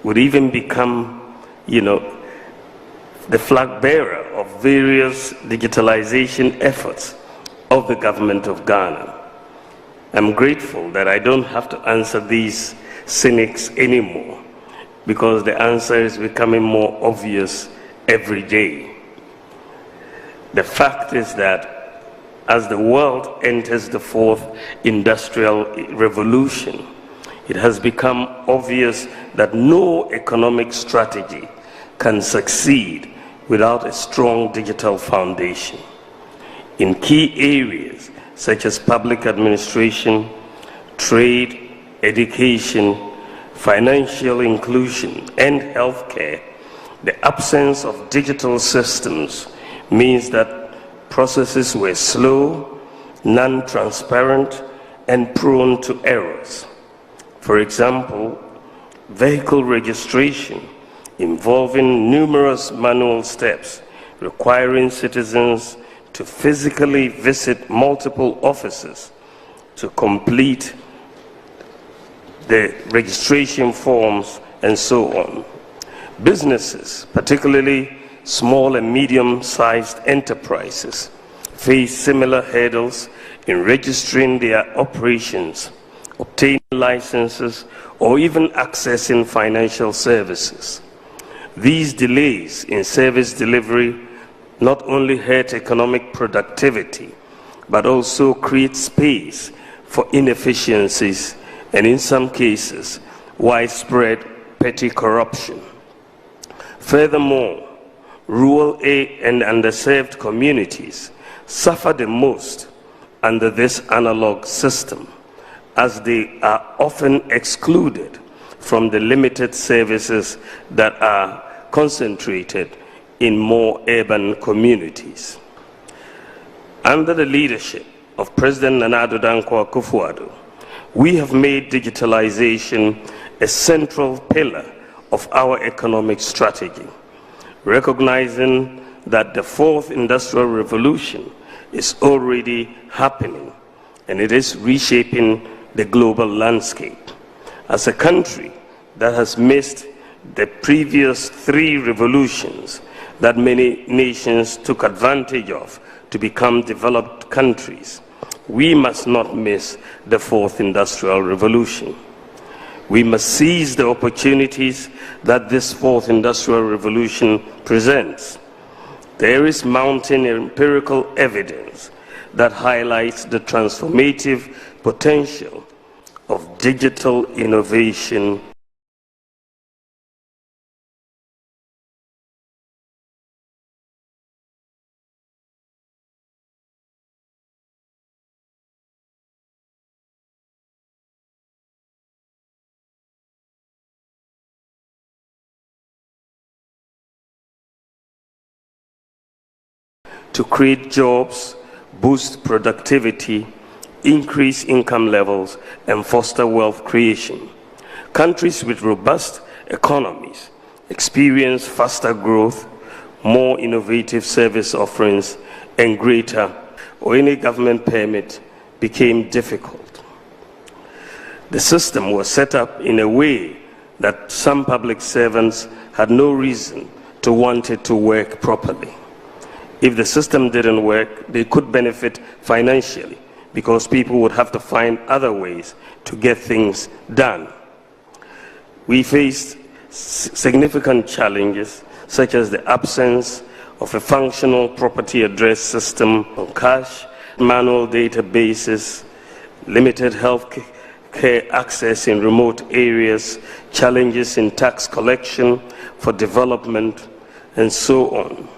would even become, the flag bearer of various digitalization efforts of the government of Ghana. I'm grateful that I don't have to answer these cynics anymore, because the answer is becoming more obvious every day. The fact is that as the world enters the fourth industrial revolution, it has become obvious that no economic strategy can succeed without a strong digital foundation. In key areas such as public administration, trade, education, financial inclusion, and healthcare, the absence of digital systems means that processes were slow, non-transparent, and prone to errors. For example, vehicle registration involving numerous manual steps requiring citizens to physically visit multiple offices to complete the registration forms and so on. Businesses, particularly small and medium-sized enterprises, face similar hurdles in registering their operations, obtaining licenses, or even accessing financial services. These delays in service delivery not only hurt economic productivity, but also create space for inefficiencies and, in some cases, widespread petty corruption. Furthermore, rural and underserved communities suffer the most under this analog system, as they are often excluded from the limited services that are concentrated in more urban communities. Under the leadership of President Nana Addo Dankwa Akufo-Addo, we have made digitalization a central pillar of our economic strategy, recognizing that the fourth industrial revolution is already happening and it is reshaping the global landscape. As a country that has missed the previous three revolutions that many nations took advantage of to become developed countries, we must not miss the fourth industrial revolution. We must seize the opportunities that this fourth industrial revolution presents. There is mounting empirical evidence that highlights the transformative potential of digital innovation to create jobs, boost productivity, increase income levels, and foster wealth creation. Countries with robust economies experience faster growth, more innovative service offerings, and greater, or any government permit became difficult. The system was set up in a way that some public servants had no reason to want it to work properly. If the system didn't work, they could benefit financially because people would have to find other ways to get things done. We faced significant challenges, such as the absence of a functional property address system, cash, manual databases, limited health care access in remote areas, challenges in tax collection for development, and so on.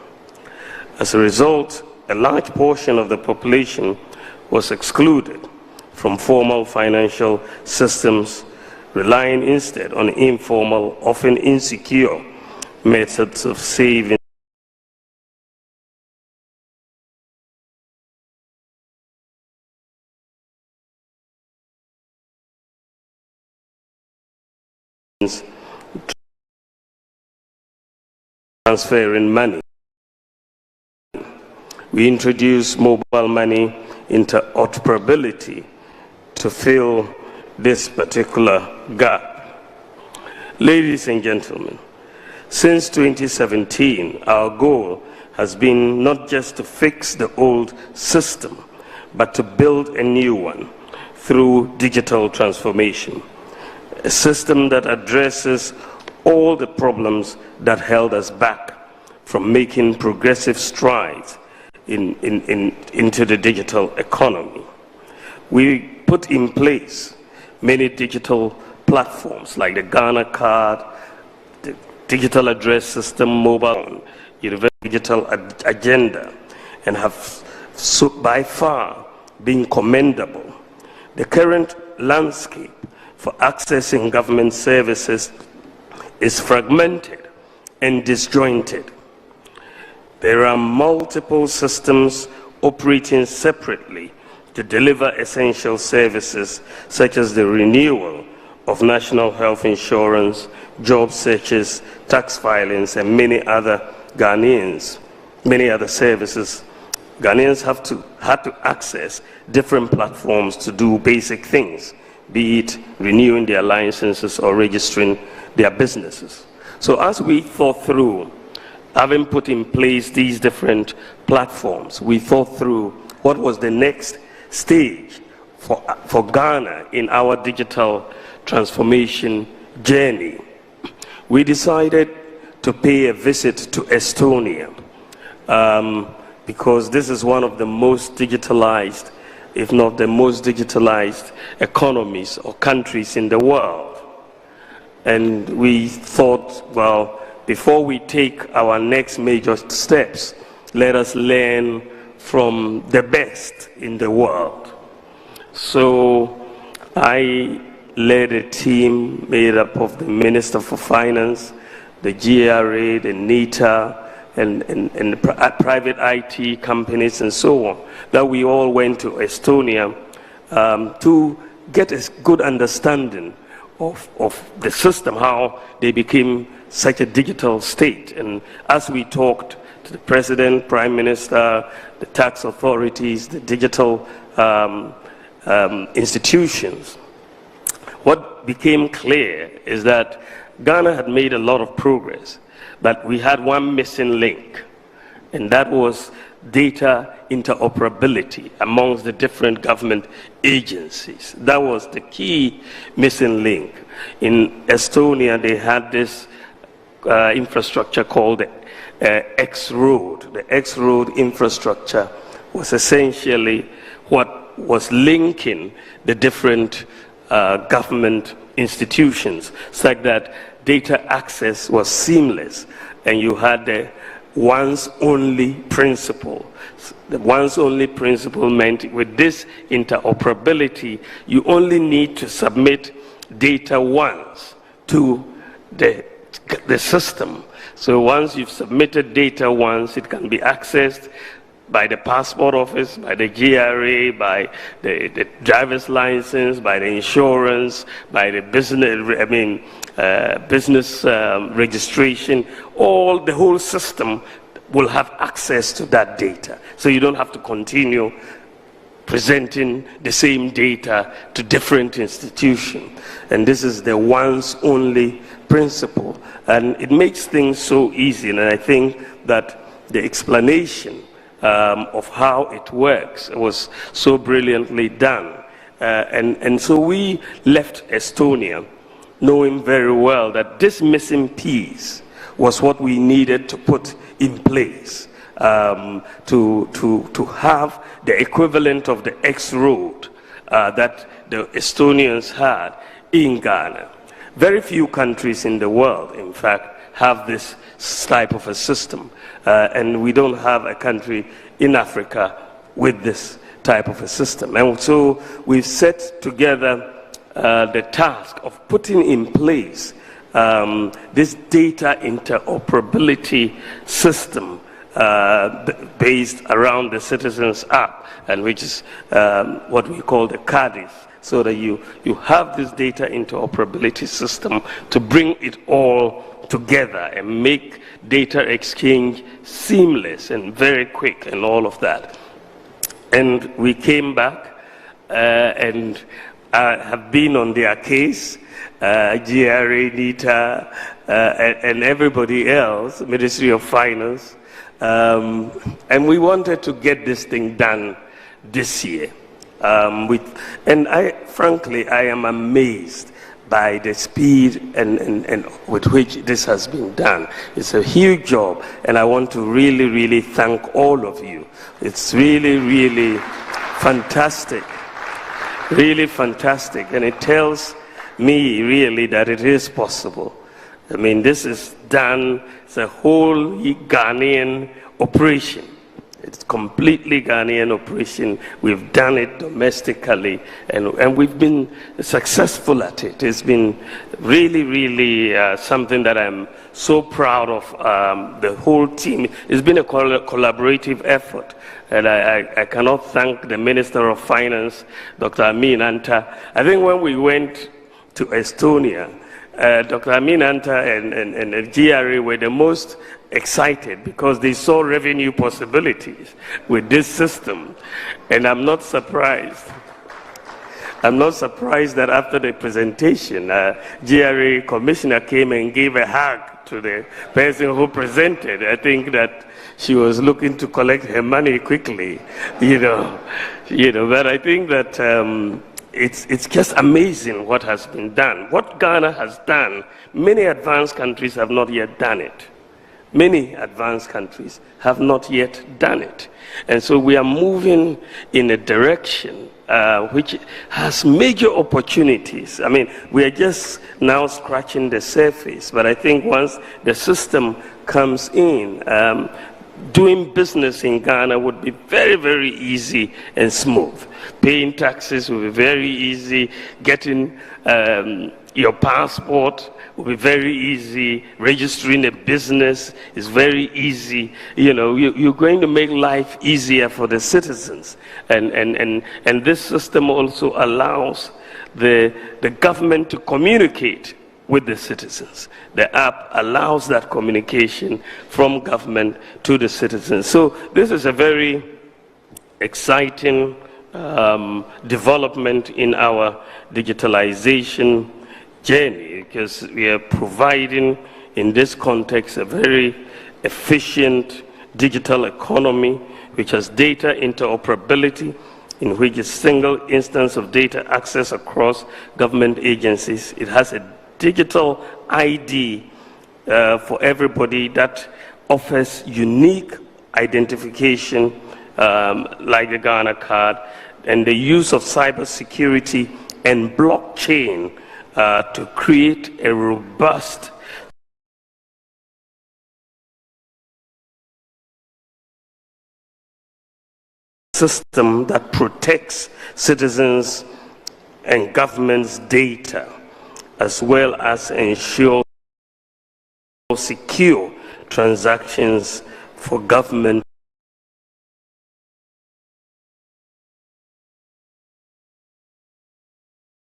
As a result, a large portion of the population was excluded from formal financial systems, relying instead on informal, often insecure methods of saving. Transferring money. We introduced mobile money interoperability to fill this particular gap. Ladies and gentlemen, since 2017, our goal has been not just to fix the old system, but to build a new one through digital transformation, a system that addresses all the problems that held us back from making progressive strides into the digital economy. We put in place many digital platforms like the Ghana card, the digital address system, mobile, universal digital agenda, and have by far been commendable. The current landscape for accessing government services is fragmented and disjointed. There are multiple systems operating separately to deliver essential services such as the renewal of national health insurance, job searches, tax filings, and many other services. Ghanaians had to access different platforms to do basic things, be it renewing their licenses or registering their businesses. So as we thought through, having put in place these different platforms, we thought through what was the next stage for Ghana in our digital transformation journey. We decided to pay a visit to Estonia because this is one of the most digitalized, if not the most digitalized economies or countries in the world. And we thought, well, before we take our next major steps, let us learn from the best in the world. So I led a team made up of the Minister for Finance, the GRA, the NITA, and the private IT companies and so on, that we all went to Estonia to get a good understanding of the system, how they became such a digital state. And as we talked to the President, Prime Minister, the tax authorities, the digital institutions, what became clear is that Ghana had made a lot of progress, but we had one missing link, and that was data interoperability amongst the different government agencies. That was the key missing link. In Estonia, they had this infrastructure called X Road. The X Road infrastructure was essentially what was linking the different government institutions, such that data access was seamless, and you had the once only principle. The once only principle meant with this interoperability, you only need to submit data once to the system. So once you've submitted data once, it can be accessed by the passport office, by the GRA, by the driver's license, by the insurance, by the business, business registration. The whole system will have access to that data. So you don't have to continue presenting the same data to different institutions. And this is the once only principle. And it makes things so easy. And I think that the explanation of how it works was so brilliantly done. And so we left Estonia knowing very well that this missing piece was what we needed to put in place to have the equivalent of the X Road that the Estonians had in Ghana. Very few countries in the world, in fact, have this type of a system. And we don't have a country in Africa with this type of a system. And so we've set together the task of putting in place this data interoperability system based around the Citizens App, and which is what we call the CADIS, so that you have this data interoperability system to bring it all together and make data exchange seamless and very quick and all of that. And we came back and have been on their case, GRA, NITA, and everybody else, Ministry of Finance, and we wanted to get this thing done this year. And frankly, I am amazed by the speed and with which this has been done. It's a huge job, and I want to really, really thank all of you. It's really, really fantastic. Really fantastic, and it tells me really that it is possible. I mean, this is done, it's a whole Ghanaian operation. It's completely Ghanaian operation. We've done it domestically, and we've been successful at it. It's been really, really something that I'm so proud of. The whole team. It's been a collaborative effort, and I cannot thank the Minister of Finance, Dr. Amin Anta. I think when we went to Estonia, Dr. Amin Anta and the GRA were the most excited because they saw revenue possibilities with this system. And I'm not surprised. I'm not surprised that after the presentation, GRA commissioner came and gave a hug to the person who presented. I think that she was looking to collect her money quickly, but I think that it's just amazing what has been done. What Ghana has done, many advanced countries have not yet done it. Many advanced countries have not yet done it. And so we are moving in a direction which has major opportunities. I mean, we are just now scratching the surface, but I think once the system comes in, doing business in Ghana would be very, very easy and smooth. Paying taxes will be very easy. Getting your passport will be very easy. Registering a business is very easy. You're going to make life easier for the citizens. And this system also allows the government to communicate with the citizens. The app allows that communication from government to the citizens. So this is a very exciting development in our digitalization journey, because we are providing in this context a very efficient digital economy which has data interoperability, in which a single instance of data access across government agencies. It has a digital ID for everybody that offers unique identification like the Ghana card, and the use of cybersecurity and blockchain to create a robust system that protects citizens and government's data, as well as ensure secure transactions for government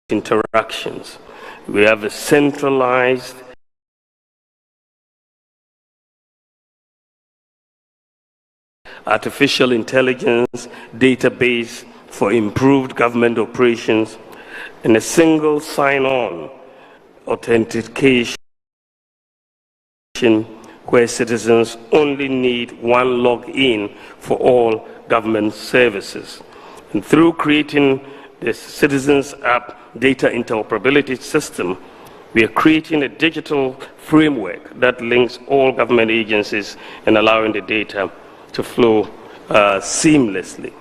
interactions. We have a centralized artificial intelligence database for improved government operations, and a single sign-on authentication where citizens only need one login for all government services. And through creating the Citizens App data interoperability system, we are creating a digital framework that links all government agencies and allowing the data to flow seamlessly.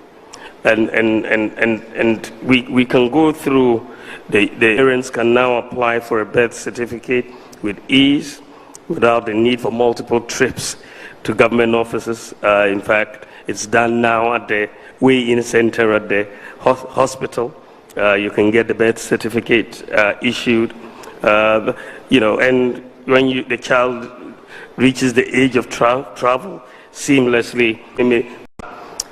And we can go through, the parents can now apply for a birth certificate with ease without the need for multiple trips to government offices. In fact, it's done now at the weigh-in center at the hospital. You can get the birth certificate issued, and when the child reaches the age of travel, seamlessly they may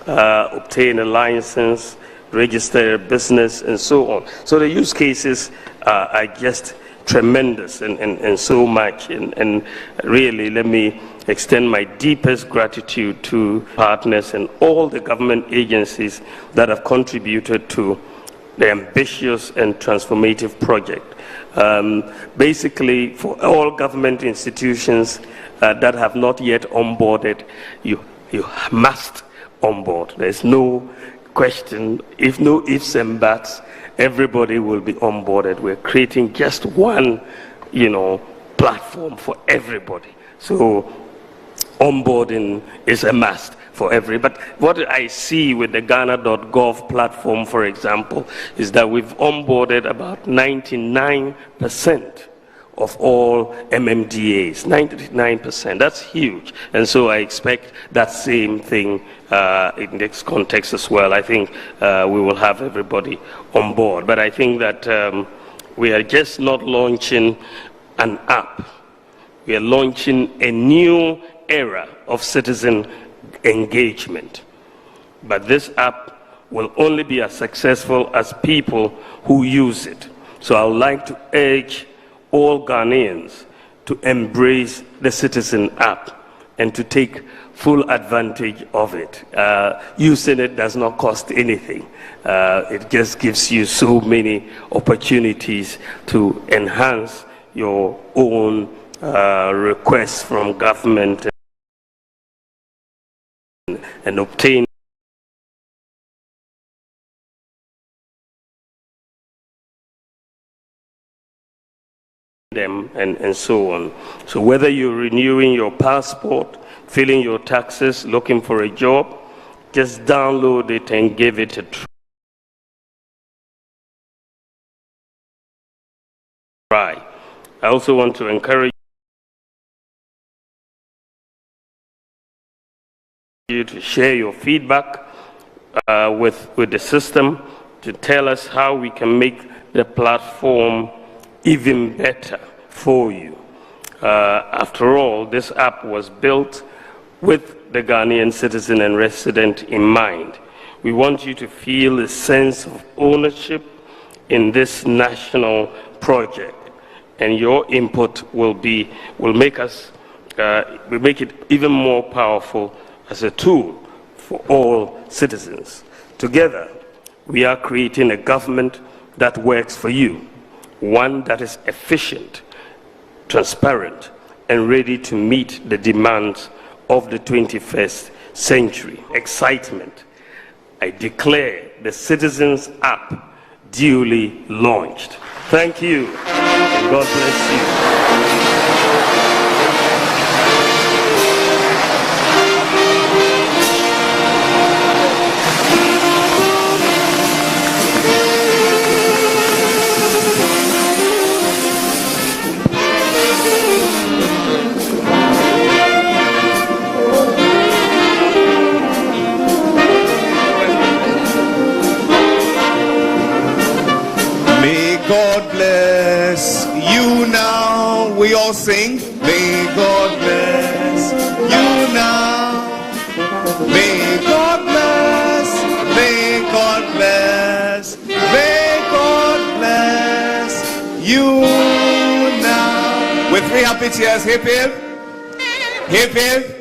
obtain a license, register a business, and so on. So the use cases are just tremendous and so much. And really, let me extend my deepest gratitude to partners and all the government agencies that have contributed to the ambitious and transformative project. Basically, for all government institutions that have not yet onboarded, you must onboard. There's no question, no ifs and buts, everybody will be onboarded. We're creating just one, platform for everybody. So onboarding is a must for everybody. But what I see with the Ghana.gov platform, for example, is that we've onboarded about 99% of all MMDAs, 99%. That's huge. And so I expect that same thing in this context as well. I think we will have everybody on board. But I think that we are just not launching an app. We are launching a new era of citizen engagement. But this app will only be as successful as people who use it. So I would like to urge all Ghanaians to embrace the Citizen app and to take full advantage of it. Using it does not cost anything. It just gives you so many opportunities to enhance your own requests from government and obtain them and so on. So whether you're renewing your passport, filling your taxes, looking for a job, just download it and give it a try. I also want to encourage you to share your feedback with the system, to tell us how we can make the platform even better for you. After all, this app was built with the Ghanaian citizen and resident in mind. We want you to feel a sense of ownership in this national project, and your input will make it even more powerful as a tool for all citizens. Together, we are creating a government that works for you, one that is efficient, transparent, and ready to meet the demands of the 21st century. Excitement. I declare the Citizens App duly launched. Thank you, and God bless you. God bless you now. We all sing. May God bless you now. May God bless. May God bless. May God bless you now. With 3 happy cheers. Hip hip. Hip hip.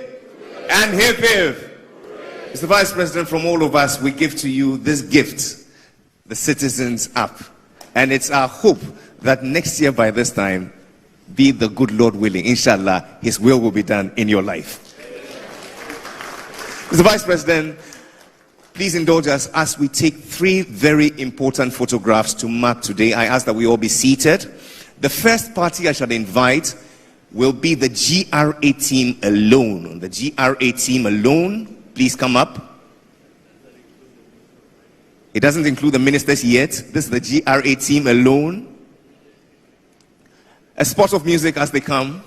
And hip hip. Mr. Vice President, from all of us, we give to you this gift, the Citizens App. And it's our hope that next year by this time, be the good Lord willing, inshallah, His will be done in your life. Mr. Vice President, please indulge us as we take 3 very important photographs to mark today. I ask that we all be seated. The first party I shall invite will be the GRA team alone. The GRA team alone. Please come up. It doesn't include the ministers yet. This is the GRA team alone. A spot of music as they come.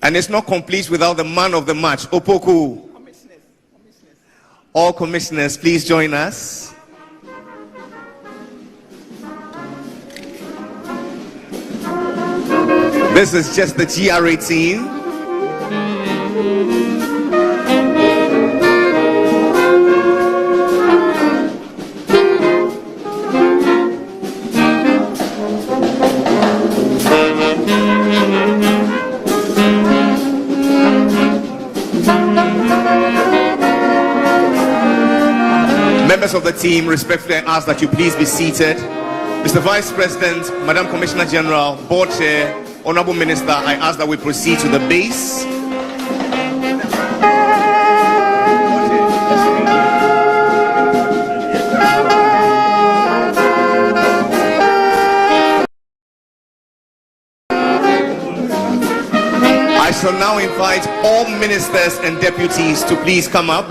And it's not complete without the man of the match, Opoku. All commissioners, please join us. This is just the GRA team. Members of the team, respectfully ask that you please be seated. Mr. Vice President, Madam Commissioner General, Board Chair, Honorable Minister, I ask that we proceed to the base. I shall now invite all ministers and deputies to please come up.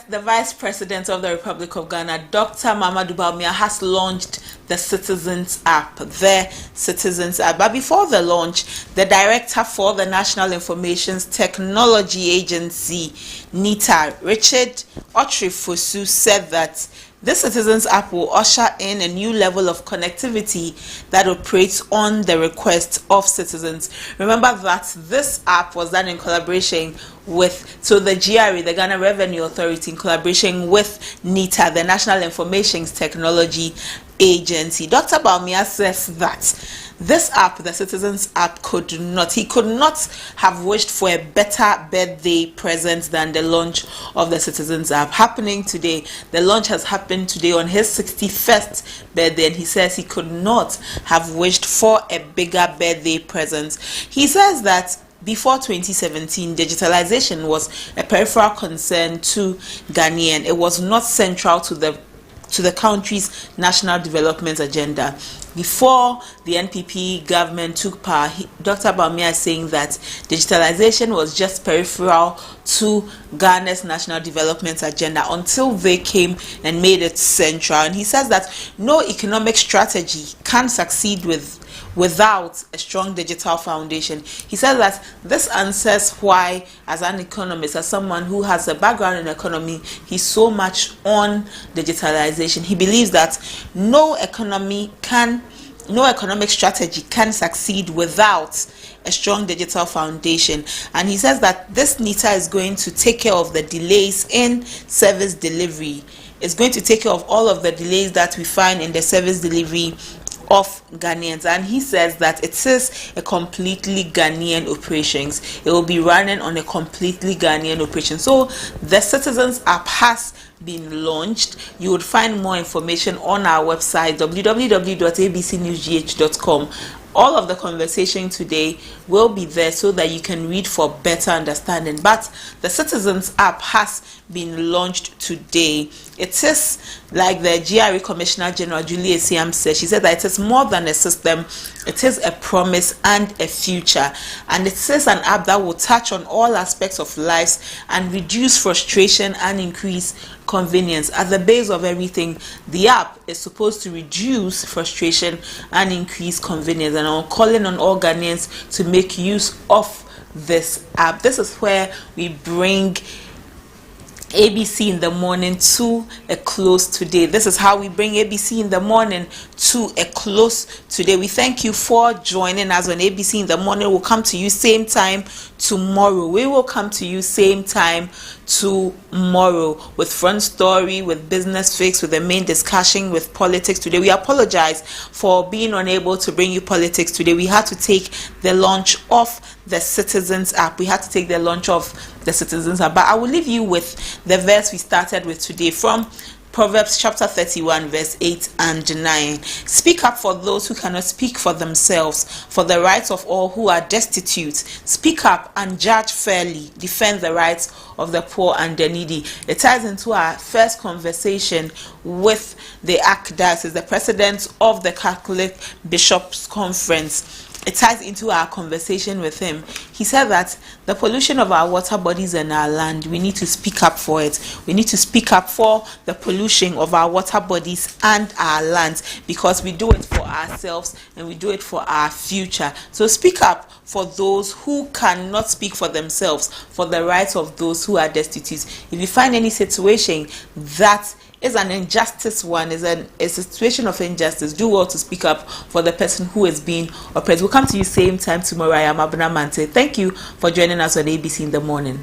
The Vice President of the Republic of Ghana, Dr. Mamadou Bawumia, has launched the Citizens App, the Citizens App. But before the launch, the Director for the National Information Technology Agency, NITA, Richard Otrifosu, said that the Citizens App will usher in a new level of connectivity that operates on the request of citizens. Remember that this app was done in collaboration with the GRA, the Ghana Revenue Authority, in collaboration with NITA, the National Information Technology Agency. Dr. Bawumia says that this app, the Citizens App, he could not have wished for a better birthday present than the launch of the Citizens App happening today. The launch has happened today on his 61st birthday, and he says he could not have wished for a bigger birthday present. He says that before 2017, digitalization was a peripheral concern to Ghanaian. It was not central to the country's national development agenda. Before the NPP government took power, Dr. Bawumia is saying that digitalization was just peripheral to Ghana's national development agenda until they came and made it central. And he says that no economic strategy can succeed without a strong digital foundation. He says that this answers why, as an economist, as someone who has a background in economy, he's so much on digitalization. He believes that no economic strategy can succeed without a strong digital foundation. And he says that this NITA is going to take care of the delays in service delivery. It's going to take care of all of the delays that we find in the service delivery of Ghanaians, and he says that it is a completely Ghanaian operations. It will be running on a completely Ghanaian operation. So the Citizens App has been launched. You would find more information on our website www.abcnewsgh.com. All of the conversation today will be there so that you can read for better understanding. But the Citizens App has been launched today. it is, like the GRA Commissioner General Julie Esiam said, she said that it is more than a system, it is a promise and a future. And it is an app that will touch on all aspects of lives and reduce frustration and increase convenience. At the base of everything, the app is supposed to reduce frustration and increase convenience. And I'm calling on all Ghanaians to make use of this app. This is where we bring ABC in the morning to a close today. This is how we bring ABC in the morning to a close today. We thank you for joining us on ABC in the morning. We'll come to you same time tomorrow. We will come to you same time tomorrow with Front Story, with Business Fix, with the main discussion, with politics today. We apologize for being unable to bring you politics today. We had to take the launch of the Citizens app. But I will leave you with the verse we started with today from Proverbs chapter 31 verse 8 and 9. Speak up for those who cannot speak for themselves, for the rights of all who are destitute. Speak up and judge fairly. Defend the rights of the poor and the needy. It ties into our first conversation with the Archdiocese, the president of the Catholic Bishops' Conference. It ties into our conversation with him. He said that the pollution of our water bodies and our land, we need to speak up for it. We need to speak up for the pollution of our water bodies and our lands, because we do it for ourselves and we do it for our future. So speak up for those who cannot speak for themselves, for the rights of those who are destitute. If you find any situation that is an injustice is a situation of injustice, do well to speak up for the person who is being oppressed. We'll come to you same time tomorrow. I am Abuna Mante. Thank you for joining us on ABC in the morning.